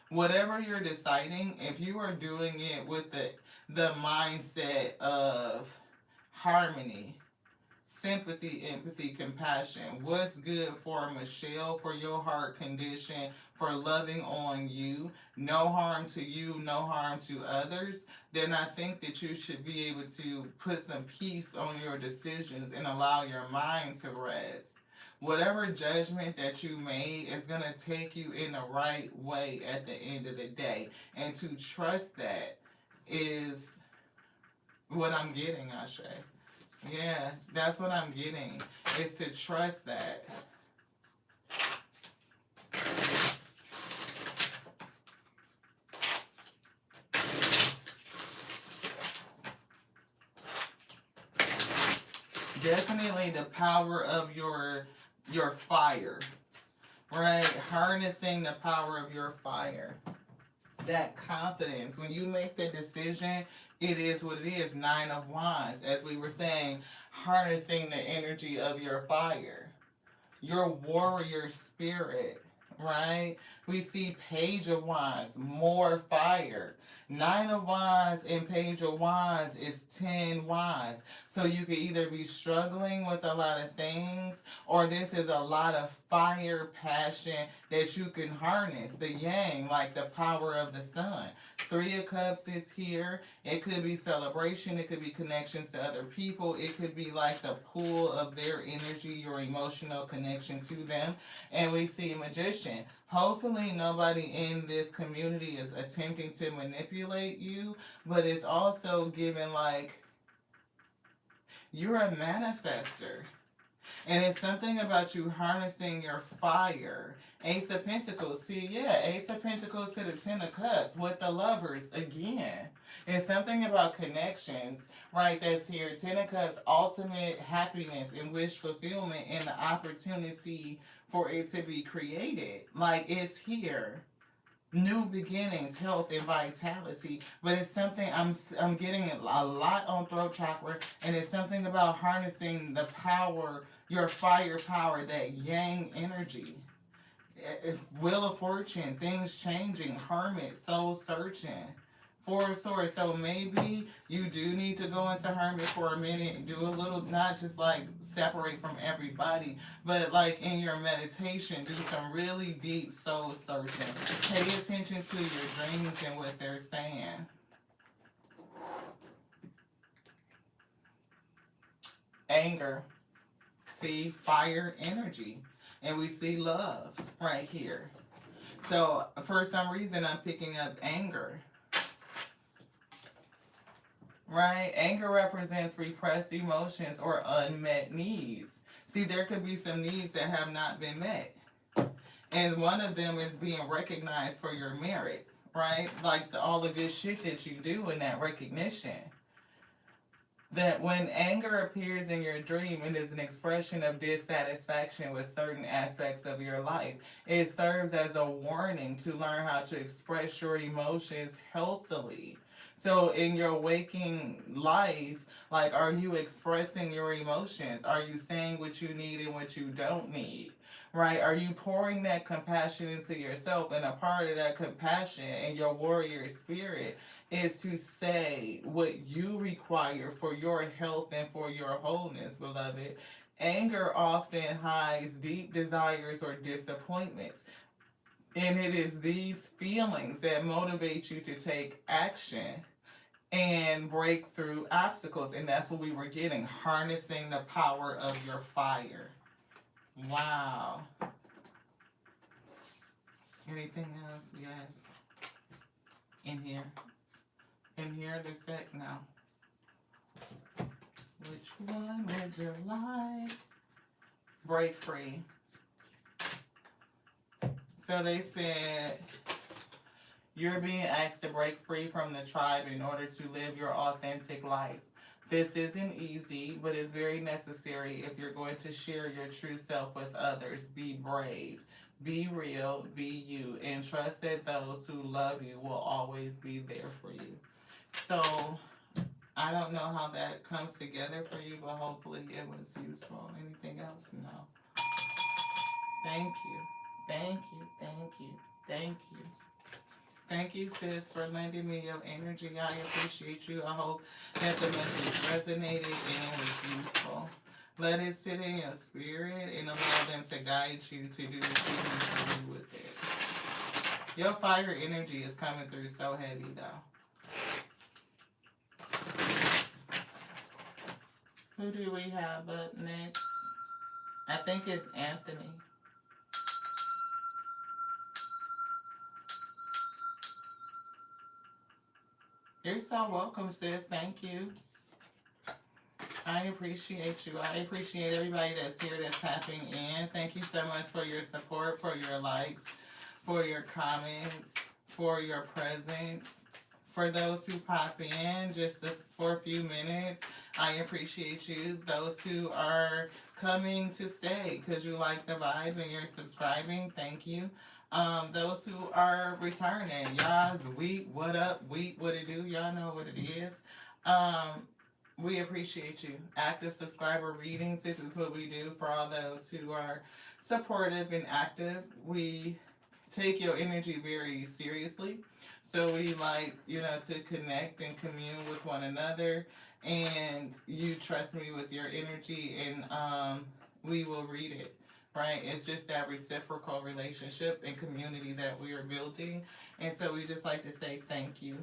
Whatever you're deciding, if you are doing it with the mindset of harmony, sympathy, empathy, compassion. What's good for Michelle, for your heart condition, for loving on you, no harm to you, no harm to others, then I think that you should be able to put some peace on your decisions and allow your mind to rest. Whatever judgment that you made is going to take you in the right way at the end of the day. And to trust that is what I'm getting, Ashe. Yeah, that's what I'm getting. Is to trust that. Definitely the power of your fire, right? Harnessing the power of your fire. That confidence. When you make the decision, it is what it is. Nine of Wands. As we were saying, harnessing the energy of your fire. Your warrior spirit, right? We see Page of Wands, more fire. Nine of Wands and Page of Wands is 10 Wands. So you could either be struggling with a lot of things, or this is a lot of fire, passion that you can harness. The yang, like the power of the sun. Three of Cups is here. It could be celebration. It could be connections to other people. It could be like the pull of their energy, your emotional connection to them. And we see Magician. Hopefully, nobody in this community is attempting to manipulate you, but it's also given like you're a manifester. And it's something about you harnessing your fire. Ace of Pentacles. See, yeah, Ace of Pentacles to the Ten of Cups with the lovers again. It's something about connections, right? That's here. Ten of Cups, ultimate happiness and wish fulfillment and the opportunity for it to be created. Like it's here. New beginnings, health, and vitality. But it's something I'm getting a lot on throat chakra, and it's something about harnessing the power, your fire power, that yang energy. It's Wheel of Fortune, things changing, Hermit, soul searching. Four of Swords. So maybe you do need to go into Hermit for a minute and do a little, not just like separate from everybody, but like in your meditation, do some really deep soul searching. Pay attention to your dreams and what they're saying. Anger. See, fire energy. And we see love right here. So for some reason, I'm picking up anger. Right? Anger represents repressed emotions or unmet needs. See, there could be some needs that have not been met. And one of them is being recognized for your merit, right? Like all the good shit that you do in that recognition. That when anger appears in your dream, it is an expression of dissatisfaction with certain aspects of your life. It serves as a warning to learn how to express your emotions healthily. So in your waking life, like, are you expressing your emotions? Are you saying what you need and what you don't need? Right? Are you pouring that compassion into yourself? And a part of that compassion and your warrior spirit is to say what you require for your health and for your wholeness, beloved. Anger often hides deep desires or disappointments. And it is these feelings that motivate you to take action and break through obstacles. And that's what we were getting, harnessing the power of your fire. Wow. Anything else? Yes. In here. In here, this deck now. Which one would you like? Break free. So they said you're being asked to break free from the tribe in order to live your authentic life. This isn't easy, but it's very necessary if you're going to share your true self with others. Be brave, be real, be you, and trust that those who love you will always be there for you. So, I don't know how that comes together for you, but hopefully it was useful. Anything else? No. Thank you. Thank you. Thank you. Thank you. Thank you, sis, for lending me your energy. I appreciate you. I hope that the message resonated and was useful. Let it sit in your spirit and allow them to guide you to do what you need to do with it. Your fire energy is coming through so heavy, though. Who do we have up next? I think it's Anthony. You're so welcome, sis. Thank you. I appreciate you. I appreciate everybody that's here that's tapping in. Thank you so much for your support, for your likes, for your comments, for your presence. For those who pop in for a few minutes, I appreciate you. Those who are coming to stay because you like the vibe and you're subscribing, thank you. Those who are returning, y'all's week, what up, week, what it do, y'all know what it is. We appreciate you. Active subscriber readings, this is what we do for all those who are supportive and active. We take your energy very seriously. So we like, to connect and commune with one another, and you trust me with your energy, and we will read it. Right? It's just that reciprocal relationship and community that we are building. And so we just like to say thank you.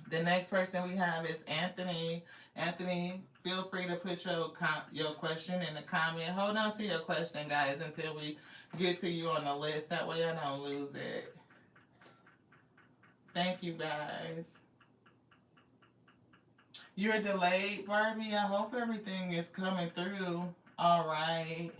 The next person we have is Anthony. Anthony, feel free to put your question in the comment. Hold on to your question, guys, until we get to you on the list. That way I don't lose it. Thank you, guys. You're delayed, Barbie. I hope everything is coming through. All right.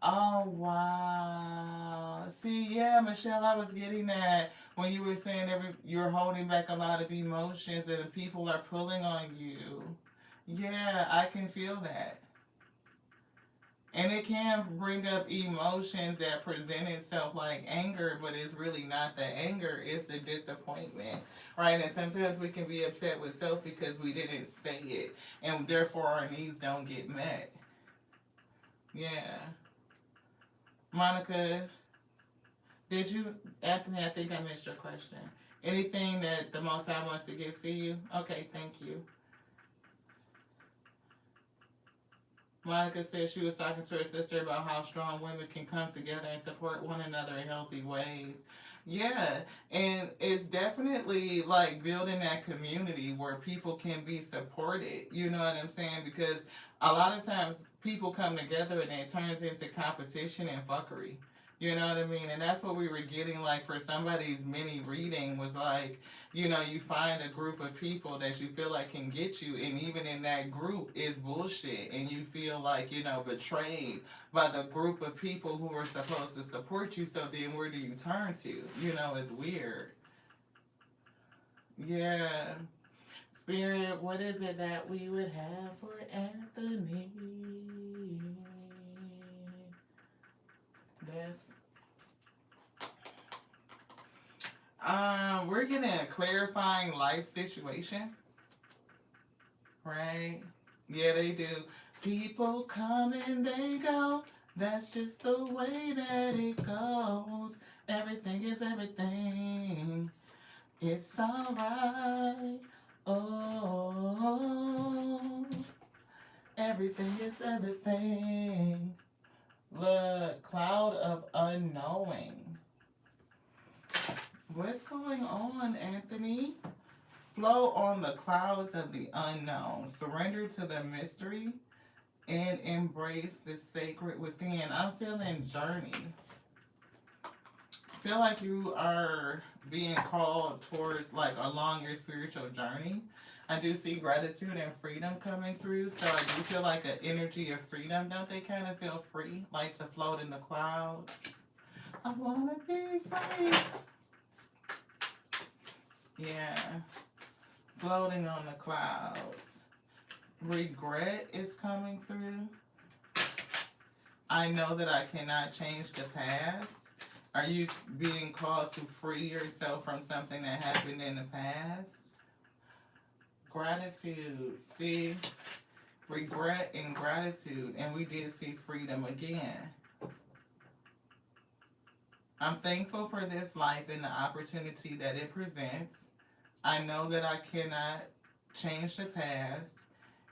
Oh, wow. See, yeah, Michelle, I was getting that when you were saying you're holding back a lot of emotions and people are pulling on you. Yeah, I can feel that. And it can bring up emotions that present itself like anger, but it's really not the anger, it's the disappointment, right? And sometimes we can be upset with self because we didn't say it, and therefore our needs don't get met. Yeah. Monica, did you, Anthony, I think I missed your question. Anything that the Most High wants to give to you? Okay, thank you. Monica said she was talking to her sister about how strong women can come together and support one another in healthy ways. Yeah, and it's definitely like building that community where people can be supported. You know what I'm saying? Because a lot of times people come together and it turns into competition and fuckery. You know what I mean? And that's what we were getting like for somebody's mini reading was like, you find a group of people that you feel like can get you, and even in that group is bullshit, and you feel like, betrayed by the group of people who are supposed to support you. So then where do you turn to? It's weird. Yeah. Spirit, what is it that we would have for Anthony? This. We're getting a clarifying life situation, right? Yeah, they do. People come and they go. That's just the way that it goes. Everything is everything. It's alright. Oh, everything is everything. The cloud of unknowing. What's going on, Anthony? Flow on the clouds of the unknown. Surrender to the mystery and embrace the sacred within. I'm feeling journey. Feel like you are being called towards like along your spiritual journey. I do see gratitude and freedom coming through. So I do feel like an energy of freedom. Don't they kind of feel free? Like to float in the clouds. I want to be free. Yeah. Floating on the clouds. Regret is coming through. I know that I cannot change the past. Are you being called to free yourself from something that happened in the past? Gratitude. See? Regret and gratitude. And we did see freedom again. I'm thankful for this life and the opportunity that it presents. I know that I cannot change the past,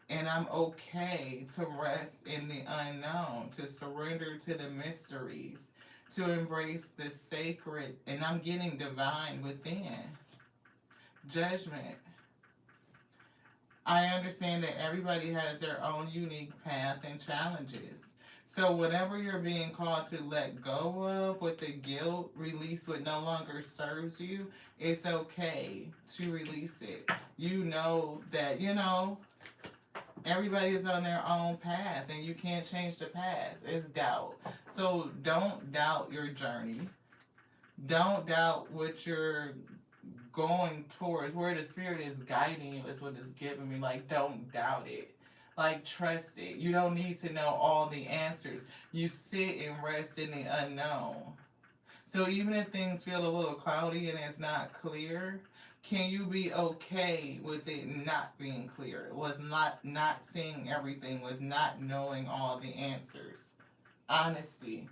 and I'm okay to rest in the unknown, to surrender to the mysteries, to embrace the sacred, and I'm getting divine within. Judgment. I understand that everybody has their own unique path and challenges. So whatever you're being called to let go of with the guilt, release what no longer serves you, it's okay to release it. You know that, everybody is on their own path and you can't change the past. It's doubt. So don't doubt your journey. Don't doubt what you're going towards. Where the spirit is guiding you is what it's giving me. Like, don't doubt it. Like, trust it. You don't need to know all the answers. You sit and rest in the unknown. So even if things feel a little cloudy and it's not clear, can you be okay with it not being clear, with not seeing everything, with not knowing all the answers? Honesty.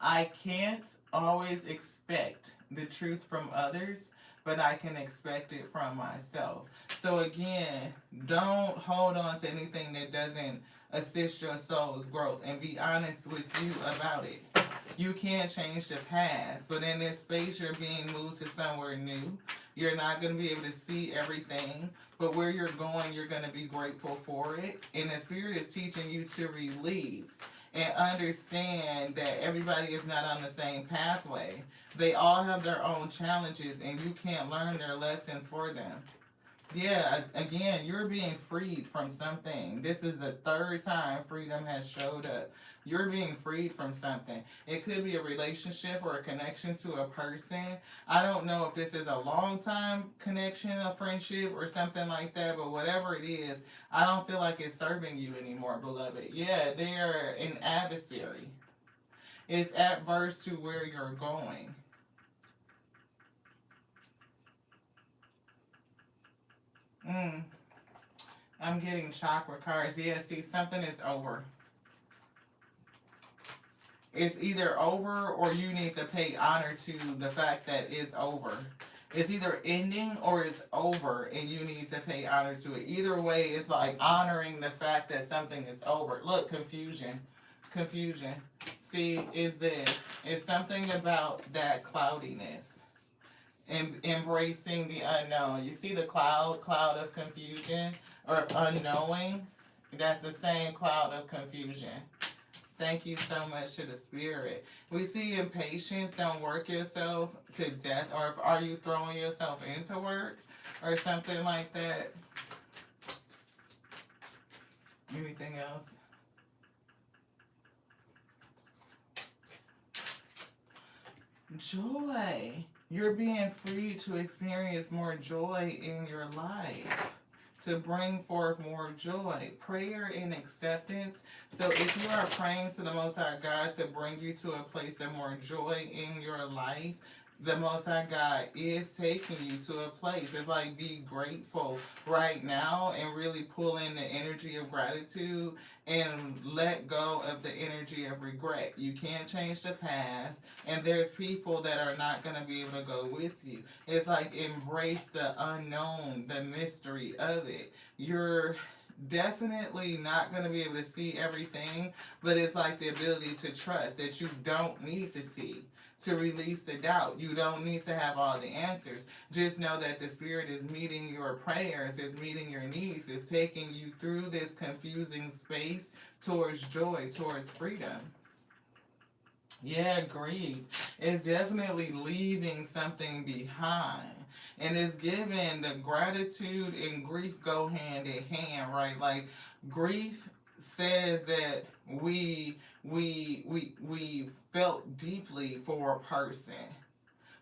I can't always expect the truth from others, but I can expect it from myself. So again, don't hold on to anything that doesn't assist your soul's growth, and be honest with you about it. You can't change the past, but in this space, you're being moved to somewhere new. You're not going to be able to see everything, but where you're going, you're going to be grateful for it. And the Spirit is teaching you to release and understand that everybody is not on the same pathway. They all have their own challenges, and you can't learn their lessons for them. Yeah, again, you're being freed from something. This is the third time freedom has showed up. You're being freed from something. It could be a relationship or a connection to a person. I don't know if this is a long time connection, a friendship, or something like that, but whatever it is, I don't feel like it's serving you anymore, beloved. Yeah, they're an adversary. It's adverse to where you're going. Mm, I'm getting chakra cards. Yeah, see, something is over. It's either over or you need to pay honor to the fact that it's over. It's either ending or it's over and you need to pay honor to it. Either way, it's like honoring the fact that something is over. Look, confusion. Confusion. See, is this. It's something about that cloudiness. And embracing the unknown. You see the cloud of confusion or of unknowing? That's the same cloud of confusion. Thank you so much to the Spirit. We see impatience, don't work yourself to death, or are you throwing yourself into work or something like that? Anything else? Joy. You're being free to experience more joy in your life, to bring forth more joy. Prayer and acceptance. So if you are praying to the Most High God to bring you to a place of more joy in your life, the Most High God is taking you to a place. It's like be grateful right now and really pull in the energy of gratitude and let go of the energy of regret. You can't change the past, and there's people that are not going to be able to go with you. It's like embrace the unknown, the mystery of it. You're definitely not going to be able to see everything, but it's like the ability to trust that you don't need to see, to release the doubt. You don't need to have all the answers. Just know that the Spirit is meeting your prayers, is meeting your needs, is taking you through this confusing space towards joy, towards freedom. Yeah, grief is definitely leaving something behind. And it's given the gratitude and grief go hand in hand, right? Like grief says that we felt deeply for a person,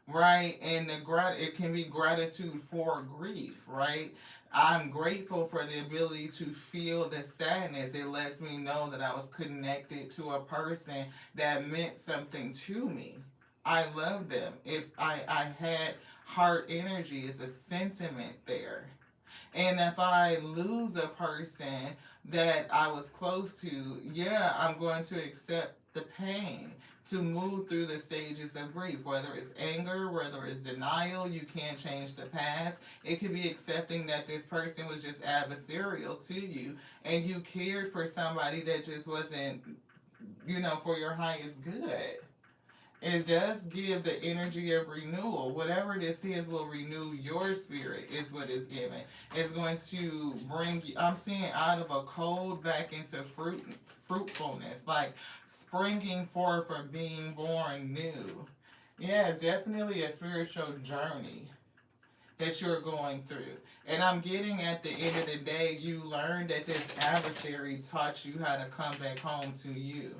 right? And it can be gratitude for grief, right? I'm grateful for the ability to feel the sadness. It lets me know that I was connected to a person that meant something to me. I love them. If I had heart energy, it's a sentiment there. And if I lose a person that I was close to, yeah, I'm going to accept the pain, to move through the stages of grief, whether it's anger, whether it's denial. You can't change the past. It could be accepting that this person was just adversarial to you and you cared for somebody that just wasn't, for your highest good. It does give the energy of renewal. Whatever this is will renew your spirit, is what it's giving. It's going to bring you, I'm seeing out of a cold back into fruitfulness, like springing forth or being born new. Yeah, it's definitely a spiritual journey that you're going through. And I'm getting at the end of the day, you learned that this adversary taught you how to come back home to you.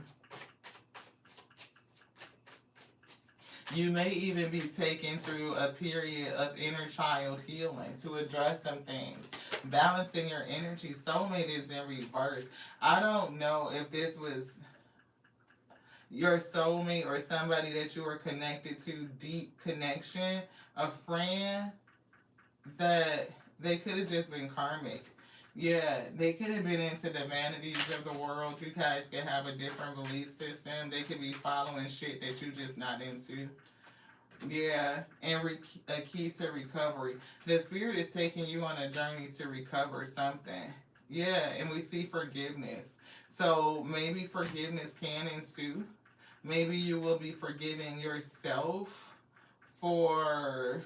You may even be taken through a period of inner child healing to address some things. Balancing your energy. Soulmate is in reverse. I don't know if this was your soulmate or somebody that you were connected to, deep connection, a friend, that they could have just been karmic. Yeah, they could have been into the vanities of the world. You guys could have a different belief system. They could be following shit that you just not into. Yeah, and a key to recovery. The spirit is taking you on a journey to recover something. Yeah, and we see forgiveness. So maybe forgiveness can ensue. Maybe you will be forgiving yourself for,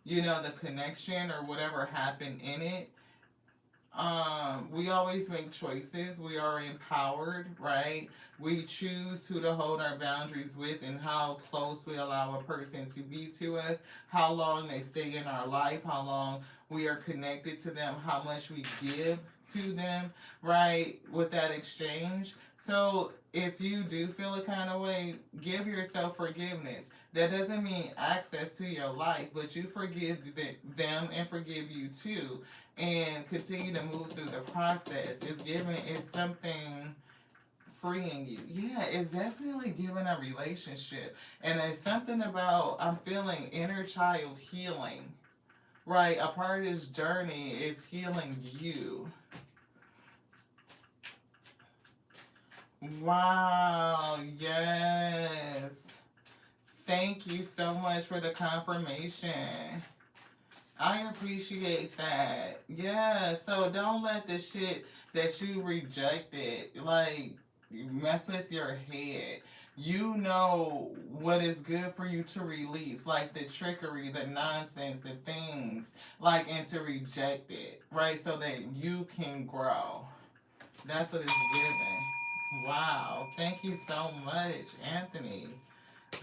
the connection or whatever happened in it. We always make choices. We are empowered, right? We choose who to hold our boundaries with and how close we allow a person to be to us, how long they stay in our life, how long we are connected to them, how much we give to them, right? With that exchange. So if you do feel a kind of way, give yourself forgiveness. That doesn't mean access to your life, but you forgive them and forgive you too, and continue to move through the process. It's something freeing you. Yeah, it's definitely giving a relationship. And it's something about, I'm feeling inner child healing. Right, a part of this journey is healing you. Wow, yes. Thank you so much for the confirmation. I appreciate that. Yeah, so don't let the shit that you rejected, like, mess with your head. You know what is good for you to release, like the trickery, the nonsense, the things, like, and to reject it, right? So that you can grow. That's what it's given. Wow. Thank you so much, Anthony.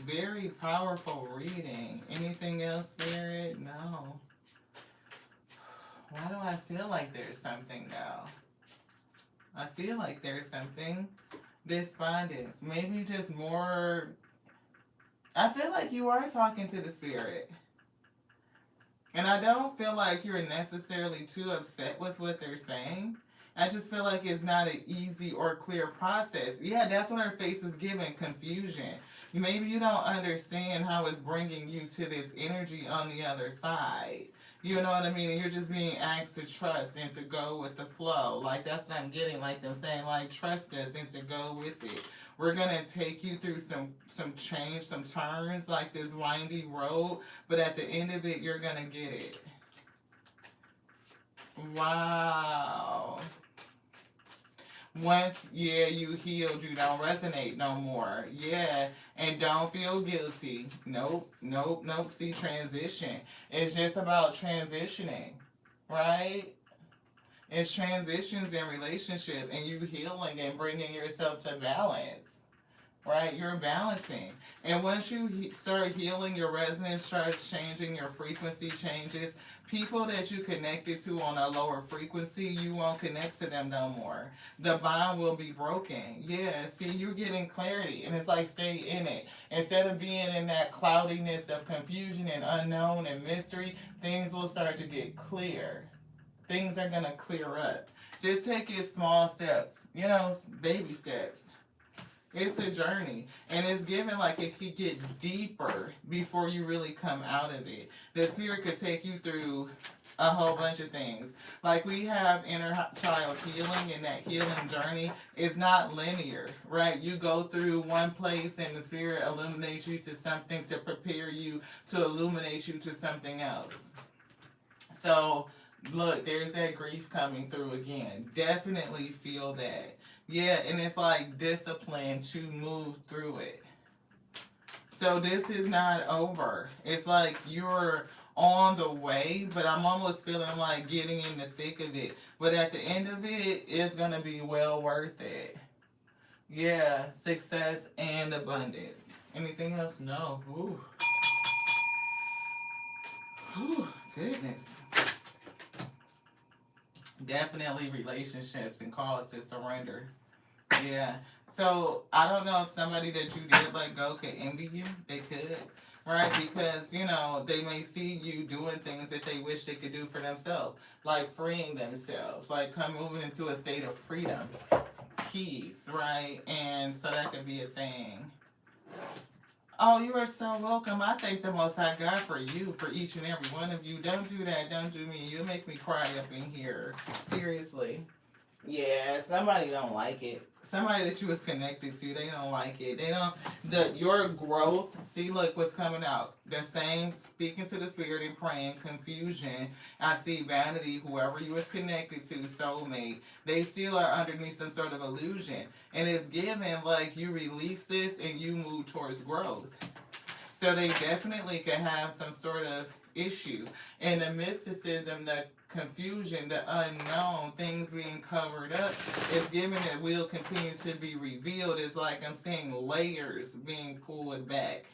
Very powerful reading. Anything else, Spirit? No. Why do I feel like there's something though? I feel like there's something. Despondence. Maybe just more. I feel like you are talking to the spirit. And I don't feel like you're necessarily too upset with what they're saying. I just feel like it's not an easy or clear process. Yeah, that's what her face is giving, confusion. Maybe you don't understand how it's bringing you to this energy on the other side. You know what I mean? And you're just being asked to trust and to go with the flow. Like, that's what I'm getting. Like, them saying, like, trust us and to go with it. We're going to take you through some change, some turns, like this windy road. But at the end of it, you're going to get it. Wow. Once, yeah, you healed, you don't resonate no more. Yeah, and don't feel guilty. Nope, nope, nope. See, transition. It's just about transitioning, right? It's transitions in relationship and you healing and bringing yourself to balance. Right? You're balancing. And once you start healing, your resonance starts changing, your frequency changes. People that you connected to on a lower frequency, you won't connect to them no more. The bond will be broken. Yeah, see, you're getting clarity, and it's like stay in it. Instead of being in that cloudiness of confusion and unknown and mystery, things will start to get clear. Things are going to clear up. Just take it small steps, baby steps. It's a journey, and it's given like it could get deeper before you really come out of it. The spirit could take you through a whole bunch of things. Like we have inner child healing, and that healing journey is not linear, right? You go through one place, and the spirit illuminates you to something to prepare you to illuminate you to something else. So, look, there's that grief coming through again. Definitely feel that. Yeah, and it's like discipline to move through it. So this is not over. It's like you're on the way, but I'm almost feeling like getting in the thick of it. But at the end of it, it's going to be well worth it. Yeah, success and abundance. Anything else? No. Ooh. Ooh, goodness. Definitely relationships and call to surrender. Yeah. So I don't know if somebody that you did let go could envy you. They could. Right? Because, they may see you doing things that they wish they could do for themselves. Like freeing themselves. Like moving into a state of freedom. Peace. Right? And so that could be a thing. Oh, you are so welcome. I thank the Most High God for you, for each and every one of you. Don't do that. Don't do me. You'll make me cry up in here. Seriously. Yeah, somebody don't like it. Somebody that you was connected to, they don't like it. They don't your growth. See, look what's coming out. The same speaking to the spirit and praying, confusion. I see vanity, whoever you was connected to, soulmate. They still are underneath some sort of illusion. And it's given like you release this and you move towards growth. So they definitely can have some sort of issue. And the mysticism, the confusion, the unknown, things being covered up, is given it will continue to be revealed. It's like I'm seeing layers being pulled back.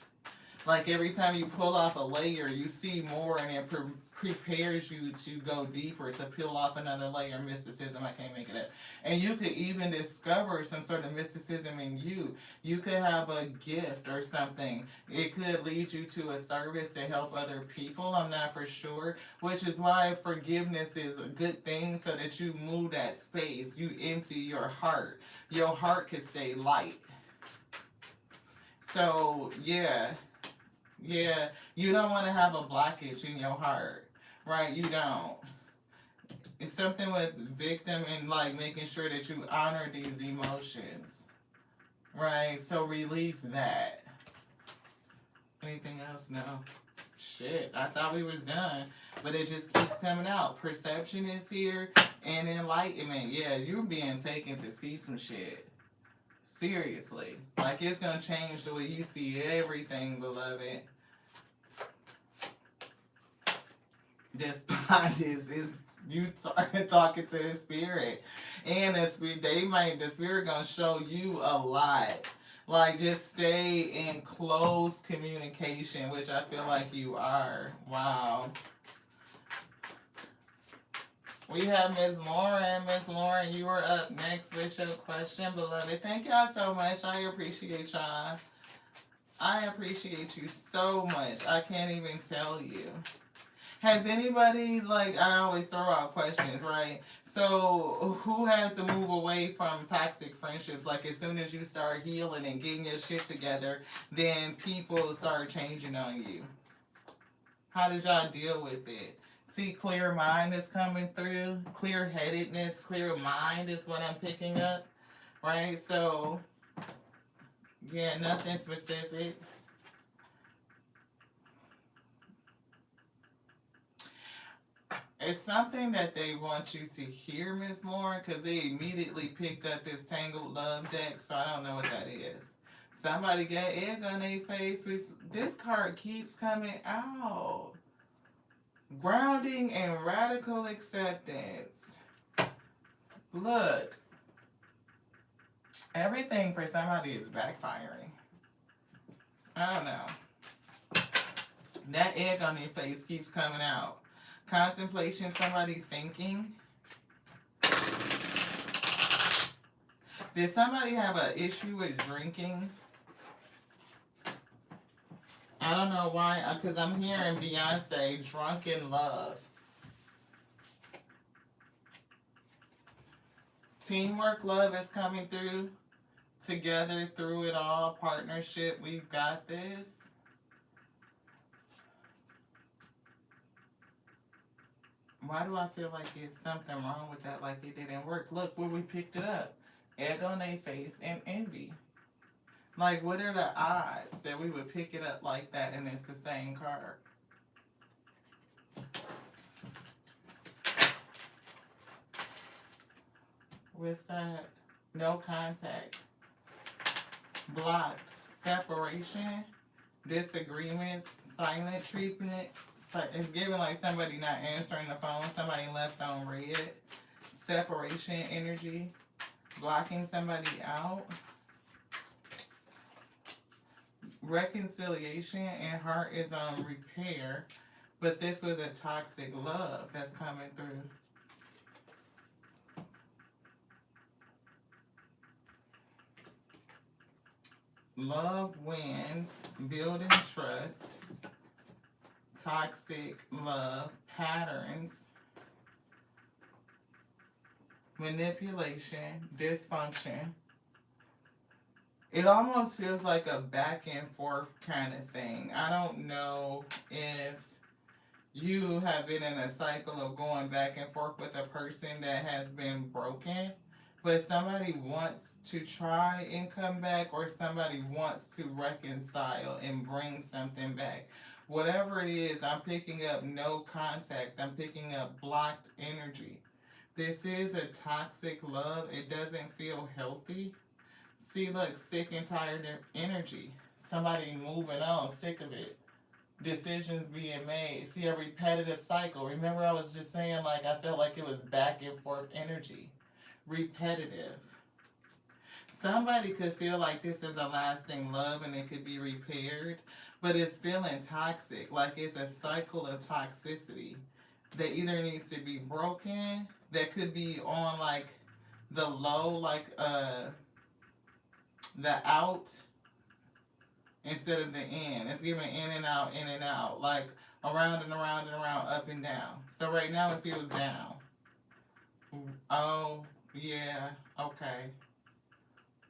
Like every time you pull off a layer, you see more, and it prepares you to go deeper, to peel off another layer of mysticism. I can't make it up. And you could even discover some sort of mysticism in you. You could have a gift or something. It could lead you to a service to help other people. I'm not for sure. Which is why forgiveness is a good thing, so that you move that space. You empty your heart. Your heart can stay light. So, yeah. Yeah, you don't want to have a blockage in your heart, right? You don't. It's something with victim and like making sure that you honor these emotions, right? So release that. Anything else? No. Shit, I thought we was done, but it just keeps coming out. Perception is here and enlightenment. Yeah, you're being taken to see some shit. Seriously. Like it's gonna change the way you see everything, beloved. This spot is you talking to the spirit, and the spirit gonna show you a lot. Like just stay in close communication, which I feel like you are. Wow. We have Ms. Lauren. Ms. Lauren, you are up next with your question, beloved. Thank y'all so much. I appreciate y'all. I appreciate you so much. I can't even tell you. Has anybody, like, I always throw out questions, right? So, who has to move away from toxic friendships? Like, as soon as you start healing and getting your shit together, then people start changing on you. How did y'all deal with it? See, clear mind is coming through. Clear headedness, clear mind is what I'm picking up, right? So, yeah, nothing specific. It's something that they want you to hear, Miss Lauren, because they immediately picked up this Tangled Love deck, so I don't know what that is. Somebody got egg on their face. This card keeps coming out. Grounding and radical acceptance. Look, everything for somebody is backfiring. I don't know. That egg on your face keeps coming out. Contemplation, somebody thinking. Did somebody have an issue with drinking? I don't know why, because I'm hearing Beyonce, Drunk in Love. Teamwork, love is coming through. Together, through it all, partnership, we've got this. Why do I feel like it's something wrong with that, like it didn't work? Look where we picked it up. Egg on their face and envy. Like, what are the odds that we would pick it up like that and it's the same card? What's that? No contact. Blocked. Separation. Disagreements. Silent treatment. It's giving like somebody not answering the phone, somebody left on red. Separation energy. Blocking somebody out. Reconciliation and heart is on repair. But this was a toxic love that's coming through. Love wins. Building trust. Toxic love, patterns, manipulation, dysfunction, It almost feels like a back and forth kind of thing. I don't know if you have been in a cycle of going back and forth with a person that has been broken, but somebody wants to try and come back, or somebody wants to reconcile and bring something back. Whatever it is, I'm picking up no contact, I'm picking up blocked energy. This is a toxic love. It doesn't feel healthy. See, look, sick and tired of energy. Somebody moving on, sick of it. Decisions being made. See, a repetitive cycle. Remember, I was just saying, like, I felt like it was back and forth energy. Repetitive. Somebody could feel like this is a lasting love and it could be repaired, but it's feeling toxic. Like it's a cycle of toxicity that either needs to be broken, that could be on like the low, like the out instead of the in. It's giving in and out, like around and around and around, up and down. So right now it feels down. Oh, yeah, okay.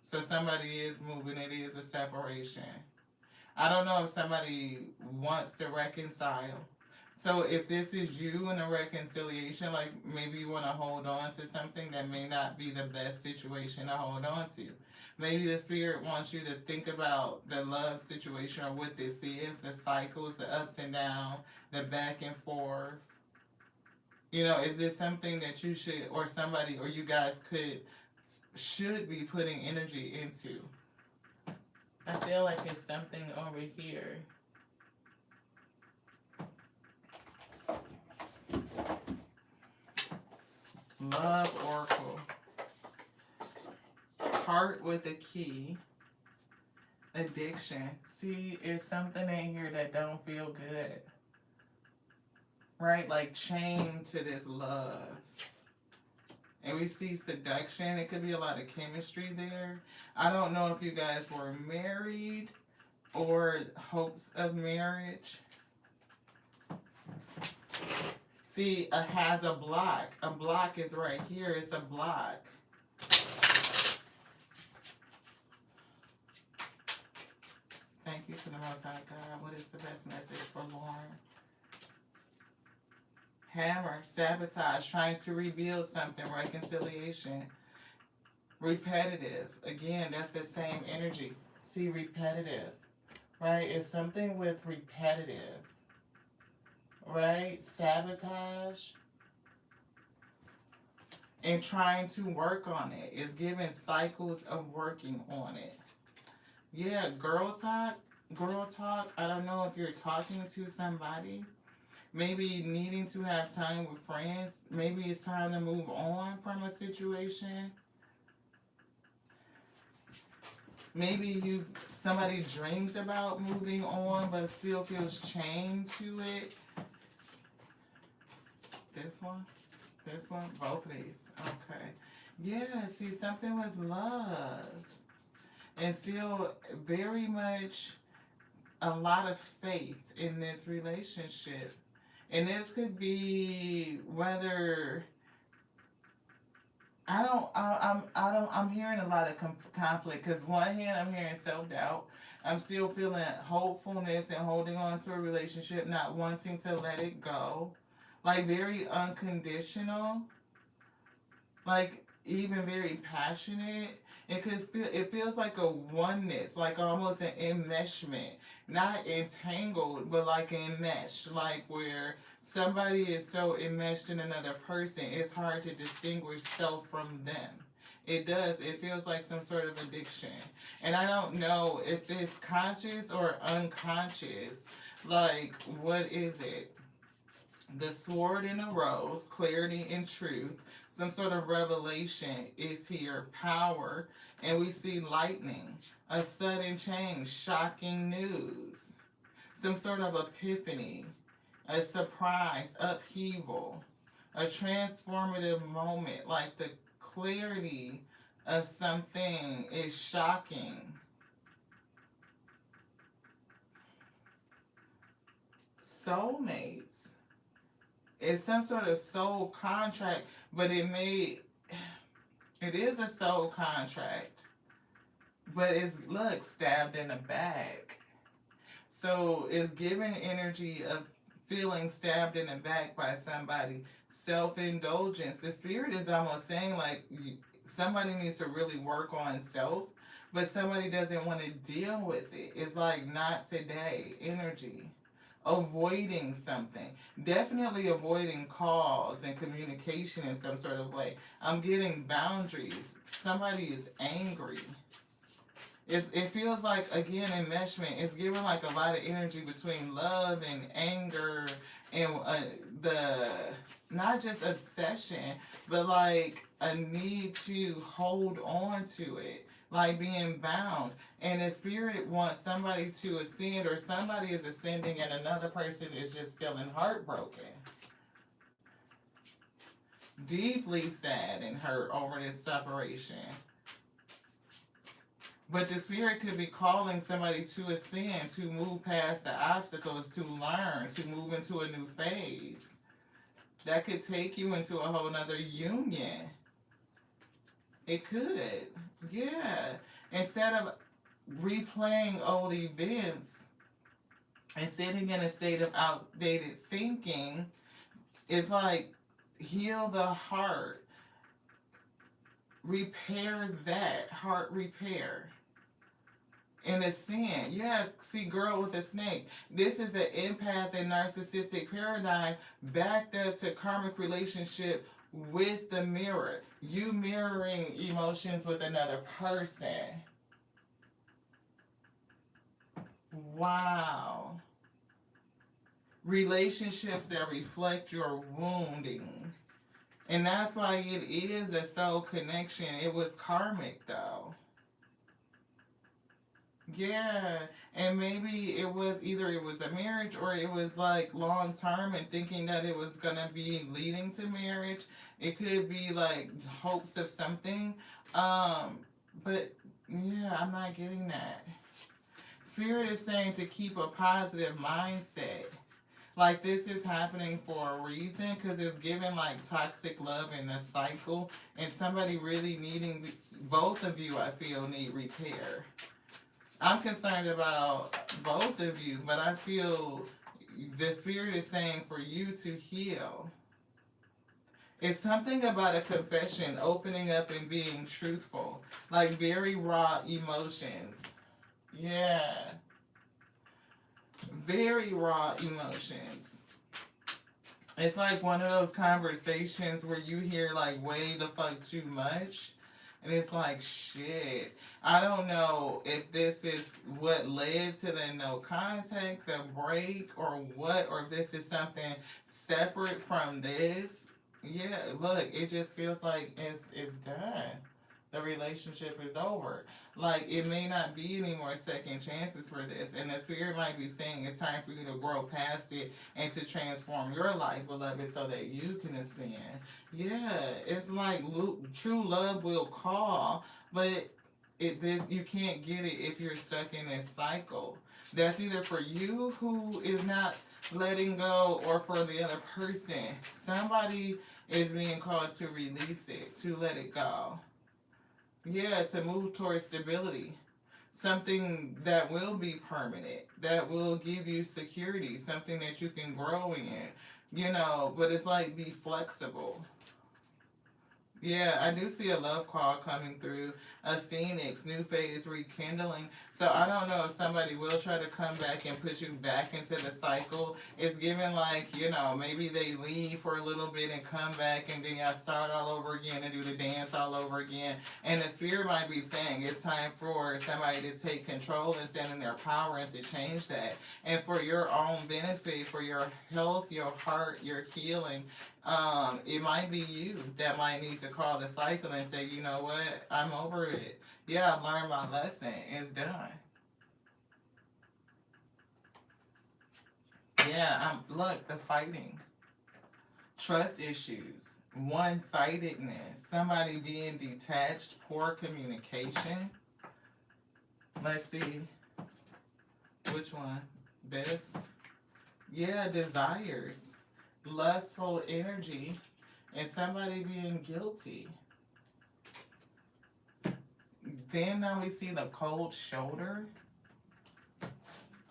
So somebody is moving, it is a separation. I don't know if somebody wants to reconcile. So if this is you in a reconciliation, like maybe you want to hold on to something that may not be the best situation to hold on to. Maybe the spirit wants you to think about the love situation or what this is, the cycles, the ups and downs, the back and forth. You know, is this something that you should, or somebody, or you guys should be putting energy into? I feel like it's something over here. Love Oracle. Heart with a key. Addiction. See, it's something in here that don't feel good. Right? Like chained to this love. And we see seduction. It could be a lot of chemistry there. I don't know if you guys were married or hopes of marriage. See, it has a block. A block is right here. It's a block. Thank you to the Most High God. What is the best message for Lauren? Hammer, sabotage, trying to rebuild something, reconciliation. Repetitive. Again, that's the same energy. See, repetitive. Right? It's something with repetitive. Right? Sabotage. And trying to work on it. It's giving cycles of working on it. Yeah, girl talk. Girl talk. I don't know if you're talking to somebody. Maybe needing to have time with friends. Maybe it's time to move on from a situation. Maybe somebody dreams about moving on but still feels chained to it. This one? This one? Both of these. Okay. Yeah, see, something with love. And still very much a lot of faith in this relationship. And this could be whether I'm hearing a lot of conflict, because one hand I'm hearing self-doubt. I'm still feeling hopefulness and holding on to a relationship, not wanting to let it go. Like very unconditional. Like even very passionate. It feels like a oneness, like almost an enmeshment. Not entangled, but like enmeshed. Like where somebody is so enmeshed in another person, it's hard to distinguish self from them. It does. It feels like some sort of addiction. And I don't know if it's conscious or unconscious. Like, what is it? The sword and the rose, clarity and truth. Some sort of revelation is here, power, and we see lightning, a sudden change, shocking news, some sort of epiphany, a surprise, upheaval, a transformative moment, like the clarity of something is shocking. Soulmates. It's some sort of soul contract, but it is a soul contract. but it's, look, stabbed in the back. So it's giving energy of feeling stabbed in the back by somebody. Self-indulgence. The spirit is almost saying like somebody needs to really work on self, but somebody doesn't want to deal with it. It's like not today energy. Avoiding something. Definitely avoiding calls and communication in some sort of way. I'm getting boundaries. Somebody is angry. It feels like, again, enmeshment. It's giving like a lot of energy between love and anger and the, not just obsession, but like a need to hold on to it, like being bound. And the spirit wants somebody to ascend, or somebody is ascending and another person is just feeling heartbroken, deeply sad and hurt over this separation. But the spirit could be calling somebody to ascend, to move past the obstacles, to learn, to move into a new phase. That could take you into a whole nother union. It could. Yeah. Instead of replaying old events and sitting in a state of outdated thinking, it's like heal the heart, repair that heart repair. In a sin. Yeah, see, girl with a snake. This is an empath and narcissistic paradigm backed up to karmic relationship with the mirror. You mirroring emotions with another person. Wow. Relationships that reflect your wounding. And that's why it is a soul connection. It was karmic though. Yeah, and maybe it was either it was a marriage or it was like long term and thinking that it was gonna be leading to marriage. It could be like hopes of something. Um, but yeah, I'm not getting that. Spirit is saying to keep a positive mindset. Like this is happening for a reason because it's giving like toxic love in a cycle and somebody really needing, both of you I feel need repair. I'm concerned about both of you, but I feel the spirit is saying for you to heal. It's something about a confession, opening up and being truthful, like very raw emotions. Yeah, very raw emotions. It's like one of those conversations where you hear like way the fuck too much. And it's like, shit. I don't know if this is what led to the no contact, the break, or what, or if this is something separate from this. Yeah, look, it just feels like it's done. The relationship is over. Like, it may not be any more second chances for this. And the spirit might be saying it's time for you to grow past it and to transform your life, beloved, so that you can ascend. Yeah, it's like true love will call, but you can't get it if you're stuck in this cycle. That's either for you who is not letting go or for the other person. Somebody is being called to release it, to let it go. Yeah, to move towards stability. Something that will be permanent, that will give you security, something that you can grow in, but it's like be flexible. Yeah, I do see a love call coming through, a phoenix, new phase rekindling. So I don't know if somebody will try to come back and put you back into the cycle. It's given like, maybe they leave for a little bit and come back and then y'all start all over again and do the dance all over again. And the spirit might be saying it's time for somebody to take control and stand in their power and to change that. And for your own benefit, for your health, your heart, your healing, it might be you that might need to call the cycle and say, you know what, I'm over it. Yeah, I've learned my lesson. It's done. Yeah, look, the fighting, trust issues, one-sidedness, somebody being detached, poor communication. Let's see, which one? This? Yeah, desires, lustful energy, and somebody being guilty. Then now we see the cold shoulder.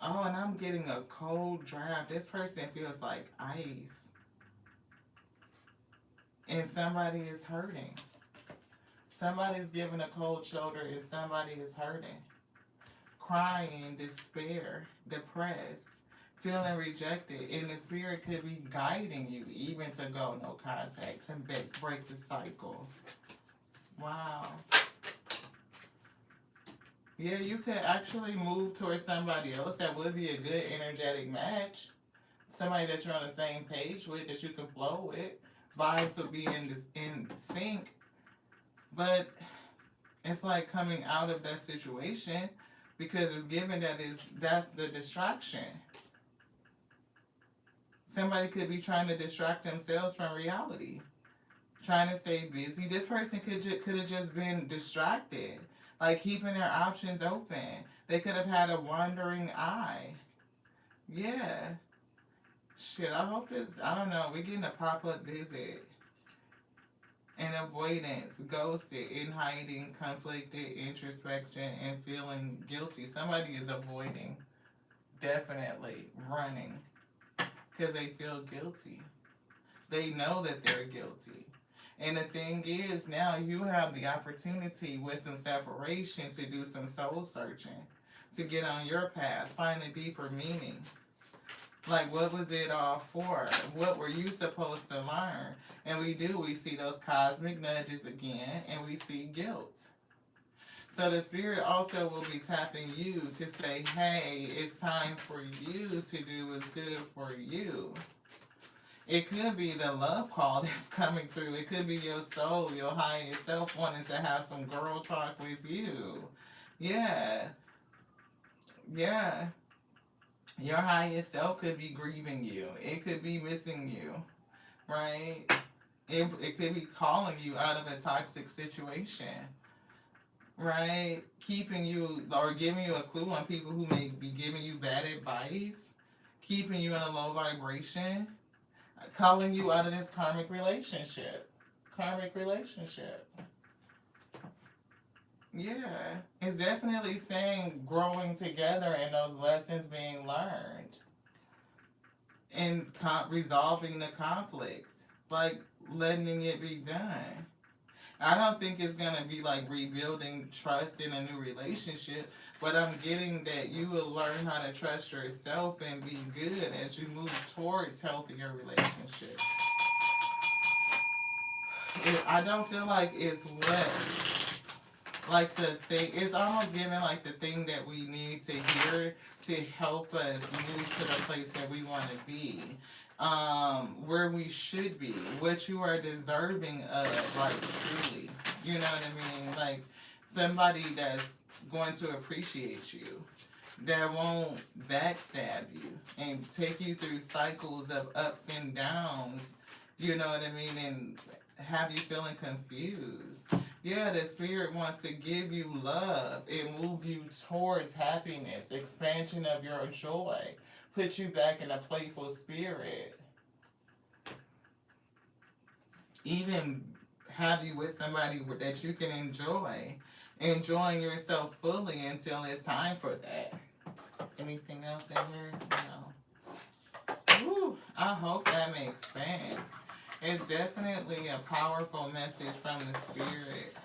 Oh, and I'm getting a cold draft. This person feels like ice. And somebody is hurting. Somebody's giving a cold shoulder and somebody is hurting. Crying, despair, depressed, feeling rejected. And the spirit could be guiding you even to go no contact, to break the cycle. Wow. Yeah, you could actually move towards somebody else that would be a good energetic match. Somebody that you're on the same page with, that you can flow with. Vibes will be in sync. But it's like coming out of that situation because it's given that that's the distraction. Somebody could be trying to distract themselves from reality, trying to stay busy. This person could have just been distracted, like keeping their options open. They could have had a wandering eye. Yeah. Shit, I hope this, I don't know, we're getting a pop-up visit. And avoidance, ghosted, in hiding, conflicted, introspection, and feeling guilty. Somebody is avoiding, definitely running, because they feel guilty. They know that they're guilty. And the thing is, now you have the opportunity with some separation to do some soul searching, to get on your path, find a deeper meaning. Like, what was it all for? What were you supposed to learn? And we see those cosmic nudges again, and we see guilt. So the spirit also will be tapping you to say, hey, it's time for you to do what's good for you. It could be the love call that's coming through. It could be your soul, your higher self wanting to have some girl talk with you. Yeah. Yeah. Your highest self could be grieving you. It could be missing you, right? It could be calling you out of a toxic situation, right? Keeping you or giving you a clue on people who may be giving you bad advice, keeping you in a low vibration, calling you out of this karmic relationship. Karmic relationship. Yeah, it's definitely saying growing together and those lessons being learned and resolving the conflict, like letting it be done. I don't think it's gonna be like rebuilding trust in a new relationship, but I'm getting that you will learn how to trust yourself and be good as you move towards healthier relationships. I don't feel like it's less. Like the thing, it's almost giving like the thing that we need to hear to help us move to the place that we want to be, where we should be, what you are deserving of, like truly, you know what I mean? Like somebody that's going to appreciate you, that won't backstab you and take you through cycles of ups and downs, you know what I mean, and have you feeling confused. Yeah, the spirit wants to give you love. It move you towards happiness, expansion of your joy, put you back in a playful spirit. Even have you with somebody that you can enjoy, enjoying yourself fully until it's time for that. Anything else in here? No. Woo, I hope that makes sense. It's definitely a powerful message from the spirit.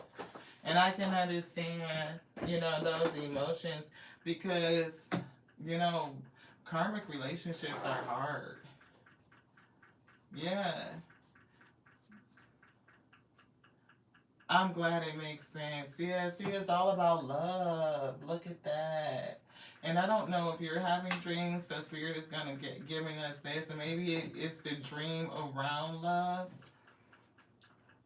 And I can understand, those emotions because, karmic relationships are hard. Yeah. I'm glad it makes sense. Yeah, see, it's all about love. Look at that. And I don't know if you're having dreams, so Spirit is going to get giving us this. And maybe it's the dream around love.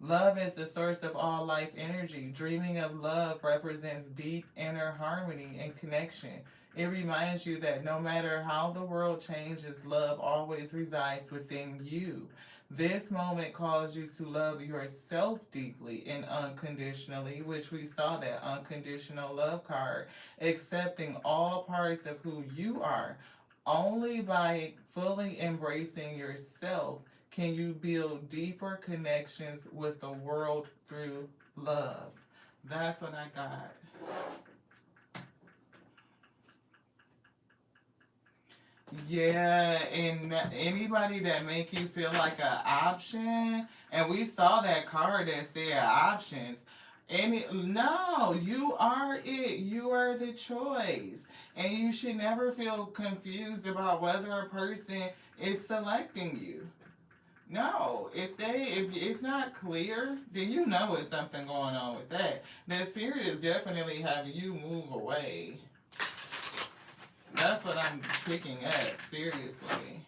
Love is the source of all life energy. Dreaming of love represents deep inner harmony and connection. It reminds you that no matter how the world changes, love always resides within you. This moment calls you to love yourself deeply and unconditionally, which we saw that unconditional love card, accepting all parts of who you are. Only by fully embracing yourself can you build deeper connections with the world through love. That's what I got. Yeah, and anybody that make you feel like an option, and we saw that card that said options. No, you are it. You are the choice, and you should never feel confused about whether a person is selecting you. No, if it's not clear, then you know it's something going on with that. The spirit is definitely having you move away. That's what I'm picking up, seriously.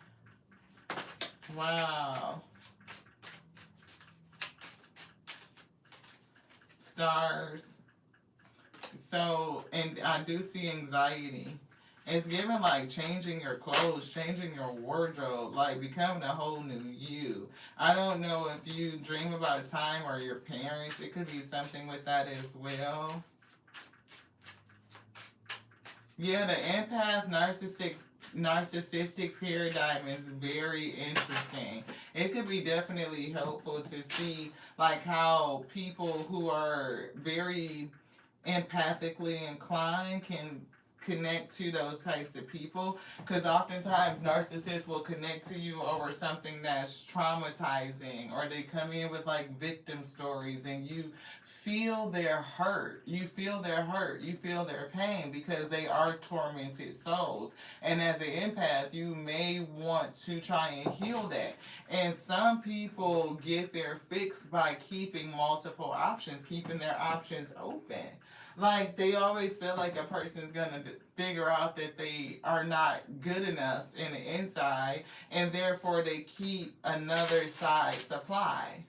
Wow. Stars. So, and I do see anxiety. It's given like changing your clothes, changing your wardrobe, like becoming a whole new you. I don't know if you dream about time or your parents. It could be something with that as well. Yeah, the empath narcissistic paradigm is very interesting. It could be definitely helpful to see like how people who are very empathically inclined can connect to those types of people, because oftentimes narcissists will connect to you over something that's traumatizing, or they come in with like victim stories and you feel their hurt, you feel their pain because they are tormented souls, and as an empath you may want to try and heal that. And some people get their fix by keeping multiple options, keeping their options open. Like they always feel like a person's gonna figure out that they are not good enough in the inside, and therefore they keep another side supply.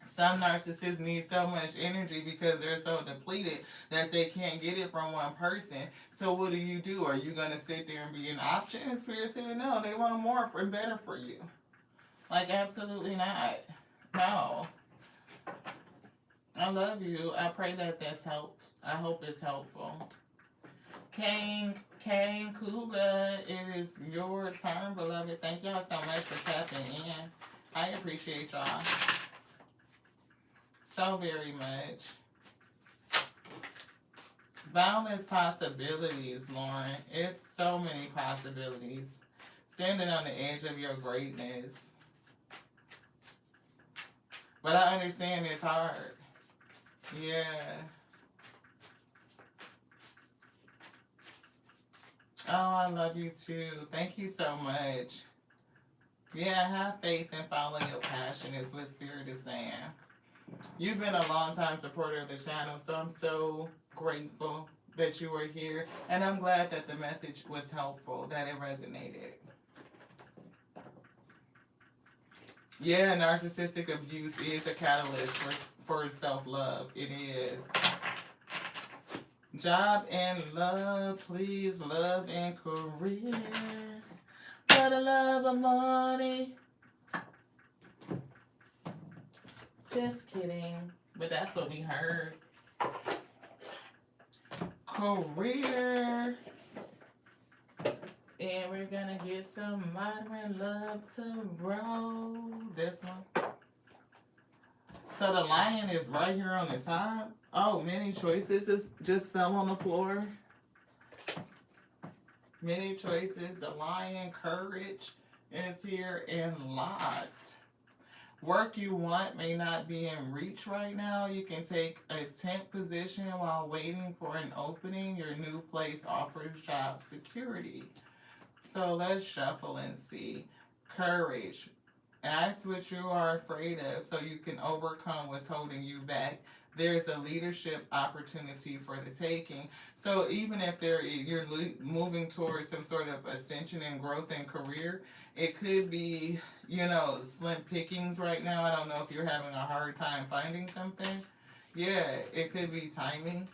Some narcissists need so much energy because they're so depleted that they can't get it from one person. So what do? Are you gonna sit there and be an option? And Spirit said no, they want more and better for you. Like absolutely not. No. I love you. I pray that this helps. I hope it's helpful. Kane Kuga, it is your turn, beloved. Thank y'all so much for tapping in. I appreciate y'all so very much. Boundless possibilities, Lauren. It's so many possibilities. Standing on the edge of your greatness. But I understand it's hard. Yeah. Oh, I love you too. Thank you so much. Yeah, have faith and follow your passion is what Spirit is saying. You've been a long time supporter of the channel, so I'm so grateful that you were here. And I'm glad that the message was helpful, that it resonated. Yeah, narcissistic abuse is a catalyst for self-love. It is. Job and love, please. Love and career. For the love of money. Just kidding. But that's what we heard. Career. And we're gonna get some modern love to roll. This one. So the lion is right here on the top. Oh, many choices just fell on the floor. Many choices. The lion, courage is here and locked. Work you want may not be in reach right now. You can take a temp position while waiting for an opening. Your new place offers job security. So let's shuffle and see. Courage. Ask what you are afraid of so you can overcome what's holding you back. There's a leadership opportunity for the taking. So even if you're moving towards some sort of ascension and growth in career, it could be, slim pickings right now. I don't know if you're having a hard time finding something. Yeah, it could be timing,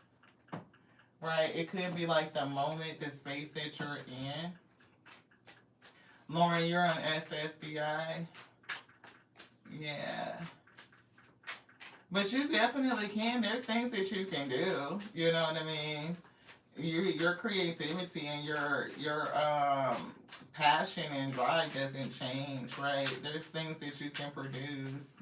right? It could be like the moment, the space that you're in. Lauren, you're on SSDI. Yeah. But you definitely can. There's things that you can do. You know what I mean? Your creativity and your passion and drive doesn't change, right? There's things that you can produce.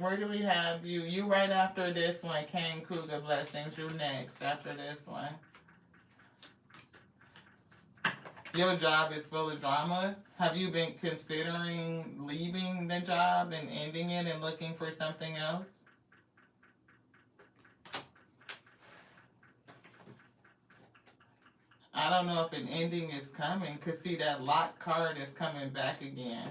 Where do we have you? You right after this one. King Cougar Blessings. You next after this one. Your job is full of drama. Have you been considering leaving the job and ending it and looking for something else? I don't know if an ending is coming, because see, that lock card is coming back again.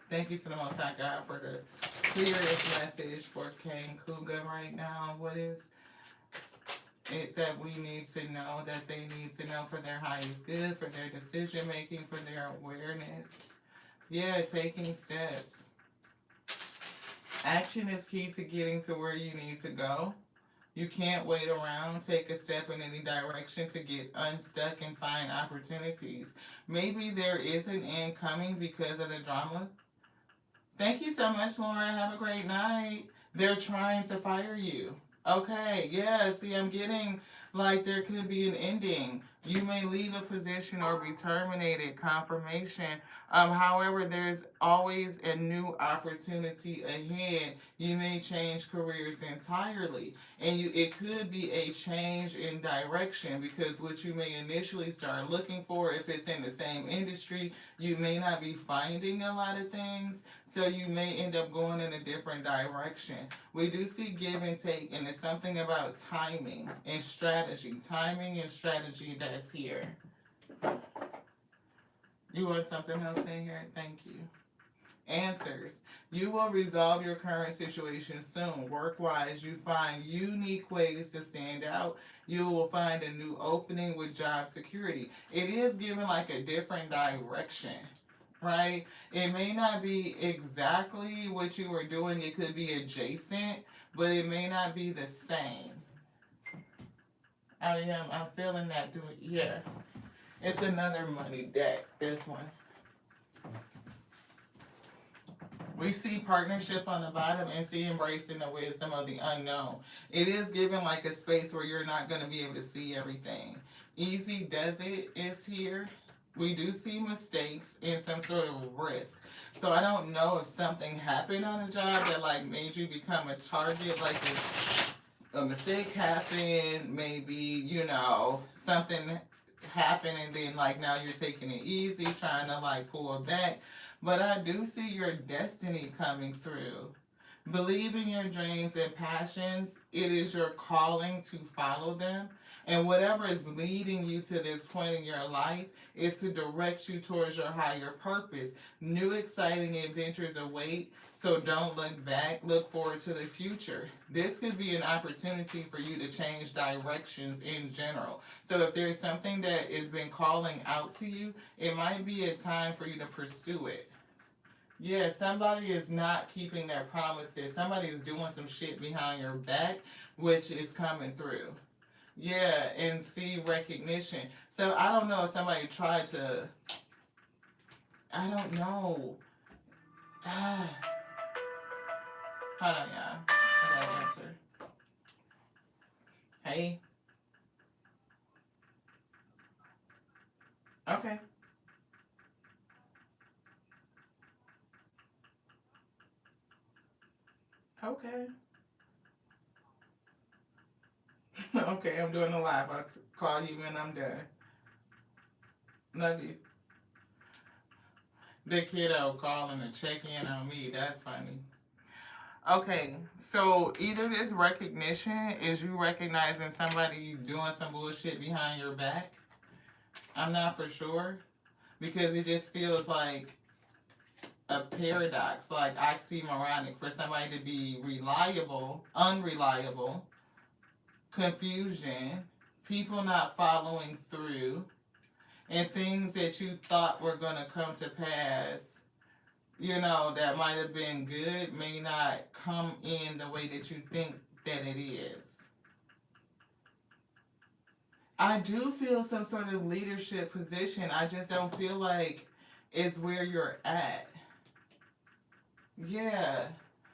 Thank you to the Most High God for the clearest message for King Cougar right now. What is it that we need to know, that they need to know for their highest good, for their decision making, for their awareness? Yeah, taking steps. Action is key to getting to where you need to go. You can't wait around. Take a step in any direction to get unstuck and find opportunities. Maybe there is an end coming because of the drama. Thank you so much, Lauren. Have a great night. They're trying to fire you. Okay, yeah, see, I'm getting like there could be an ending. You may leave a position or be terminated, confirmation. However, there's always a new opportunity ahead. You may change careers entirely. And it could be a change in direction, because what you may initially start looking for, if it's in the same industry, you may not be finding a lot of things. So you may end up going in a different direction. We do see give and take, and it's something about timing and strategy. Timing and strategy that's here. You want something else in here? Thank you. Answers. You will resolve your current situation soon. Work-wise, you find unique ways to stand out. You will find a new opening with job security. It is given like a different direction, right? It may not be exactly what you were doing. It could be adjacent, but it may not be the same. I'm feeling that, yeah. It's another money deck, this one. We see partnership on the bottom and see embracing the wisdom of the unknown. It is given like a space where you're not going to be able to see everything. Easy does it is here. We do see mistakes and some sort of risk. So I don't know if something happened on a job that like made you become a target, like if a mistake happened, maybe, something happened and then like now you're taking it easy, trying to like pull back. But I do see your destiny coming through. Believe in your dreams and passions. It is your calling to follow them. And whatever is leading you to this point in your life is to direct you towards your higher purpose. New exciting adventures await, so don't look back. Look forward to the future. This could be an opportunity for you to change directions in general. So if there's something that has been calling out to you, it might be a time for you to pursue it. Yeah, somebody is not keeping their promises. Somebody is doing some shit behind your back, which is coming through. Yeah, and see recognition. So I don't know if somebody tried to. I don't know. Ah, hold on, y'all. I gotta answer. Hey. Okay. Okay. Okay, I'm doing a live. I'll call you when I'm done. Love you. The kiddo calling to check in on me. That's funny. Okay, so either this recognition is you recognizing somebody doing some bullshit behind your back. I'm not for sure, because it just feels like a paradox, like oxymoronic, for somebody to be reliable, unreliable, confusion, people not following through, and things that you thought were going to come to pass, that might have been good, may not come in the way that you think that it is. I do feel some sort of leadership position. I just don't feel like it's where you're at. Yeah.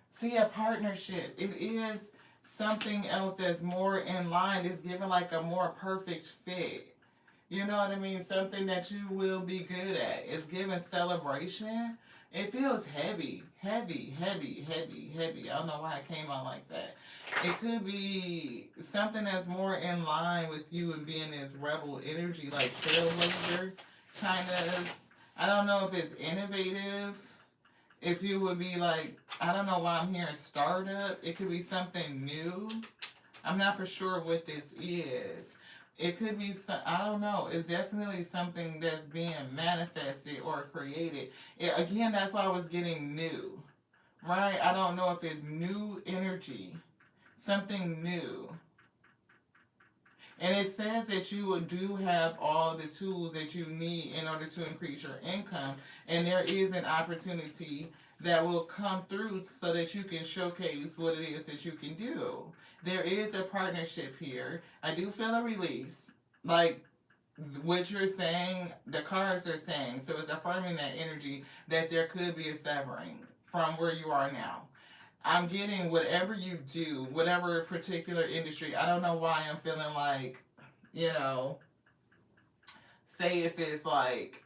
See, a partnership. It is something else that's more in line. It's given like a more perfect fit. You know what I mean? Something that you will be good at. It's given celebration. It feels heavy, heavy, heavy, heavy, heavy. I don't know why it came out like that. It could be something that's more in line with you and being this rebel energy, like trailblazer, kind of. I don't know if it's innovative. If you would be like, I don't know why I'm hearing startup. It could be something new. I'm not for sure what this is. It could be some, I don't know. It's definitely something that's being manifested or created. Again, that's why I was getting new, right? I don't know if it's new energy, something new. And it says that you do have all the tools that you need in order to increase your income. And there is an opportunity that will come through so that you can showcase what it is that you can do. There is a partnership here. I do feel a release. Like what you're saying, the cards are saying. So it's affirming that energy that there could be a severing from where you are now. I'm getting whatever you do, whatever particular industry. I don't know why I'm feeling like, you know, say if it's like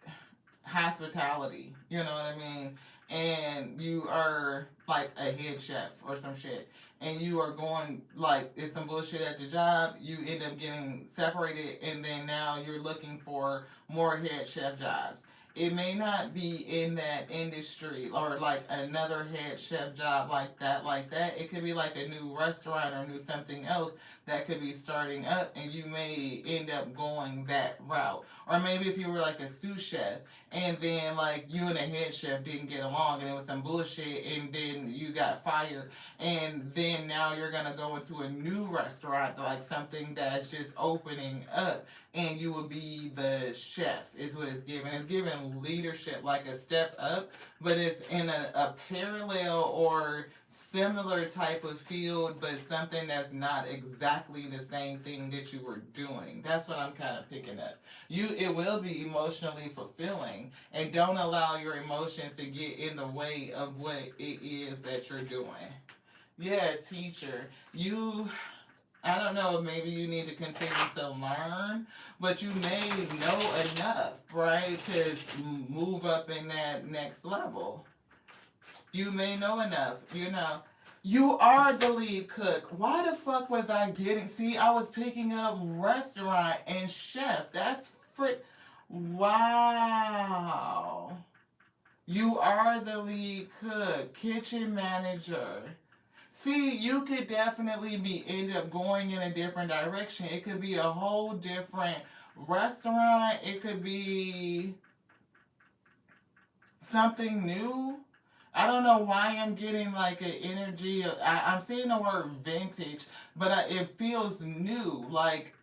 hospitality, you know what I mean? And you are like a head chef or some shit. And you are going like it's some bullshit at the job, you end up getting separated, and then now you're looking for more head chef jobs. It may not be in that industry or like another head chef job like that, like that. It could be like a new restaurant or new something else that could be starting up, and you may end up going that route. Or maybe if you were like a sous chef and then like you and the head chef didn't get along and it was some bullshit and then you got fired, and then now you're gonna go into a new restaurant, like something that's just opening up, and you will be the chef is what it's giving. It's giving leadership, like a step up, but it's in a parallel or similar type of field, but something that's not exactly the same thing that you were doing. That's what I'm kind of picking up. It will be emotionally fulfilling, and don't allow your emotions to get in the way of what it is that you're doing. Yeah, teacher. I don't know, maybe you need to continue to learn, but you may know enough, right, to move up in that next level. You may know enough, you know. You are the lead cook. Why the fuck was I getting? See, I was picking up restaurant and chef. That's frick. Wow. You are the lead cook, kitchen manager. See, you could definitely be end up going in a different direction. It could be a whole different restaurant. It could be something new. I don't know why I'm getting like an energy. I'm seeing the word vintage, but it feels new, like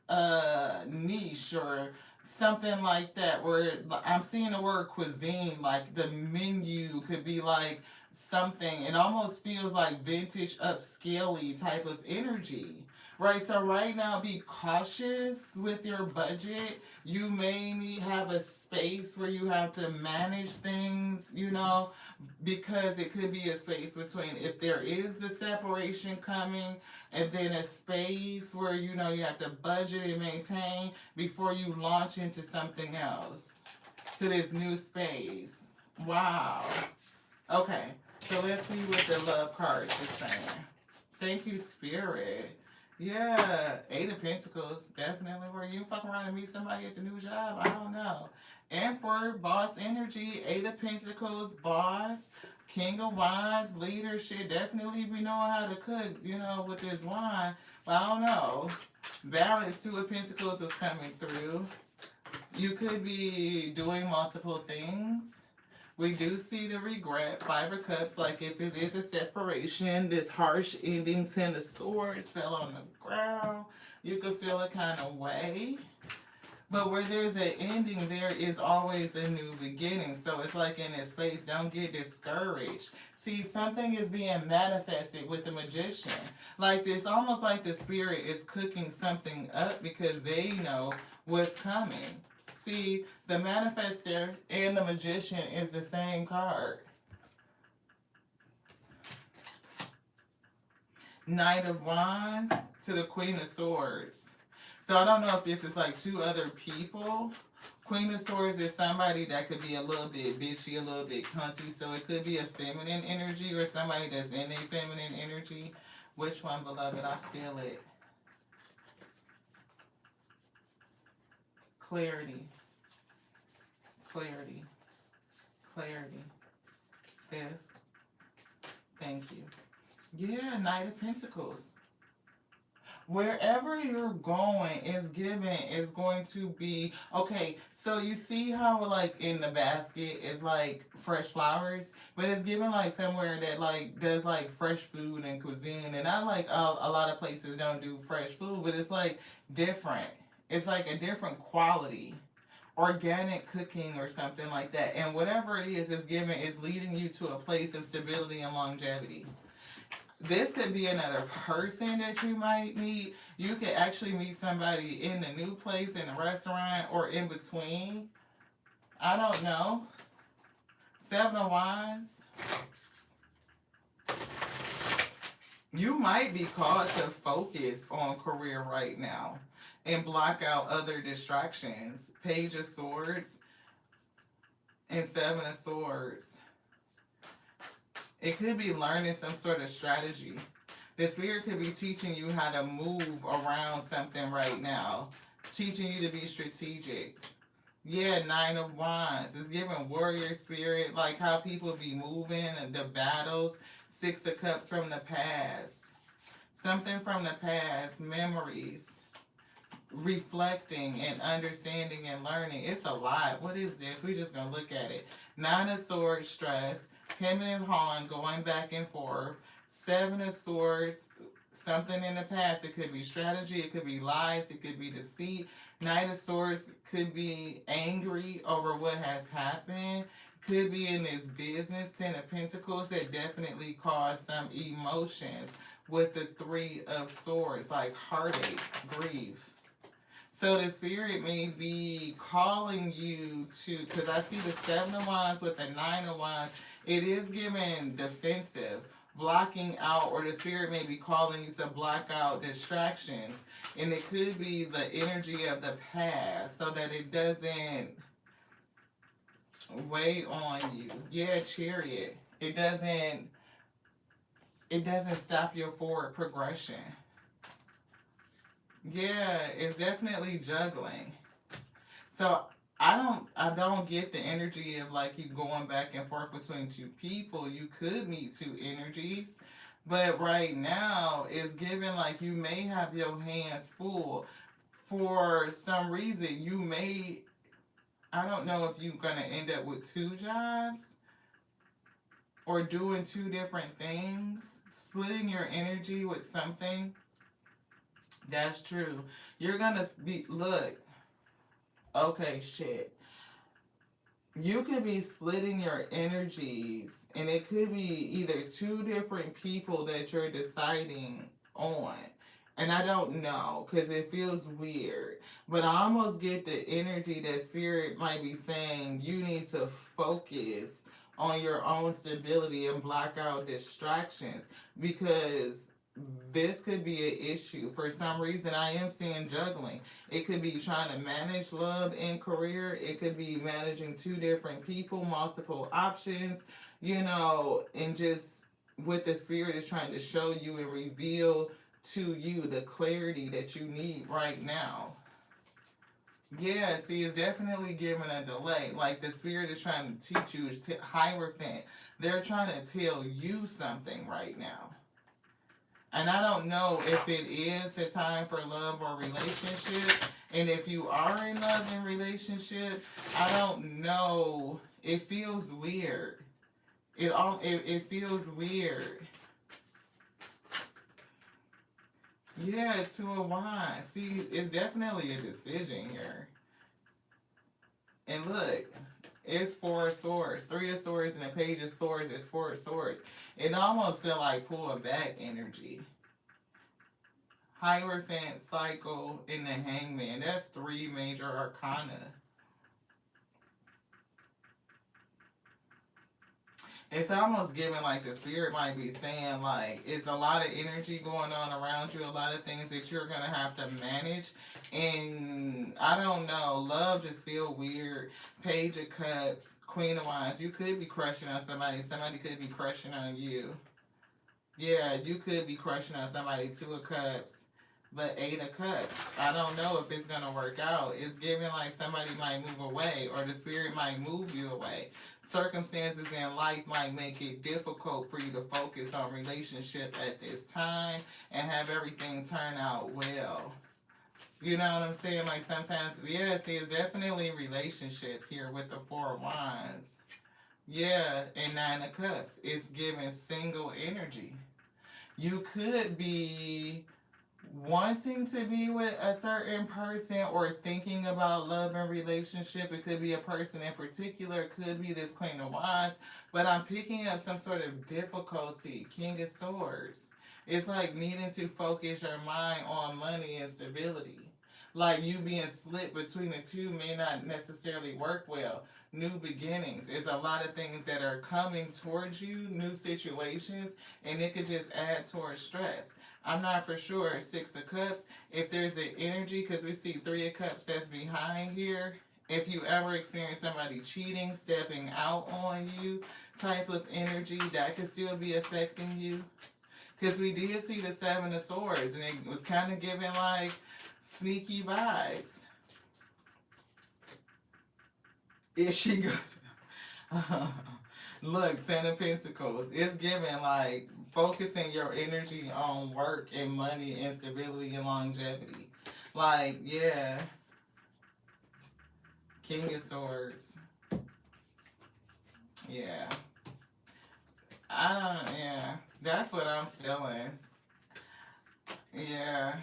niche or something like that. Where I'm seeing the word cuisine, like the menu could be like something. It almost feels like vintage, upscaley type of energy. Right, so right now be cautious with your budget. You may have a space where you have to manage things, you know, because it could be a space between if there is the separation coming, and then a space where you know you have to budget and maintain before you launch into something else, to this new space. Wow. Okay, so let's see what the love cards is saying. Thank you, Spirit. Yeah, Eight of Pentacles, definitely where you fuck around and meet somebody at the new job. I don't know. Emperor, boss energy, Eight of Pentacles, boss, King of Wands, leadership. Definitely be knowing how to cook, you know, with this wine. But I don't know. Balance, Two of Pentacles is coming through. You could be doing multiple things. We do see the regret, Five of Cups, like if it is a separation, this harsh ending, Ten of Swords fell on the ground. You could feel a kind of way. But where there's an ending, there is always a new beginning. So it's like in this space, don't get discouraged. See, something is being manifested with the Magician. Like this, almost like the spirit is cooking something up because they know what's coming. See, the manifester and the Magician is the same card. Knight of Wands to the Queen of Swords. So I don't know if this is like two other people. Queen of Swords is somebody that could be a little bit bitchy, a little bit cunty. So it could be a feminine energy or somebody that's in a feminine energy. Which one, beloved? I feel it. Clarity. Clarity. Clarity. This. Thank you. Yeah, Knight of Pentacles. Wherever you're going is going to be okay. So you see how like in the basket is like fresh flowers, but it's given like somewhere that like does like fresh food and cuisine, and I like a lot of places don't do fresh food, but it's like different. It's like a different quality, organic cooking or something like that, and whatever it is given is leading you to a place of stability and longevity. This could be another person that you might meet. You could actually meet somebody in the new place, in a restaurant, or in between. I don't know. Seven of Wands. You might be called to focus on career right now and block out other distractions. Page of Swords and Seven of Swords. It could be learning some sort of strategy. The spirit could be teaching you how to move around something right now. Teaching you to be strategic. Yeah, Nine of Wands. It's giving warrior spirit, like how people be moving, the battles. Six of Cups from the past. Something from the past, memories. Reflecting and understanding and learning. It's a lot. What is this? We just gonna look at it. Nine of Swords, stress. Him and Han going back and forth. Seven of Swords, something in the past. It could be strategy, it could be lies, it could be deceit. Knight of Swords could be angry over what has happened. Could be in this business. Ten of Pentacles that definitely caused some emotions with the Three of Swords, like heartache, grief. So the spirit may be calling you to, because I see the Seven of Wands with the Nine of Wands. It is given defensive, blocking out, or the spirit may be calling you to block out distractions. And it could be the energy of the past so that it doesn't weigh on you. Yeah, Chariot. It doesn't stop your forward progression. Yeah, it's definitely juggling. So I don't get the energy of like you going back and forth between two people. You could meet two energies, but right now it's given like you may have your hands full for some reason. You may, I don't know if you're gonna end up with two jobs or doing two different things, splitting your energy with something. That's true. You're gonna be, look, okay, shit. You could be splitting your energies, and it could be either two different people that you're deciding on. And I don't know, because it feels weird. But I almost get the energy that spirit might be saying you need to focus on your own stability and block out distractions, because this could be an issue. For some reason, I am seeing juggling. It could be trying to manage love and career. It could be managing two different people, multiple options, and just what the spirit is trying to show you and reveal to you the clarity that you need right now. Yeah, see, it's definitely giving a delay. Like the spirit is trying to teach you, Hierophant. They're trying to tell you something right now. And I don't know if it is a time for love or relationship. And if you are in love and relationship, I don't know. It feels weird. It feels weird. Yeah, Two of Wands. See, it's definitely a decision here. And look, it's Four of Swords. Three of Swords and a Page of Swords is Four of Swords. It almost feel like pull back energy. Hierophant, Cycle, and the Hangman. That's three major arcana. It's almost giving like the spirit might be saying like it's a lot of energy going on around you, a lot of things that you're gonna have to manage. And I don't know, love just feel weird. Page of Cups, Queen of Wands. You could be crushing on somebody. Somebody could be crushing on you. Yeah, you could be crushing on somebody. Two of Cups, but Eight of Cups. I don't know if it's gonna work out. It's giving like somebody might move away, or the spirit might move you away. Circumstances in life might make it difficult for you to focus on relationship at this time and have everything turn out well. You know what I'm saying? Like sometimes, yeah, see, it's definitely relationship here with the Four of Wands. Yeah, and Nine of Cups. It's giving single energy. You could be wanting to be with a certain person or thinking about love and relationship. It could be a person in particular. It could be this Queen of Wands. But I'm picking up some sort of difficulty. King of Swords. It's like needing to focus your mind on money and stability. Like you being split between the two may not necessarily work well. New beginnings. It's a lot of things that are coming towards you, new situations, and it could just add towards stress. I'm not for sure. Six of Cups. If there's an energy, because we see Three of Cups that's behind here. If you ever experience somebody cheating, stepping out on you, type of energy, that could still be affecting you. Because we did see the Seven of Swords, and it was kind of giving like sneaky vibes. Is she good? Look, Ten of Pentacles. It's giving like focusing your energy on work and money and stability and longevity. Like, yeah. King of Swords. Yeah. Yeah. That's what I'm feeling. Yeah.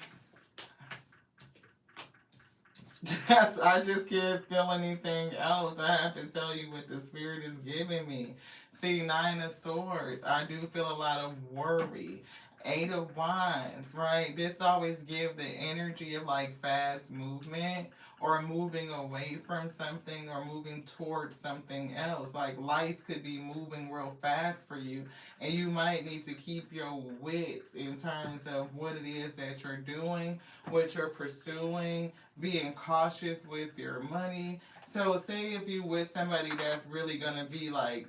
I just can't feel anything else. I have to tell you what the spirit is giving me. See, Nine of Swords. I do feel a lot of worry. Eight of Wands, right? This always give the energy of like fast movement or moving away from something or moving towards something else. Like life could be moving real fast for you, and you might need to keep your wits in terms of what it is that you're doing, what you're pursuing, being cautious with your money. So say if you with somebody that's really gonna be like,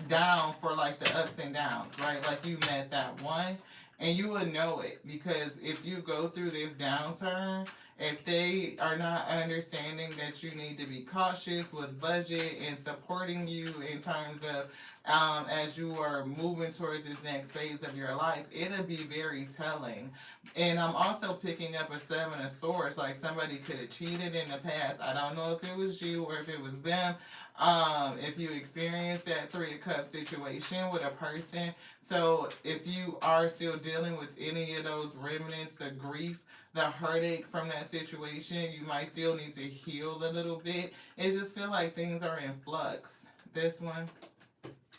down for like the ups and downs, right? Like you met that one and you would know it because if you go through this downturn, if they are not understanding that you need to be cautious with budget and supporting you in terms of as you are moving towards this next phase of your life, it'll be very telling. And I'm also picking up a Seven of Swords, like somebody could have cheated in the past. I don't know if it was you or if it was them. If you experience that Three of Cups situation with a person, so if you are still dealing with any of those remnants, the grief, the heartache from that situation, you might still need to heal a little bit. It just feel like things are in flux. This one,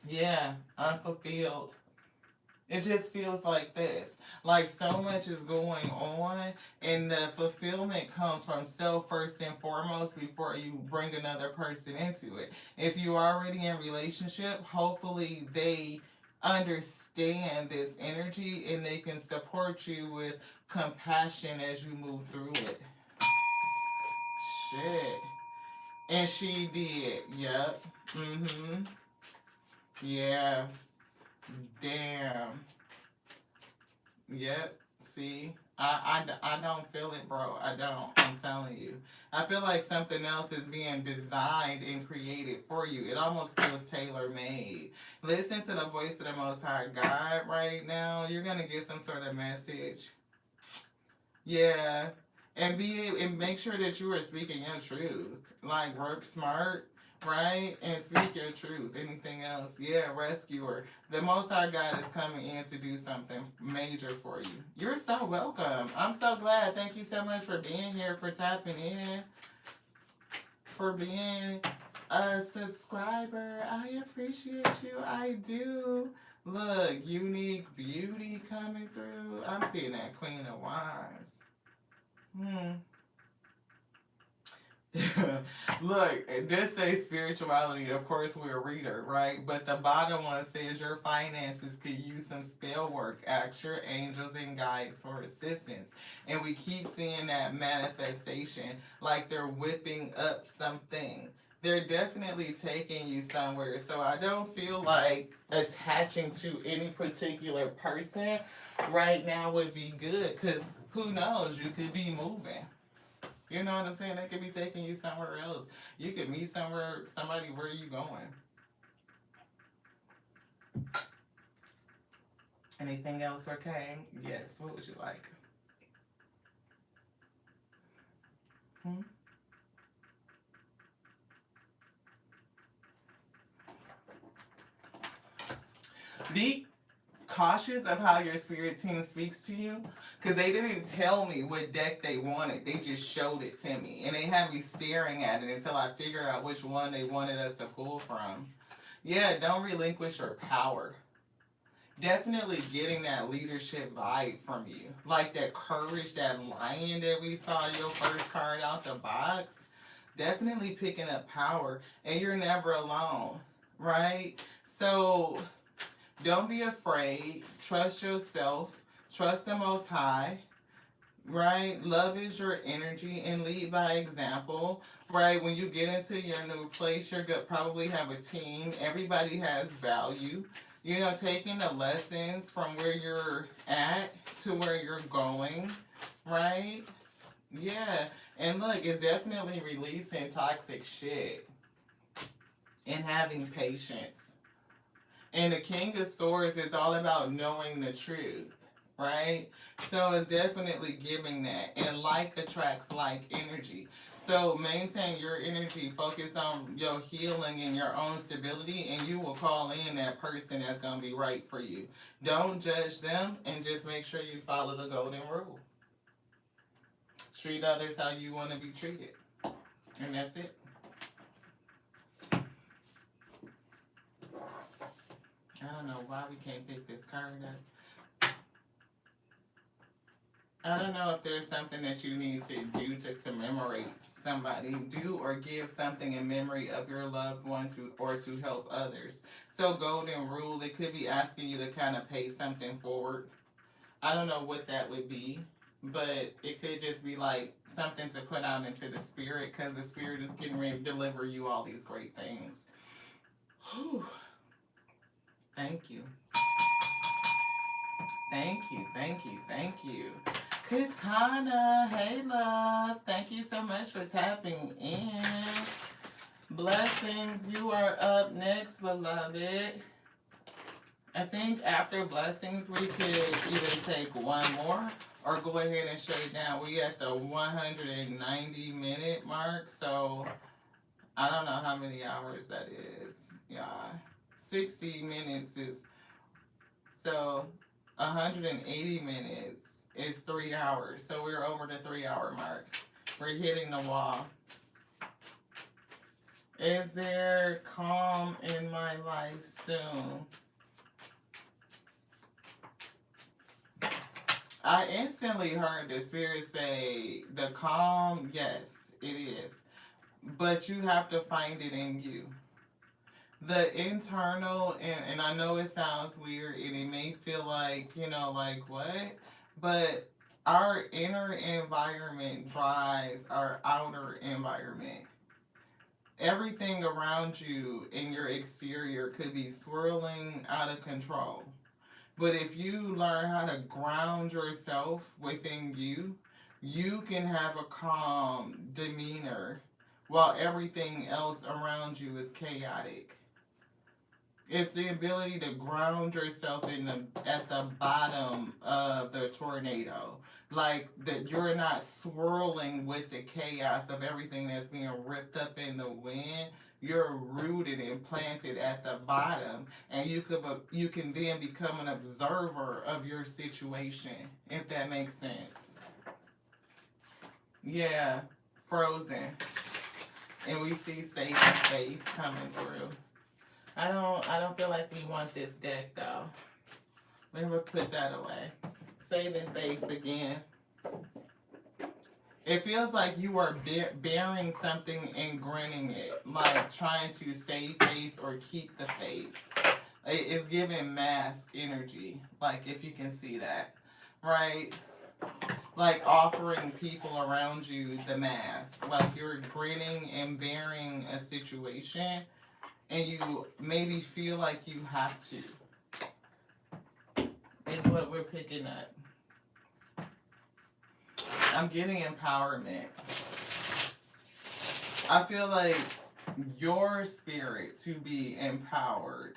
yeah, unfulfilled. It just feels like this. Like so much is going on, and the fulfillment comes from self first and foremost before you bring another person into it. If you're already in relationship, hopefully they understand this energy and they can support you with compassion as you move through it. Shit. And she did. Yep. Mm-hmm. Yeah. Damn. Yep. See, I don't feel it, bro. I don't. I'm telling you. I feel like something else is being designed and created for you. It almost feels tailor made. Listen to the voice of the Most High God right now. You're gonna get some sort of message. Yeah. And make sure that you are speaking your truth. Like work smart, right? And speak your truth. Anything else? Yeah, rescuer. The Most High God is coming in to do something major for you. You're so welcome. I'm so glad. Thank you so much for being here, for tapping in, for being a subscriber. I appreciate you. I do. Look, unique beauty coming through. I'm seeing that Queen of Wands. Hmm. Look, this says spirituality. Of course, we're a reader, right? But the bottom one says your finances could use some spell work. Ask your angels and guides for assistance. And we keep seeing that manifestation like they're whipping up something. They're definitely taking you somewhere. So I don't feel like attaching to any particular person right now would be good because who knows? You could be moving. You know what I'm saying? They could be taking you somewhere else. You could meet somebody. Where are you going? Anything else okay? Yes. What would you like? Hmm? Be cautious of how your spirit team speaks to you because they didn't tell me what deck they wanted. They just showed it to me. And they had me staring at it until I figured out which one they wanted us to pull from. Yeah, don't relinquish your power. Definitely getting that leadership vibe from you. Like that courage, that lion that we saw your first card out the box. Definitely picking up power. And you're never alone, right? So don't be afraid. Trust yourself. Trust the Most High, right? Love is your energy and lead by example, right? When you get into your new place, you're going to probably have a team. Everybody has value. You know, taking the lessons from where you're at to where you're going, right? Yeah. And look, it's definitely releasing toxic shit and having patience. And the King of Swords is all about knowing the truth, right? So it's definitely giving that. And like attracts like energy. So maintain your energy, focus on your healing and your own stability, and you will call in that person that's going to be right for you. Don't judge them and just make sure you follow the golden rule. Treat others how you want to be treated. And that's it. I don't know why we can't pick this card up. I don't know if there's something that you need to do to commemorate somebody. Do or give something in memory of your loved one or to help others. So golden rule, it could be asking you to kind of pay something forward. I don't know what that would be, but it could just be like something to put out into the spirit because the spirit is getting ready to deliver you all these great things. Whew. Thank you. Thank you, thank you, thank you. Katana, hey love. Thank you so much for tapping in. Blessings, you are up next, beloved. I think after blessings, we could either take one more or go ahead and shut down. We at the 190-minute mark, so I don't know how many hours that is. Yeah, 60 minutes is, so 180 minutes is 3 hours. So we're over the 3 hour mark. We're hitting the wall. Is there calm in my life soon? I instantly heard the spirit say the calm, yes, it is. But you have to find it in you. The internal, and I know it sounds weird and it may feel like, like what? But our inner environment drives our outer environment. Everything around you in your exterior could be swirling out of control. But if you learn how to ground yourself within you, you can have a calm demeanor while everything else around you is chaotic. It's the ability to ground yourself at the bottom of the tornado. Like that you're not swirling with the chaos of everything that's being ripped up in the wind. You're rooted and planted at the bottom, and you can then become an observer of your situation, if that makes sense. Yeah, frozen. And we see Satan's face coming through. I don't feel like we want this deck though. Let me put that away. Saving face again. It feels like you are bearing something and grinning it, like trying to save face or keep the face. It's giving mask energy, like if you can see that, right? Like offering people around you the mask, like you're grinning and bearing a situation, and you maybe feel like you have to. Is what we're picking up. I'm getting empowerment. I feel like your spirit to be empowered.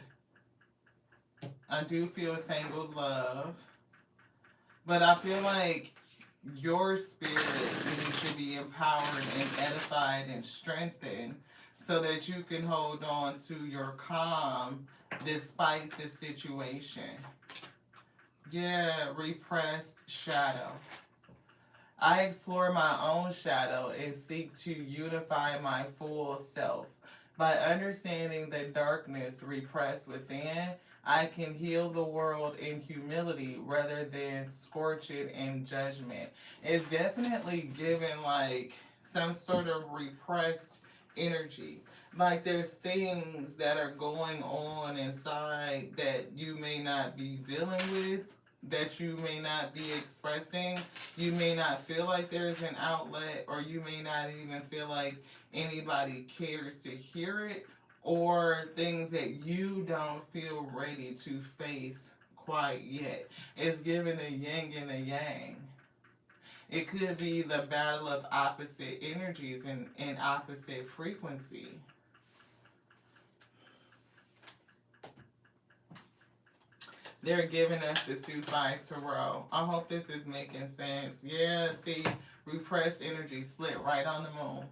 I do feel tangled love, but I feel like your spirit needs to be empowered and edified and strengthened so that you can hold on to your calm despite the situation. Yeah, repressed shadow. I explore my own shadow and seek to unify my full self. By understanding the darkness repressed within, I can heal the world in humility rather than scorch it in judgment. It's definitely given like some sort of repressed energy. Like there's things that are going on inside that you may not be dealing with, that you may not be expressing. You may not feel like there's an outlet, or you may not even feel like anybody cares to hear it, or things that you don't feel ready to face quite yet. It's given a yin and a yang. It could be the battle of opposite energies and opposite frequency. They're giving us the Sufi Tarot. I hope this is making sense. Yeah, see, repressed energy split right on the moon.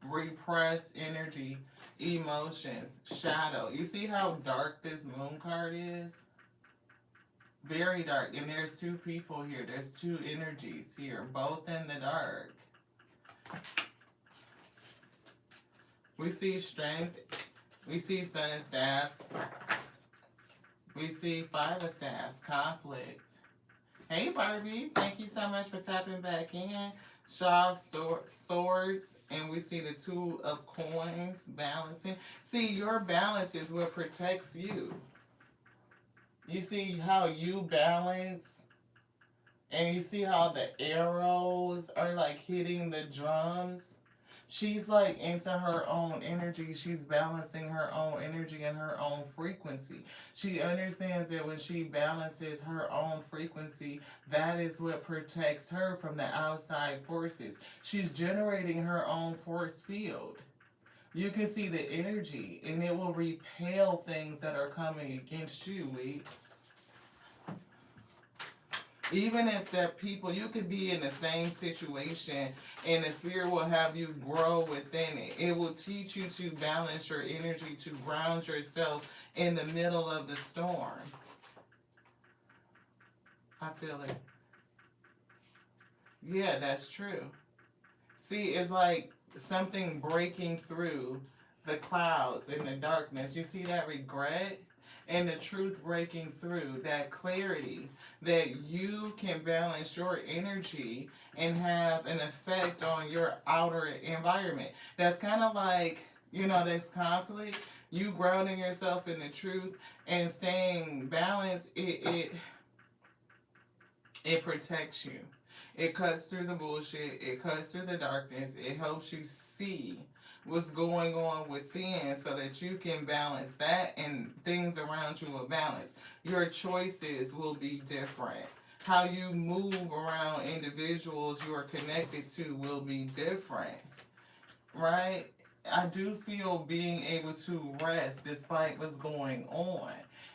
Repressed energy, emotions, shadow. You see how dark this moon card is? Very dark. And there's two people here. There's two energies here, both in the dark. We see strength. We see Sun and Staff. We see Five of Staffs, conflict. Hey, Barbie. Thank you so much for tapping back in. Shaw of Swords. And we see the Two of Coins, balancing. See, your balance is what protects you. You see how you balance, and you see how the arrows are like hitting the drums. She's like into her own energy. She's balancing her own energy and her own frequency. She understands that when she balances her own frequency, that is what protects her from the outside forces. She's generating her own force field. You can see the energy, and it will repel things that are coming against you, Lee. Even if that people, you could be in the same situation and the spirit will have you grow within it. It will teach you to balance your energy, to ground yourself in the middle of the storm. I feel it. Yeah, that's true. See, it's like something breaking through the clouds and the darkness. You see that regret? And the truth breaking through, that clarity that you can balance your energy and have an effect on your outer environment. That's kind of like, this conflict. You grounding yourself in the truth and staying balanced, it protects you. It cuts through the bullshit. It cuts through the darkness. It helps you see what's going on within so that you can balance that and things around you will balance. Your choices will be different. How you move around individuals you are connected to will be different, right? I do feel being able to rest despite what's going on.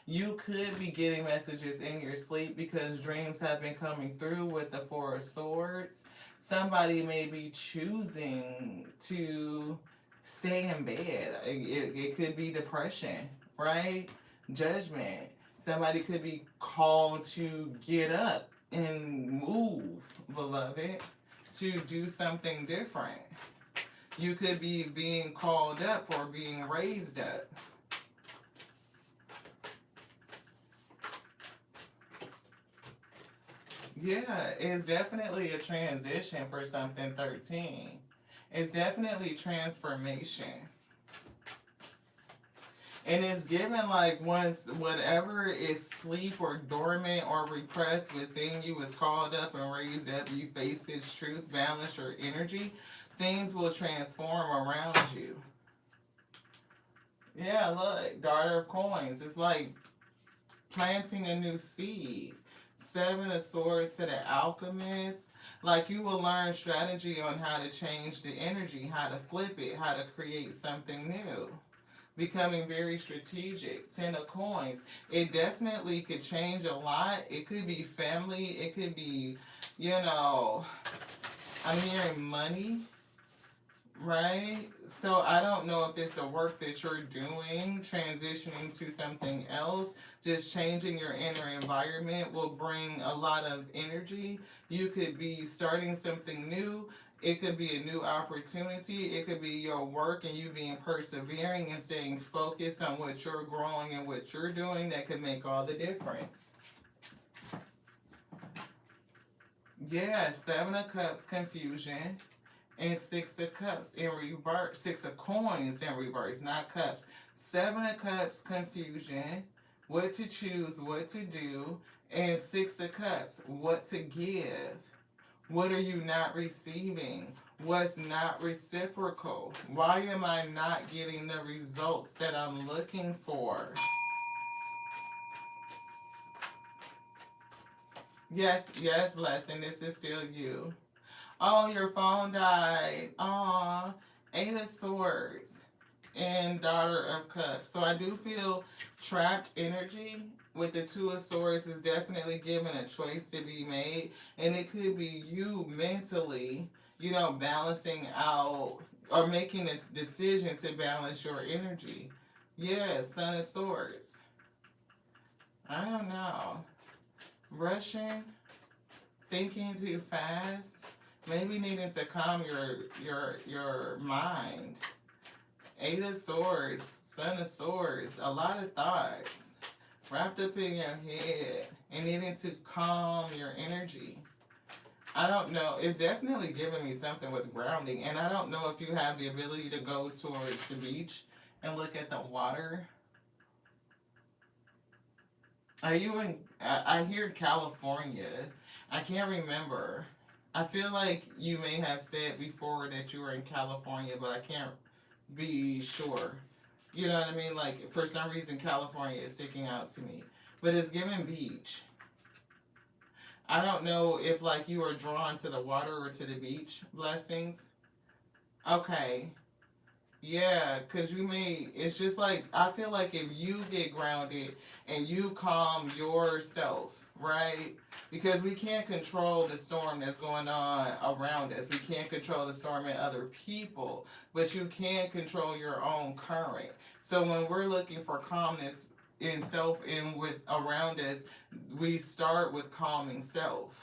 You could be getting messages in your sleep because dreams have been coming through with the Four of Swords. Somebody may be choosing to stay in bed. It could be depression, right? Judgment. Somebody could be called to get up and move, beloved, to do something different. You could be being called up or being raised up. Yeah, it's definitely a transition for something 13. It's definitely transformation. And it's given like once whatever is sleep or dormant or repressed within you is called up and raised up, you face this truth, balance your energy, things will transform around you. Yeah, look, daughter of coins. It's like planting a new seed. Seven of swords to the alchemist. Like you will learn strategy on how to change the energy, how to flip it, how to create something new. Becoming very strategic. Ten of coins. It definitely could change a lot. It could be family. It could be, you know, I'm hearing money, right? So I don't know if it's the work that you're doing, transitioning to something else, just changing your inner environment will bring a lot of energy. You could be starting something new. It could be a new opportunity. It could be your work and you being persevering and staying focused on what you're growing and what you're doing that could make all the difference. Yeah, Seven of Cups, confusion. And Six of Cups in reverse. Six of Coins in reverse, not cups. Seven of Cups, confusion. What to choose, what to do. And Six of Cups, what to give. What are you not receiving? What's not reciprocal? Why am I not getting the results that I'm looking for? Yes, yes, blessing. This is still you. Oh, your phone died. Aw. Eight of Swords and Daughter of Cups. So I do feel trapped energy with the Two of Swords is definitely given a choice to be made. And it could be you mentally, balancing out or making a decision to balance your energy. Yeah, Son of Swords. I don't know. Rushing, thinking too fast, maybe needing to calm your mind. Eight of Swords, Son of Swords, a lot of thoughts wrapped up in your head and needing to calm your energy. I don't know. It's definitely giving me something with grounding, and I don't know if you have the ability to go towards the beach and look at the water. Are you in? I hear California. I can't remember. I feel like you may have said before that you were in California, but I can't be sure. You know what I mean? Like for some reason, California is sticking out to me, but it's giving beach. I don't know if like you are drawn to the water or to the beach. Blessings. Okay. Yeah, because you may, it's just like, I feel like if you get grounded and you calm yourself, right? Because we can't control the storm that's going on around us. We can't control the storm in other people, but you can control your own current. So when we're looking for calmness in self and with around us, we start with calming self.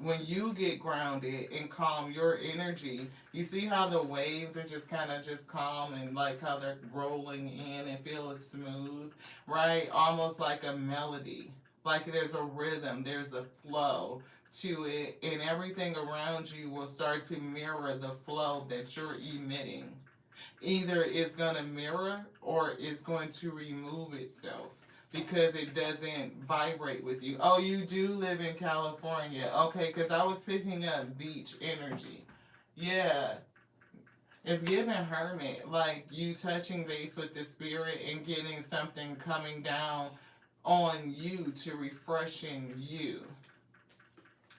When you get grounded and calm your energy, you see how the waves are just kind of just calm and like how they're rolling in and feel smooth, right? Almost like a melody. Like there's a rhythm, there's a flow to it, and everything around you will start to mirror the flow that you're emitting. Either it's going to mirror or it's going to remove itself because it doesn't vibrate with you. Oh, you do live in California. Okay, because I was picking up beach energy. Yeah, it's giving hermit, like you touching base with the spirit and getting something coming down on you to refreshing you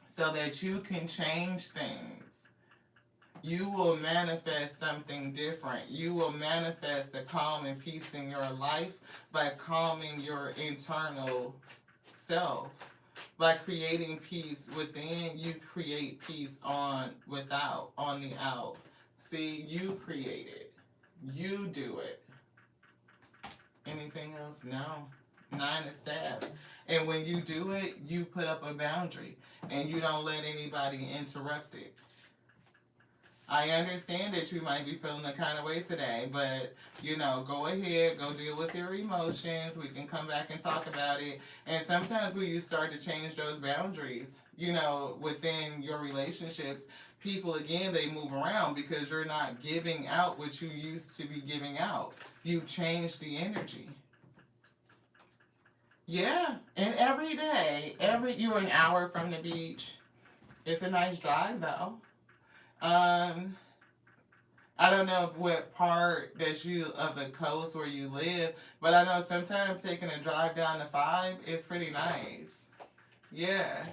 so that you can change things. You will manifest something different. You will manifest a calm and peace in your life by calming your internal self. By creating peace within, you create peace on without, on the out. See, you create it. You do it. Anything else? No. Nine of staffs. And when you do it, you put up a boundary and you don't let anybody interrupt it. I understand that you might be feeling the kind of way today, but you know, go ahead, go deal with your emotions. We can come back and talk about it. And sometimes when you start to change those boundaries, you know, within your relationships, people again they move around because you're not giving out what you used to be giving out. You changed the energy. Yeah, and every day, you're an hour from the beach. It's a nice drive though. Um, I don't know what part that you of the coast where you live, but I know sometimes taking a drive down to five is pretty nice. Yeah.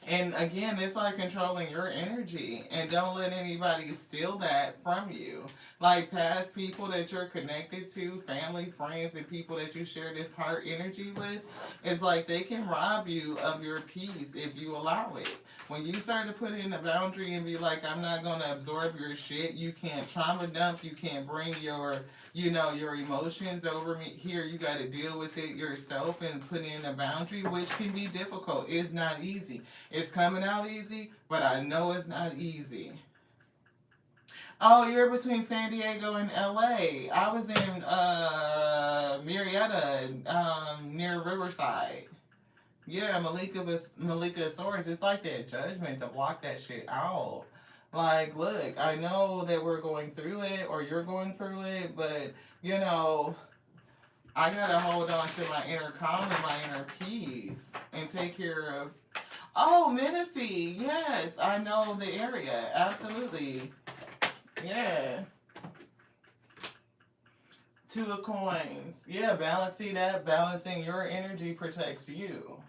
And again, it's like controlling your energy and don't let anybody steal that from you. Like past people that you're connected to, family, friends, and people that you share this heart energy with, it's like they can rob you of your peace if you allow it. When you start to put in a boundary and be like, I'm not going to absorb your shit, you can't trauma dump, you can't bring your your emotions over me here. You got to deal with it yourself and put in a boundary, which can be difficult. It's not easy. It's coming out easy, but I know it's not easy. Oh, you're between San Diego and LA. I was in Marietta, near Riverside. Yeah, Malika Source. It's like that judgment to block that shit out. Like, look, I know that we're going through it or you're going through it, but you know, I gotta hold on to my inner calm and my inner peace and take care of. Oh, Menifee. Yes, I know the area. Absolutely. Yeah. Two of coins. Yeah, balancing that. Balancing your energy protects you.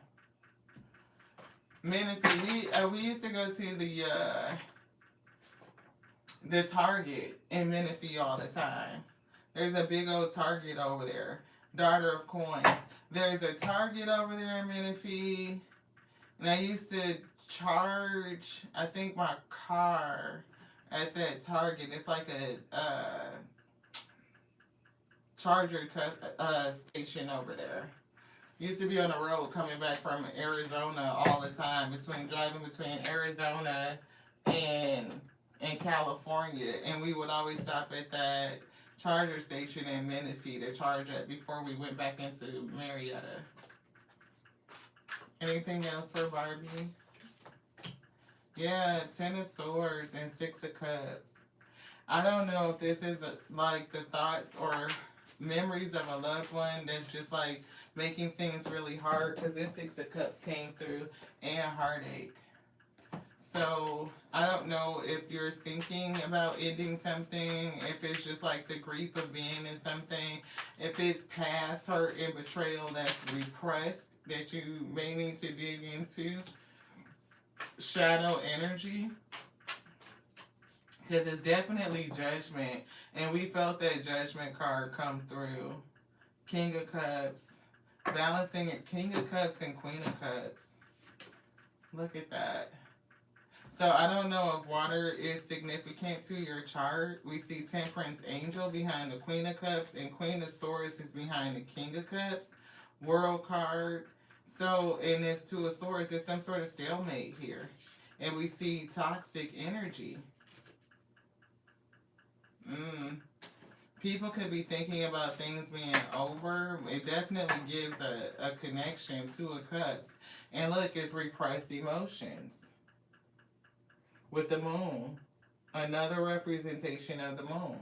Menifee. We used to go to the Target in Menifee all the time. There's a big old Target over there. Daughter of coins. There's a Target over there in Menifee. And I used to charge, I think, my car at that Target. It's like a charger station over there. Used to be on the road coming back from Arizona all the time, driving between Arizona and California, and we would always stop at that charger station in Menifee to charge at before we went back into Marietta. Anything else for Barbie? Yeah, Ten of Swords and Six of Cups. I don't know if this is like the thoughts or memories of a loved one that's just like making things really hard because this Six of Cups came through and heartache. So I don't know if you're thinking about ending something, if it's just like the grief of being in something, if it's past hurt and betrayal that's repressed that you may need to dig into. Shadow energy. Because it's definitely judgment. And we felt that judgment card come through. King of Cups. Balancing it. King of Cups and Queen of Cups. Look at that. So I don't know if water is significant to your chart. We see Temperance Angel behind the Queen of Cups. And Queen of Swords is behind the King of Cups. World card. So in this Two of Swords, there's some sort of stalemate here. And we see toxic energy. People could be thinking about things being over. It definitely gives a connection. Two of Cups. And look, it's repressed emotions. With the moon. Another representation of the moon.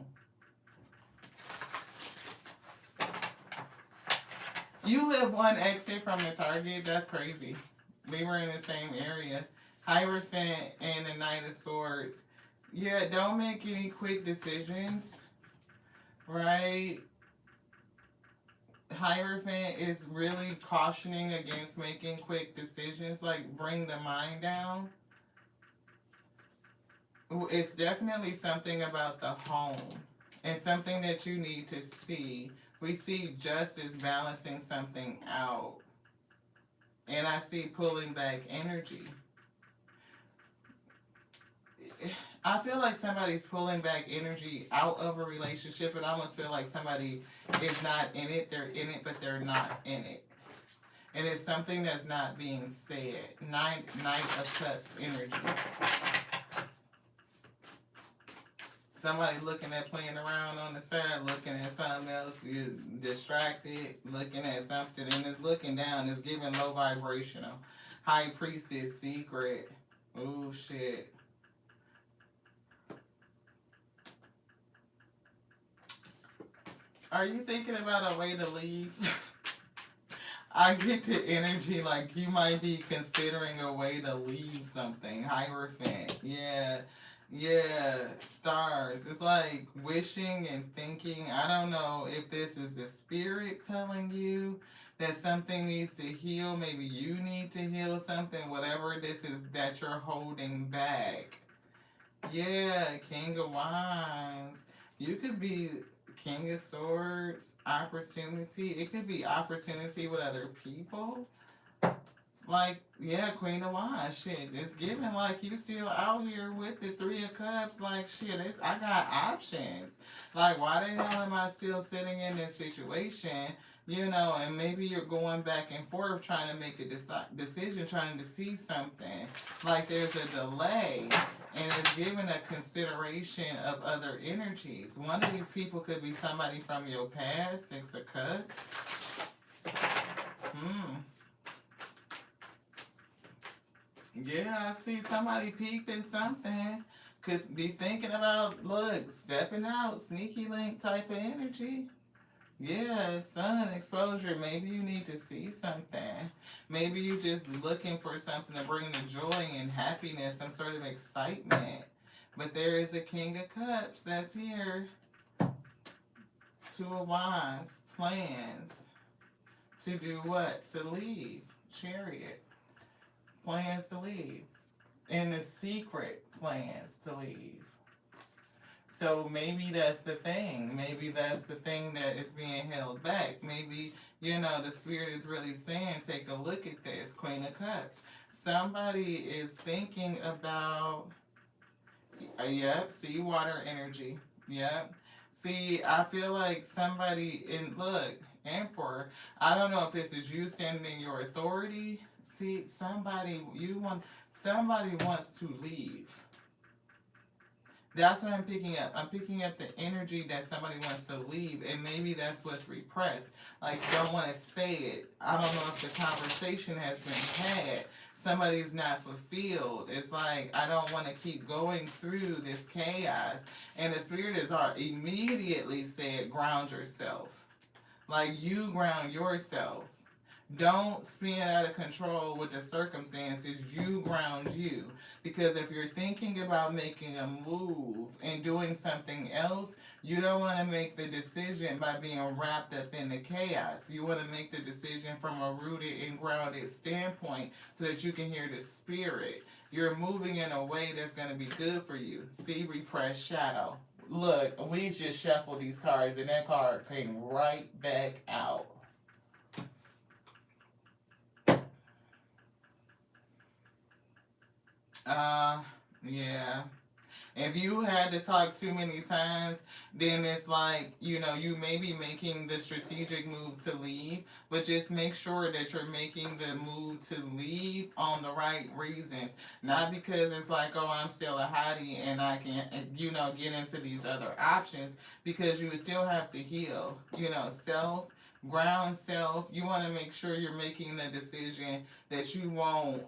You live one exit from the Target? That's crazy. We were in the same area. Hierophant and the Knight of Swords. Yeah, don't make any quick decisions. Right? Hierophant is really cautioning against making quick decisions. Like, bring the mind down. It's definitely something about the home. And something that you need to see. We see justice balancing something out. And I see pulling back energy. I feel like somebody's pulling back energy out of a relationship. And I almost feel like somebody is not in it. They're in it, but they're not in it. And it's something that's not being said. Knight of Cups energy. Somebody looking at playing around on the side, looking at something else, is distracted, looking at something, and it's looking down. It's giving low vibrational. High priestess, secret. Oh shit. Are you thinking about a way to leave? I get the energy like you might be considering a way to leave something. Hierophant. Yeah. Yeah. Stars. It's like wishing and thinking. I don't know if this is the spirit telling you that something needs to heal. Maybe you need to heal something. Whatever this is that you're holding back. Yeah, King of Wands. You could be King of Swords, opportunity. It could be opportunity with other people. Like, yeah, Queen of Wands. Shit, it's giving like you still out here with the Three of Cups. Like, shit, I got options. Like, why the hell am I still sitting in this situation? You know, and maybe you're going back and forth trying to make a decision, trying to see something. Like, there's a delay, and it's giving a consideration of other energies. One of these people could be somebody from your past, Six of Cups. Hmm. Yeah, I see somebody peeping something. Could be thinking about, look, stepping out, sneaky link type of energy. Yeah, sun exposure. Maybe you need to see something. Maybe you just looking for something to bring the joy and happiness, some sort of excitement. But there is a King of Cups that's here. Two of Wands. Plans. To do what? To leave. Chariot. Plans to leave. And the secret plans to leave. So maybe that's the thing. Maybe that's the thing that is being held back. Maybe, you know, the spirit is really saying, take a look at this. Queen of Cups. Somebody is thinking about, yep, see, water energy. Yep. See, I feel like somebody, look, Emperor, I don't know if this is you standing in your authority. See, somebody wants to leave. That's what I'm picking up. I'm picking up the energy that somebody wants to leave, and maybe that's what's repressed. Like, you don't want to say it. I don't know if the conversation has been had. Somebody's not fulfilled. It's like, I don't want to keep going through this chaos. And the spirit has immediately said, ground yourself. Like, you ground yourself. Don't spin out of control with the circumstances. You ground you. Because if you're thinking about making a move and doing something else, you don't want to make the decision by being wrapped up in the chaos. You want to make the decision from a rooted and grounded standpoint so that you can hear the spirit. You're moving in a way that's going to be good for you. See, repressed shadow. Look, we just shuffled these cards and that card came right back out. Yeah. If you had to talk too many times, then it's like, you know, you may be making the strategic move to leave, but just make sure that you're making the move to leave on the right reasons. Not because it's like, oh, I'm still a hottie and I can, you know, get into these other options, because you still have to heal, you know, self, ground self. You want to make sure you're making the decision that you won't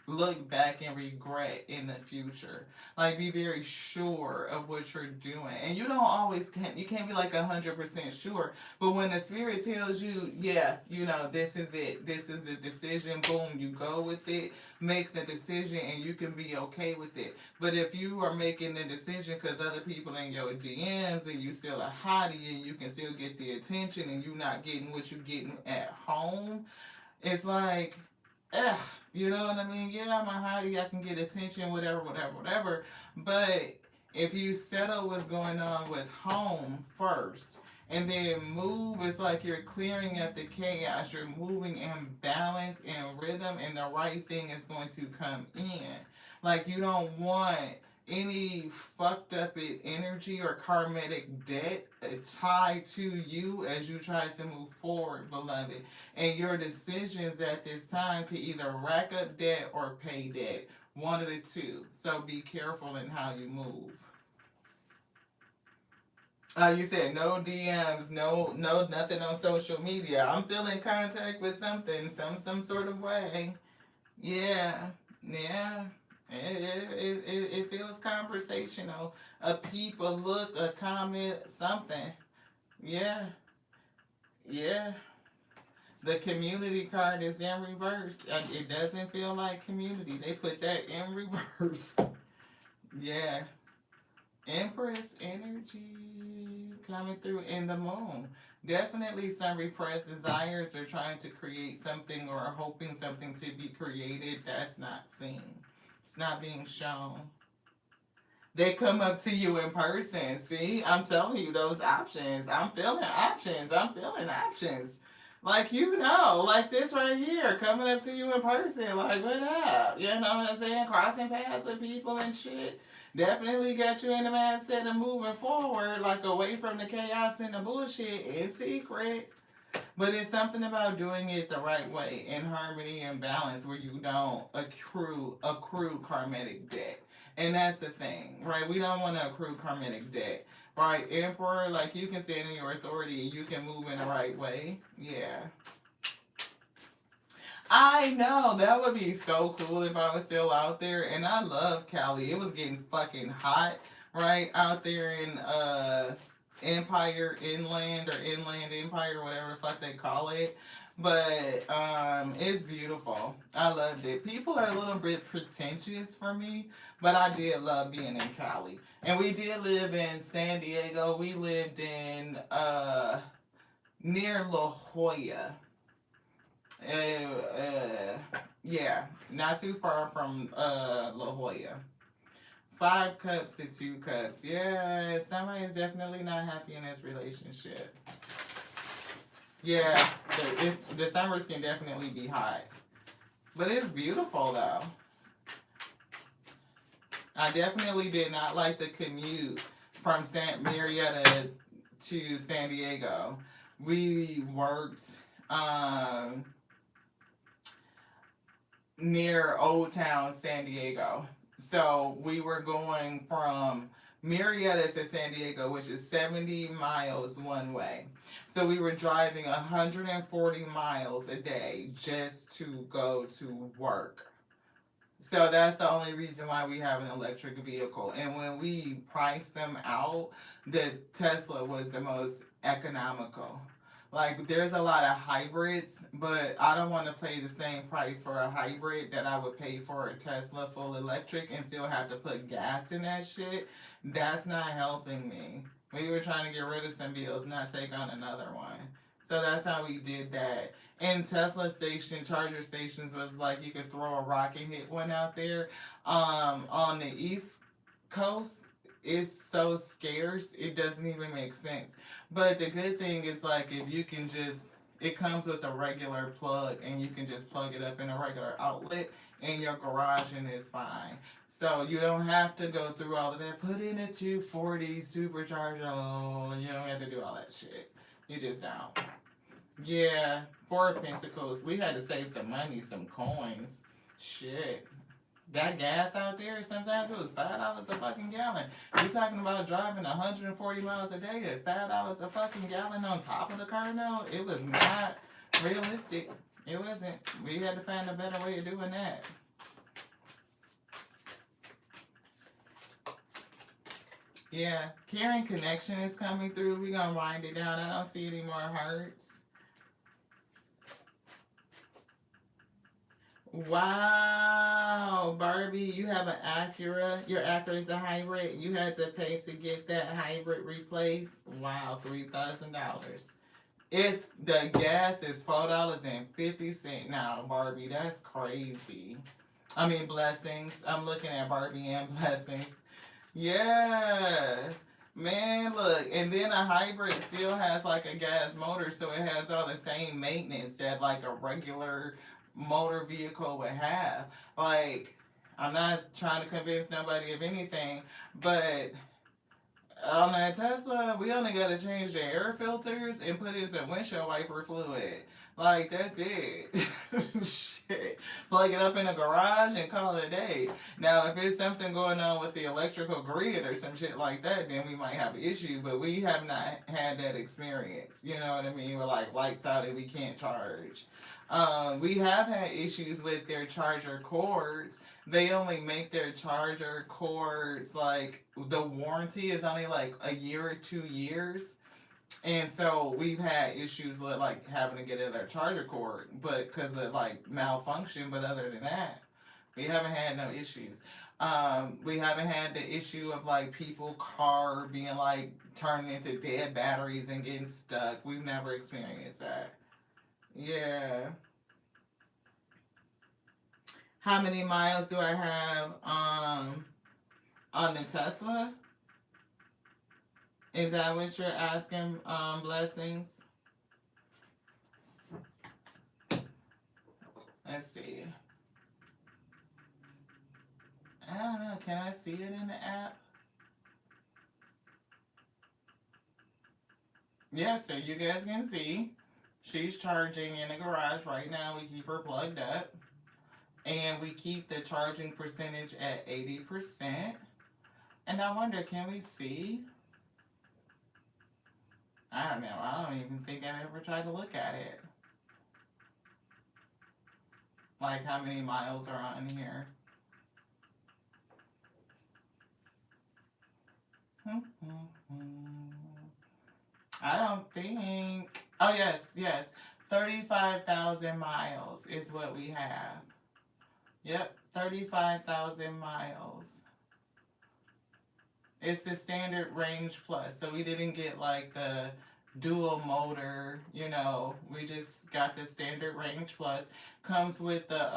look back and regret in the future. Like, be very sure of what you're doing. And you don't always you can't be like 100% sure. But when the spirit tells you, yeah, you know, this is it. This is the decision. Boom, you go with it. Make the decision and you can be okay with it. But if you are making the decision because other people in your DMs and you still a hottie and you can still get the attention and you not getting what you're getting at home, it's like, ugh, you know what I mean? Yeah, I'm a hottie, I can get attention, whatever, whatever, whatever. But if you settle what's going on with home first, and then move, it's like you're clearing up the chaos. You're moving in balance and rhythm, and the right thing is going to come in. Like, you don't want any fucked up energy or karmic debt tied to you as you try to move forward, beloved. And your decisions at this time could either rack up debt or pay debt. One of the two. So be careful in how you move. You said no DMs, no nothing on social media. I'm feeling contact with something, some sort of way. Yeah, yeah. It feels conversational. A peep, a look, a comment, something. Yeah, yeah. The community card is in reverse. It doesn't feel like community. They put that in reverse. Yeah. Empress energy coming through in the moon. Definitely some repressed desires are trying to create something or hoping something to be created that's not seen. It's not being shown. They come up to you in person. See, I'm telling you those options. I'm feeling options. I'm feeling options. Like, like this right here, coming up to you in person. Like, what up? You know what I'm saying? Crossing paths with people and shit. Definitely got you in the mindset of moving forward, like away from the chaos and the bullshit in secret. But it's something about doing it the right way, in harmony and balance, where you don't accrue karmic debt. And that's the thing, right? We don't want to accrue karmic debt. Right, Emperor, like you can stand in your authority, you can move in the right way. Yeah. I know that would be so cool if I was still out there. And I love Cali. It was getting fucking hot right out there in Empire Inland or Inland Empire, whatever the fuck they call it. But it's beautiful. I loved it. People are a little bit pretentious for me, but I did love being in Cali. And we did live in San Diego. We lived in near La Jolla. Yeah, not too far from La Jolla. 5 cups to 2 cups. Yeah, somebody is definitely not happy in this relationship. Yeah, the summers can definitely be hot, but it's beautiful though. I definitely did not like the commute from San Marietta to San Diego. We worked um, near Old Town San Diego. So we were going from Marietta to San Diego, which is 70 miles one way. So we were driving 140 miles a day just to go to work. So that's the only reason why we have an electric vehicle. And when we priced them out, the Tesla was the most economical. Like there's a lot of hybrids, but I don't want to pay the same price for a hybrid that I would pay for a Tesla full electric and still have to put gas in that shit. That's not helping me. We were trying to get rid of some bills, not take on another one. So that's how we did that. And Tesla station charger stations was like you could throw a rock and hit one out there. On the East Coast, it's so scarce it doesn't even make sense. But the good thing is like if you can just it comes with a regular plug and you can just plug it up in a regular outlet in your garage and it's fine. So you don't have to go through all of that. Put in a 240 supercharger. Oh, you don't have to do all that shit. You just don't. Yeah, 4 Pentacles. We had to save some money, some coins. Shit. That gas out there, sometimes it was $5 a fucking gallon. You talking about driving 140 miles a day at $5 a fucking gallon on top of the car note? It was not realistic. It wasn't. We had to find a better way of doing that. Yeah, caring connection is coming through. We're gonna wind it down. I don't see any more hearts. Wow, Barbie, you have an Acura. Your Acura is a hybrid. You had to pay to get that hybrid replaced. Wow, $3,000. It's the gas is $4.50 now, Barbie. That's crazy. I mean blessings. I'm looking at Barbie and blessings. Yeah. Man, look, and then a hybrid still has like a gas motor, so it has all the same maintenance that like a regular motor vehicle would have. Like, I'm not trying to convince nobody of anything, but on that Tesla, we only got to change the air filters and put in some windshield wiper fluid. Like, that's it. Shit. Plug it up in a garage and call it a day. Now, if it's something going on with the electrical grid or some shit like that, then we might have an issue. But we have not had that experience. You know what I mean? With like lights out and we can't charge. We have had issues with their charger cords. They only make their charger cords like the warranty is only like a year or 2 years. And so we've had issues with like having to get another charger cord, but because of like malfunction. But other than that, we haven't had no issues. We haven't had the issue of like people car being like turning into dead batteries and getting stuck. We've never experienced that. Yeah. How many miles do I have on the Tesla? Is that what you're asking, blessings? Let's see. I don't know. Can I see it in the app? Yeah, so you guys can see. She's charging in the garage right now. We keep her plugged up. And we keep the charging percentage at 80%. And I wonder, can we see? I don't know. I don't even think I've ever tried to look at it. Like how many miles are on here. I don't think. Oh, yes, yes. 35,000 miles is what we have. Yep, 35,000 miles. It's the standard range plus. So we didn't get like the dual motor, we just got the standard range plus. Comes with the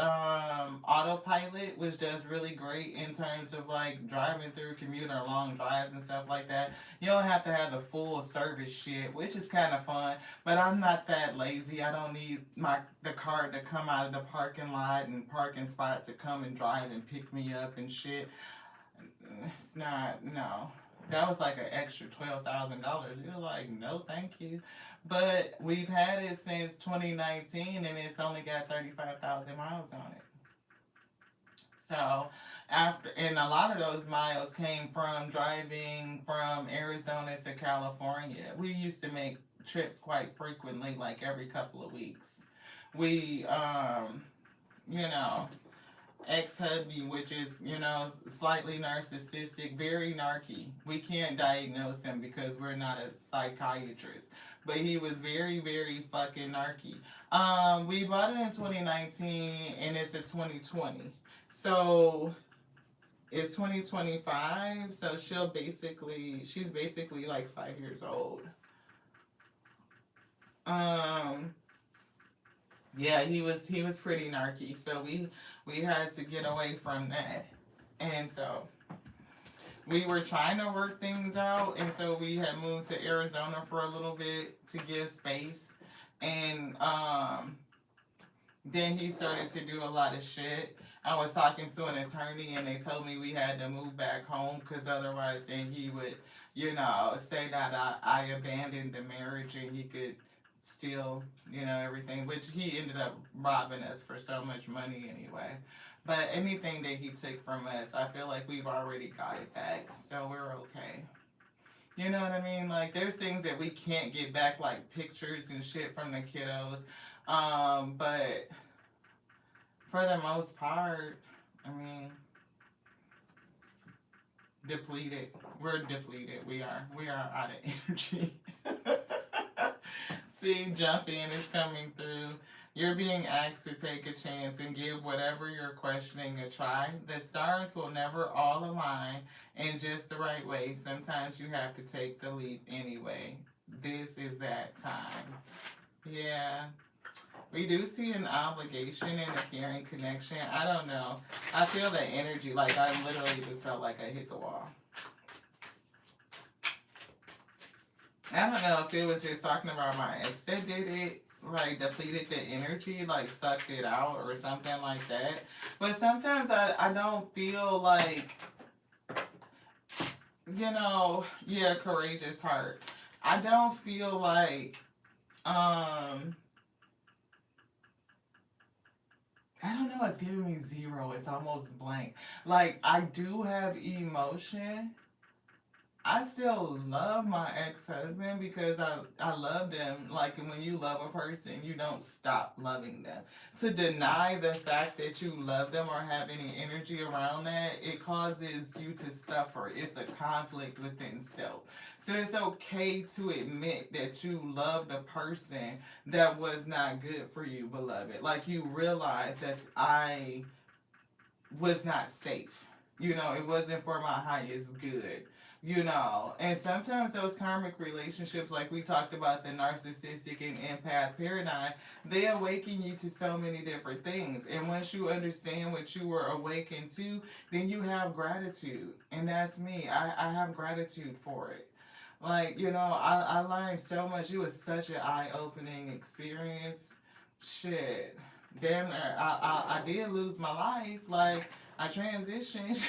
autopilot, which does really great in terms of like driving through commuter long drives and stuff like that. You don't have to have the full service shit, which is kind of fun. But I'm not that lazy. I don't need the car to come out of the parking lot and parking spot to come and drive and pick me up and shit. It's not, no. That was like an extra $12,000. You're like, no, thank you. But we've had it since 2019, and it's only got 35,000 miles on it. So and a lot of those miles came from driving from Arizona to California. We used to make trips quite frequently, like every couple of weeks. We, you know, ex-hubby, which is, slightly narcissistic, very narky. We can't diagnose him because we're not a psychiatrist. But he was very, very fucking narky. We bought it in 2019 and it's a 2020. So it's 2025. So she's basically like 5 years old. Yeah, he was pretty narky, so we had to get away from that, and so we were trying to work things out, and so we had moved to Arizona for a little bit to give space, and then he started to do a lot of shit. I was talking to an attorney, and they told me we had to move back home because otherwise, then he would, say that I abandoned the marriage, and he could steal, everything, which he ended up robbing us for so much money anyway. But anything that he took from us, I feel like we've already got it back, so we're okay. You know what I mean? Like, there's things that we can't get back, like pictures and shit from the kiddos. But for the most part, I mean, depleted. We're depleted. We are out of energy. See, jump in is coming through. You're being asked to take a chance and give whatever you're questioning a try. The stars will never all align in just the right way. Sometimes you have to take the leap anyway. This is that time. Yeah. We do see an obligation and a caring connection. I don't know. I feel the energy. Like, I literally just felt like I hit the wall. I don't know if it was just talking about my ex that did it, like depleted the energy, like sucked it out or something like that. But sometimes I don't feel like, courageous heart. I don't feel like, I don't know, it's giving me zero. It's almost blank. Like, I do have emotion. I still love my ex-husband because I love them. Like when you love a person, you don't stop loving them. To deny the fact that you love them or have any energy around that, it causes you to suffer. It's a conflict within self. So it's okay to admit that you loved a person that was not good for you, beloved. Like you realize that I was not safe. You know, it wasn't for my highest good. You know, and sometimes those karmic relationships, like we talked about the narcissistic and empath paradigm, they awaken you to so many different things. And once you understand what you were awakened to, then you have gratitude. And that's me. I have gratitude for it. Like, you know, I learned so much. It was such an eye opening experience. Shit. Damn, I did lose my life. Like, I transitioned,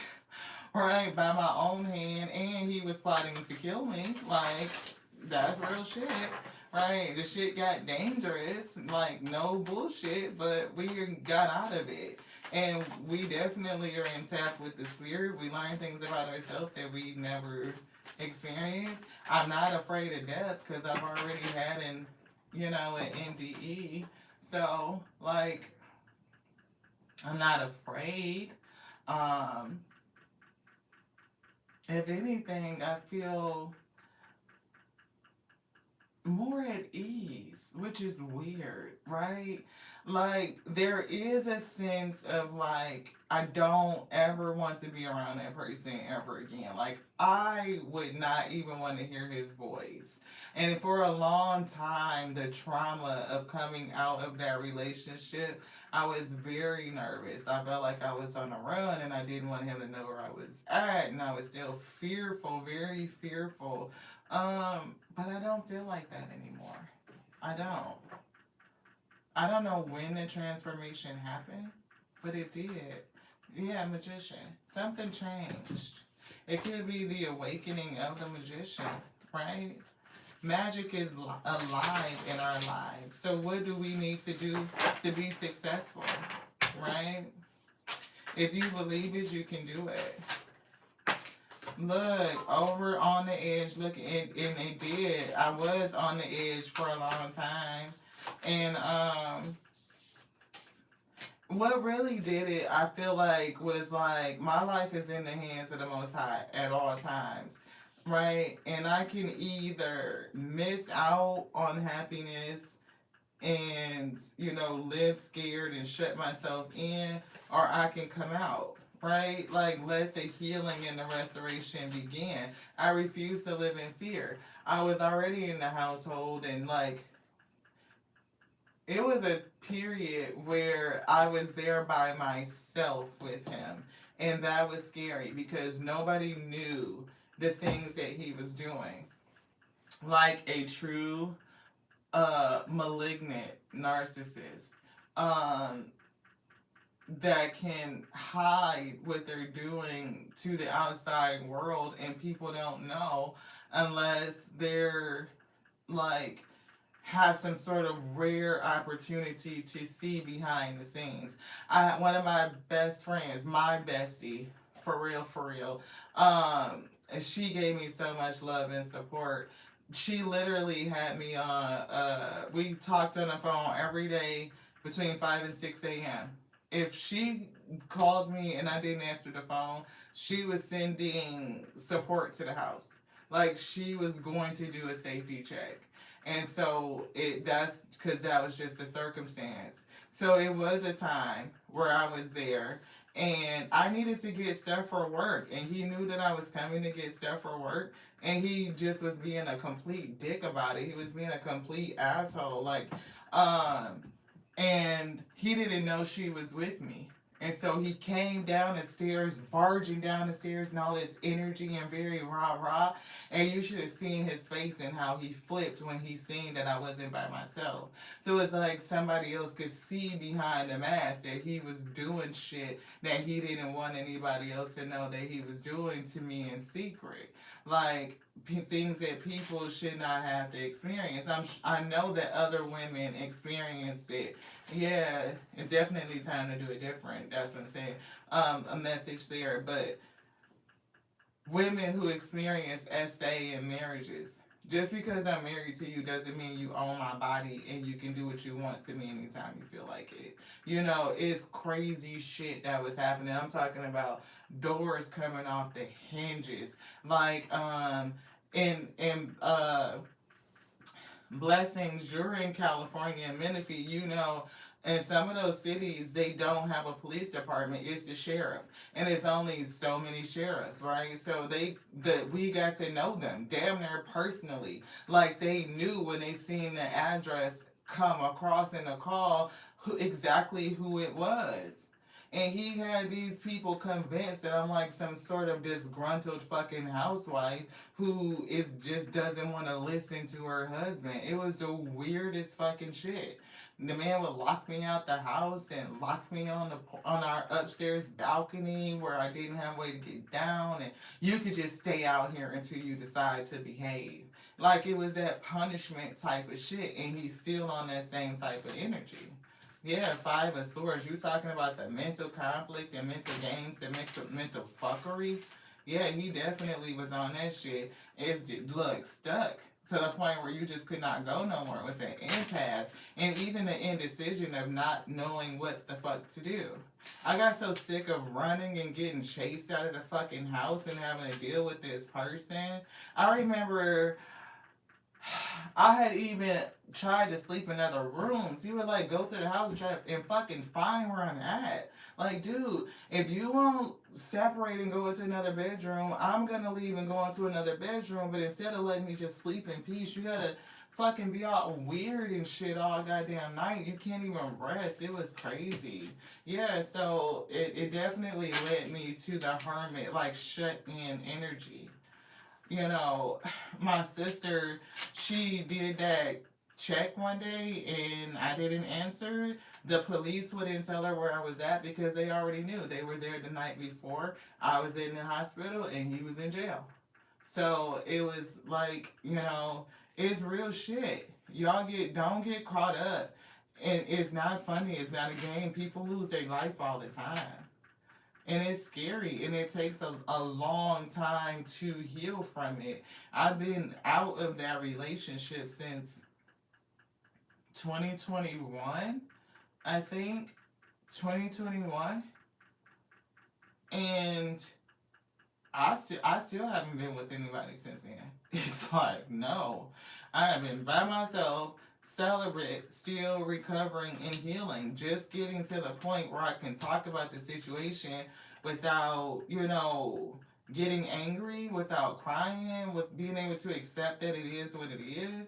right, by my own hand, and he was plotting to kill me. Like, that's real shit. Right, the shit got dangerous, like no bullshit, but we got out of it. And we definitely are intact with the spirit. We learn things about ourselves that we never experienced. I'm not afraid of death because I've already had an NDE. So, like, I'm not afraid. Um, if anything, I feel more at ease, which is weird, right? Like, there is a sense of like, I don't ever want to be around that person ever again. Like, I would not even want to hear his voice. And for a long time, the trauma of coming out of that relationship, I was very nervous. I felt like I was on a run and I didn't want him to know where I was at. And I was still fearful, very fearful, but I don't feel like that anymore. I don't. I don't know when the transformation happened, but it did. Yeah, magician. Something changed. It could be the awakening of the magician, right? Magic is alive in our lives. So what do we need to do to be successful, right? If you believe it, you can do it. Look, over on the edge, look, and it did. I was on the edge for a long time. And what really did it, I feel like, was like my life is in the hands of the Most High at all times, right? And I can either miss out on happiness and, live scared and shut myself in, or I can come out. Right? Like, let the healing and the restoration begin. I refuse to live in fear. I was already in the household, and like, it was a period where I was there by myself with him. And that was scary because nobody knew the things that he was doing. Like a true malignant narcissist. Um, that can hide what they're doing to the outside world and people don't know unless they're like have some sort of rare opportunity to see behind the scenes. One of my best friends, my bestie, for real, she gave me so much love and support. She literally had me on. We talked on the phone every day between 5 and 6 a.m. If she called me and I didn't answer the phone, she was sending support to the house. Like she was going to do a safety check. And so that's because that was just a circumstance. So it was a time where I was there and I needed to get stuff for work. And he knew that I was coming to get stuff for work. And he just was being a complete dick about it. He was being a complete asshole. Like, and he didn't know she was with me. And so he came down the stairs, barging down the stairs, and all this energy and very rah rah. And you should have seen his face and how he flipped when he seen that I wasn't by myself. So it's like somebody else could see behind the mask that he was doing shit that he didn't want anybody else to know that he was doing to me in secret. Like, things that people should not have to experience. I know that other women experienced it. Yeah, it's definitely time to do it different. That's what I'm saying. A message there, but women who experience SA in marriages. Just because I'm married to you doesn't mean you own my body and you can do what you want to me anytime you feel like it. You know, it's crazy shit that was happening. I'm talking about doors coming off the hinges. Like, in blessings, you're in California and Menifee, you know, in some of those cities, they don't have a police department. It's the sheriff, and it's only so many sheriffs, right? So we got to know them damn near personally. Like they knew when they seen the address come across in the call exactly who it was. And he had these people convinced that I'm like some sort of disgruntled fucking housewife who is just doesn't want to listen to her husband. It was the weirdest fucking shit. The man would lock me out the house and lock me on our upstairs balcony where I didn't have a way to get down, and you could just stay out here until you decide to behave. Like it was that punishment type of shit, and he's still on that same type of energy. Yeah, five of swords. You talking about the mental conflict and mental games and mental fuckery? Yeah, he definitely was on that shit. It's look stuck to the point where you just could not go no more. It was an impasse, and even the indecision of not knowing what the fuck to do. I got so sick of running and getting chased out of the fucking house and having to deal with this person. I remember I had even tried to sleep in other rooms. He would like go through the house and try and fucking find where I'm at. Like, dude, if you won't separate and go into another bedroom, I'm gonna leave and go into another bedroom. But instead of letting me just sleep in peace, you gotta fucking be all weird and shit all goddamn night. You can't even rest. It was crazy. Yeah, so it definitely led me to the hermit, like shut in energy. You know, my sister, she did that check one day and I didn't answer. The police wouldn't tell her where I was at because they already knew. They were there the night before. I was in the hospital and he was in jail. So it was like, you know, it's real shit. Y'all don't get caught up. And it's not funny, it's not a game. People lose their life all the time. And it's scary and it takes a long time to heal from it. I've been out of that relationship since 2021, I think. 2021. And I still haven't been with anybody since then. It's like, no. I have been by myself, celebrate, still recovering and healing. Just getting to the point where I can talk about the situation without, you know, getting angry, without crying, with being able to accept that it is what it is.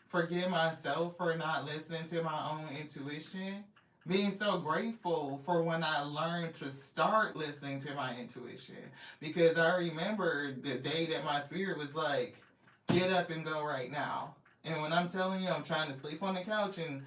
Forgive myself for not listening to my own intuition. Being so grateful for when I learned to start listening to my intuition. Because I remember the day that my spirit was like, get up and go right now. And when I'm telling you, I'm trying to sleep on the couch and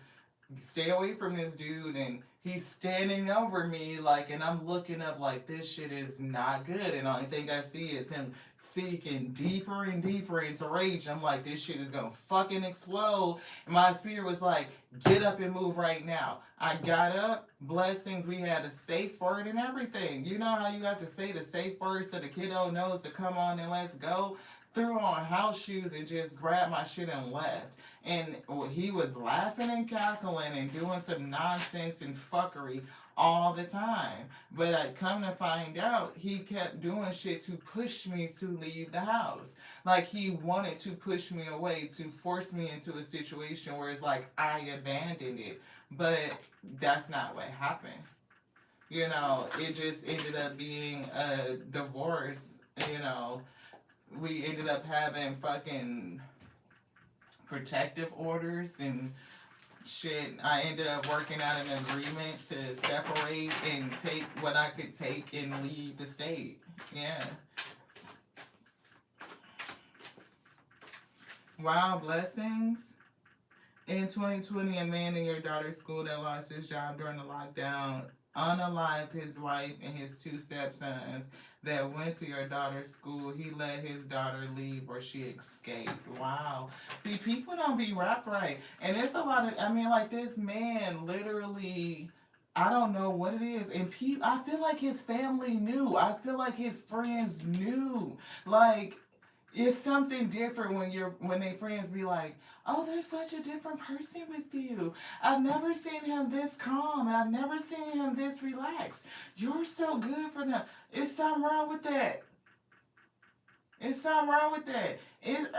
stay away from this dude, and he's standing over me like, and I'm looking up like this shit is not good, and the only thing I see is him sinking deeper and deeper into rage. I'm like, this shit is gonna fucking explode. And my spirit was like, get up and move right now. I got up, blessings, we had a safe word and everything. You know how you have to say the safe word so the kiddo knows to come on and let's go? Threw on house shoes and just grabbed my shit and left. And he was laughing and cackling and doing some nonsense and fuckery all the time. But I come to find out, he kept doing shit to push me to leave the house. Like he wanted to push me away, to force me into a situation where it's like I abandoned it. But that's not what happened. You know, it just ended up being a divorce, you know. We ended up having fucking protective orders and shit. I ended up working out an agreement to separate and take what I could take and leave the state. Yeah. Wow, blessings. In 2020, a man in your daughter's school that lost his job during the lockdown unalived his wife and his two stepsons that went to your daughter's school. He let his daughter leave or she escaped. Wow. See, people don't be wrapped right. And it's a lot of, I mean, like this man literally, I don't know what it is. And people, I feel like his family knew. I feel like his friends knew. Like, it's something different when they friends be like, "Oh, there's such a different person with you. I've never seen him this calm. I've never seen him this relaxed. You're so good for them." Is something wrong with that? It's something wrong with that.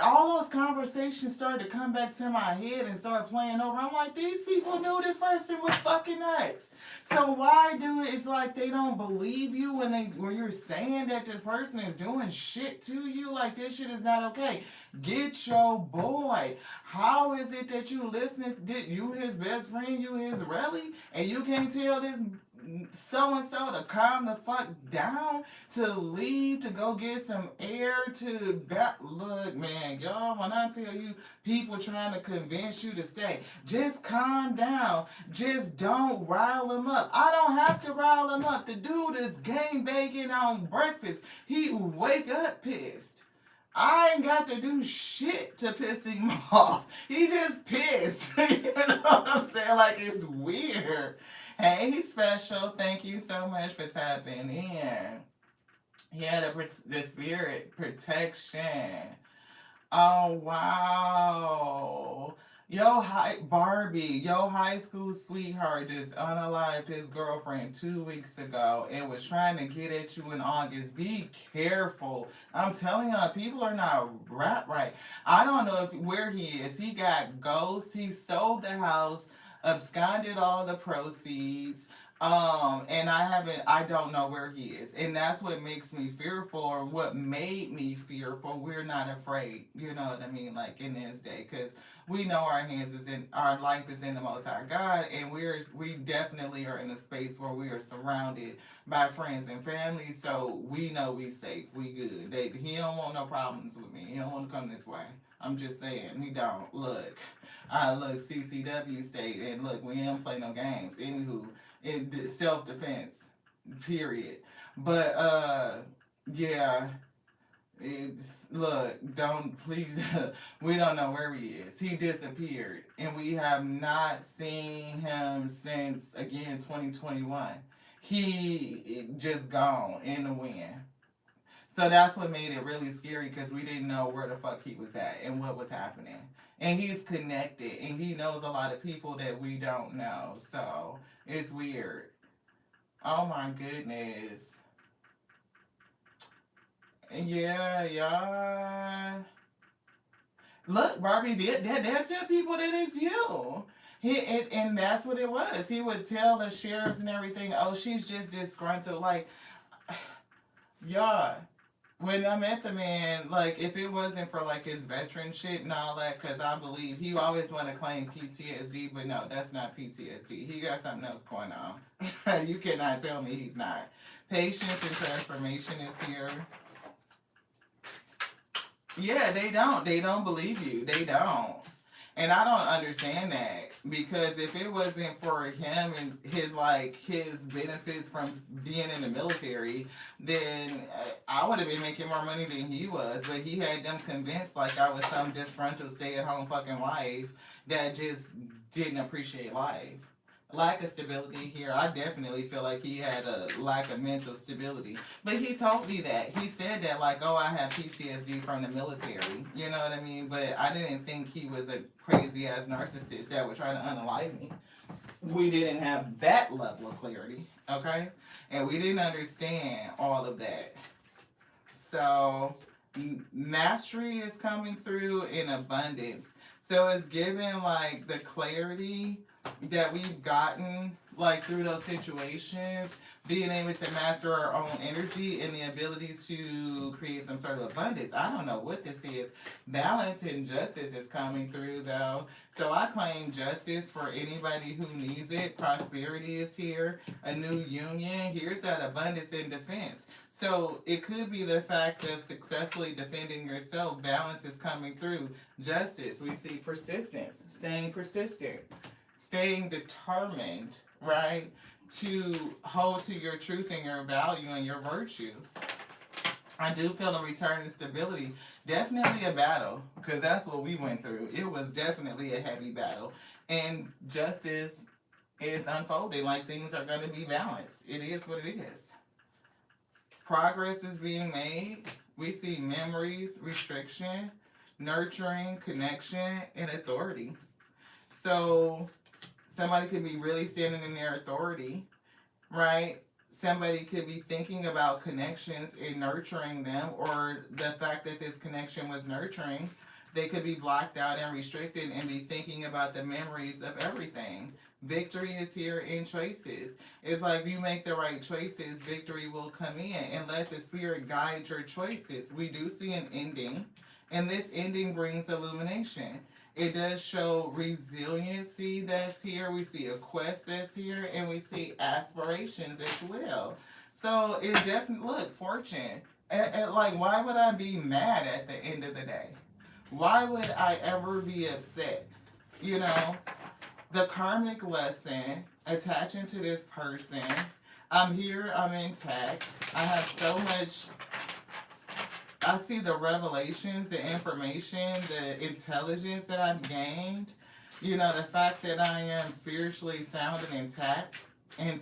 All those conversations started to come back to my head and start playing over. I'm like, these people knew this person was fucking nuts. So why do it? It's like they don't believe you when you're saying that this person is doing shit to you. Like this shit is not okay. Get your boy. How is it that you listening? Did you his best friend? You his rally, and you can't tell this so and so to calm the fuck down, to leave, to go get some air, to look, man, y'all, when I tell you people trying to convince you to stay, just calm down. Just don't rile him up. I don't have to rile him up. The dude is game banging on breakfast. He wake up pissed. I ain't got to do shit to piss him off. He just pissed. You know what I'm saying? Like, it's weird. Hey, special. Thank you so much for tapping in. Yeah, the spirit protection. Oh, wow. Yo high school sweetheart just unalived his girlfriend 2 weeks ago and was trying to get at you in August. Be careful. I'm telling y'all, people are not wrapped right. I don't know where he is. He got ghosts. He sold the house, absconded all the proceeds. And I don't know where he is. And that's what makes me fearful, or what made me fearful. We're not afraid, you know what I mean? Like in this day, because we know our life is in the Most High God, and we definitely are in a space where we are surrounded by friends and family, so we know we safe, we good. He don't want no problems with me. He don't want to come this way. I'm just saying, he don't. Look, CCW state, and look, we don't play no games. Anywho, self defense, period. But yeah. Look, don't please. We don't know where he is. He disappeared, and we have not seen him since again 2021. He just gone in the wind. So that's what made it really scary, because we didn't know where the fuck he was at and what was happening. And he's connected, and he knows a lot of people that we don't know. So it's weird. Oh my goodness. Yeah, yeah. Look, Barbie, that's the people that is you. And that's what it was. He would tell the sheriffs and everything, "Oh, she's just disgruntled." Like, yeah. When I met the man, like, if it wasn't for like his veteran shit and all that, because I believe he always want to claim PTSD, but no, that's not PTSD. He got something else going on. You cannot tell me he's not. Patience and transformation is here. Yeah, they don't. They don't believe you. They don't. And I don't understand that, because if it wasn't for him and his benefits from being in the military, then I would have been making more money than he was. But he had them convinced like I was some disgruntled stay-at-home fucking wife that just didn't appreciate life. Lack of stability here. I definitely feel like he had a lack of mental stability. But he told me that. He said that, like, "Oh, I have PTSD from the military." You know what I mean? But I didn't think he was a crazy ass narcissist that would try to unalive me. We didn't have that level of clarity, okay? And we didn't understand all of that. So, mastery is coming through in abundance. So, it's giving, like, the clarity that we've gotten like through those situations, being able to master our own energy and the ability to create some sort of abundance. I don't know what this is. Balance and justice is coming through though. So I claim justice for anybody who needs it. Prosperity is here. A new union. Here's that abundance in defense. So it could be the fact of successfully defending yourself. Balance is coming through. Justice. We see persistence. Staying persistent. Staying determined, right? to hold to your truth and your value and your virtue. I do feel a return to stability. Definitely a battle, because that's what we went through. It was definitely a heavy battle. And justice is unfolding. Like, things are going to be balanced. It is what it is. Progress is being made. We see memories, restriction, nurturing, connection, and authority. So, somebody could be really standing in their authority, right? Somebody could be thinking about connections and nurturing them, or the fact that this connection was nurturing. They could be blocked out and restricted and be thinking about the memories of everything. Victory is here in choices. It's like you make the right choices, victory will come in, and let the spirit guide your choices. We do see an ending, and this ending brings illumination. It does show resiliency that's here. We see a quest that's here, and we see aspirations as well. So it definitely, look, fortune. Like, why would I be mad at the end of the day? Why would I ever be upset? You know, the karmic lesson attaching to this person. I'm here, I'm intact. I have so much. I see the revelations, the information, the intelligence that I've gained. You know, the fact that I am spiritually sound and intact, and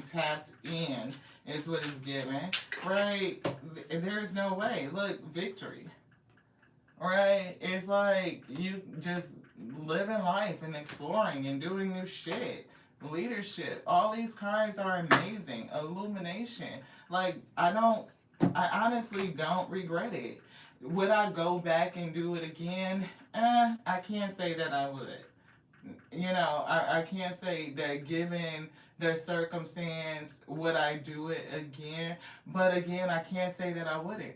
tapped in is what is given. Right? There's no way. Look, victory. Right? It's like you just living life and exploring and doing new shit. Leadership. All these cards are amazing. Illumination. Like, I honestly don't regret it. Would I go back and do it again? I can't say that I would. You know, I can't say that given the circumstance, would I do it again? But again, I can't say that I wouldn't.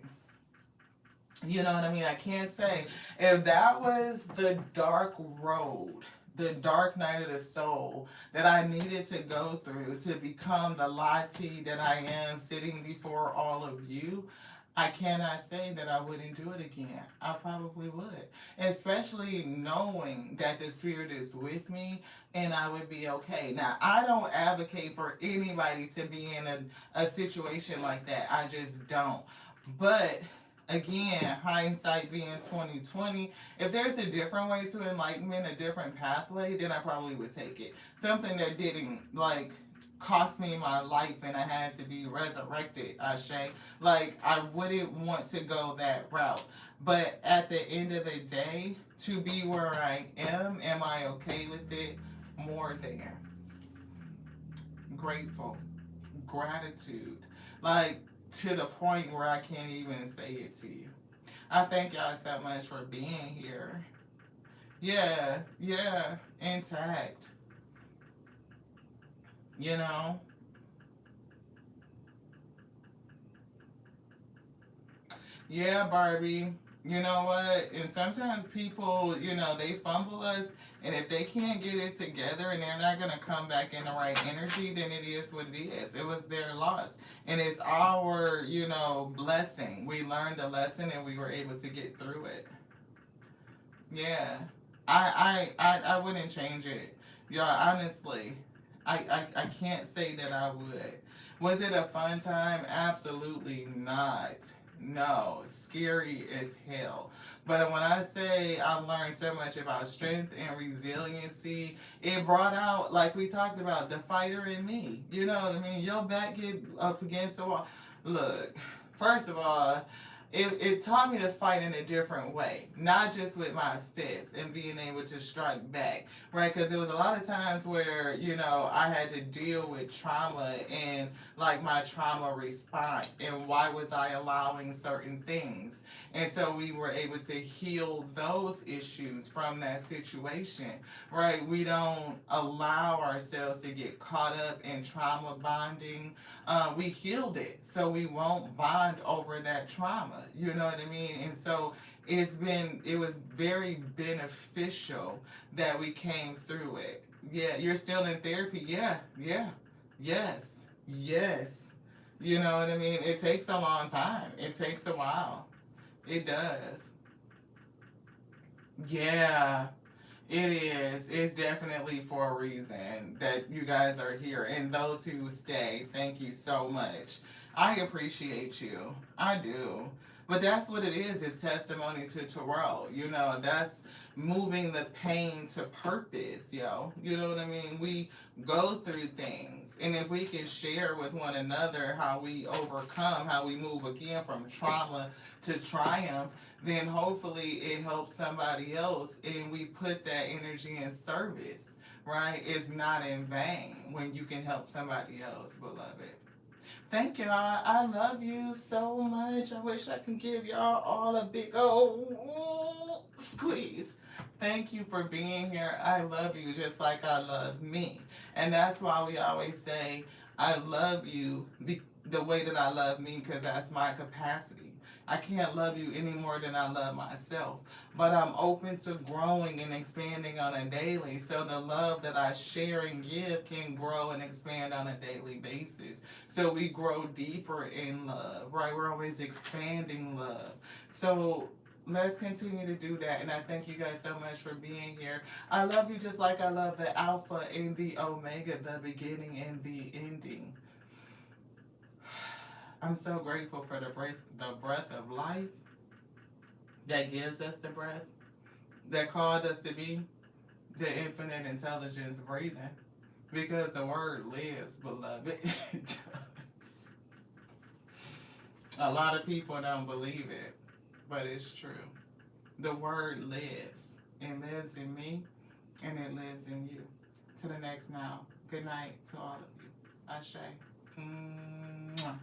You know what I mean? I can't say. If that was the dark road, the dark night of the soul that I needed to go through to become the Lati that I am sitting before all of you, I cannot say that I wouldn't do it again. I probably would. Especially knowing that the spirit is with me and I would be okay. Now, I don't advocate for anybody to be in a situation like that. I just don't. But again, hindsight being 2020, if there's a different way to enlightenment, a different pathway, then I probably would take it. Something that didn't like cost me my life and I had to be resurrected, Ashe. Like, I wouldn't want to go that route. But at the end of the day, to be where I am I okay with it? More than grateful. Gratitude. Like, to the point where I can't even say it to you. I thank y'all so much for being here. Yeah, intact. You know? Yeah, Barbie. You know what? And sometimes people, they fumble us, and if they can't get it together and they're not going to come back in the right energy, then it is what it is. It was their loss. And it's our, blessing. We learned a lesson and we were able to get through it. Yeah. I wouldn't change it. Y'all, honestly, I can't say that I would. Was it a fun time? Absolutely not. No, scary as hell. But when I say I learned so much about strength and resiliency, it brought out, like we talked about, the fighter in me. You know what I mean? Your back get up against the wall. Look, first of all, it taught me to fight in a different way, not just with my fists and being able to strike back, right? Because there was a lot of times where, I had to deal with trauma and like my trauma response and why was I allowing certain things. And so we were able to heal those issues from that situation, right? We don't allow ourselves to get caught up in trauma bonding. We healed it, so we won't bond over that trauma. You know what I mean? And so it was very beneficial that we came through it. Yeah, you're still in therapy. Yeah, yes. You know what I mean? It takes a long time. It takes a while. It does. Yeah. It is. It's definitely for a reason that you guys are here. And those who stay, thank you so much. I appreciate you. I do. But that's what it is. It's testimony to Terrell. You know, that's moving the pain to purpose, yo. You know what I mean? We go through things. And if we can share with one another how we overcome, how we move again from trauma to triumph, then hopefully it helps somebody else and we put that energy in service, right? It's not in vain when you can help somebody else, beloved. Thank y'all. I love you so much. I wish I could give y'all all a big old squeeze. Thank you for being here. I love you just like I love me. And that's why we always say, I love you the way that I love me because that's my capacity. I can't love you any more than I love myself. But I'm open to growing and expanding on a daily. So the love that I share and give can grow and expand on a daily basis. So we grow deeper in love, right? We're always expanding love. So let's continue to do that. And I thank you guys so much for being here. I love you just like I love the Alpha and the Omega, the beginning and the ending. I'm so grateful for the breath of life that gives us the breath, that called us to be the infinite intelligence breathing. Because the word lives, beloved. It does. A lot of people don't believe it, but it's true. The word lives. It lives in me, and it lives in you. To the next now. Good night to all of you. Ashe. Mwah.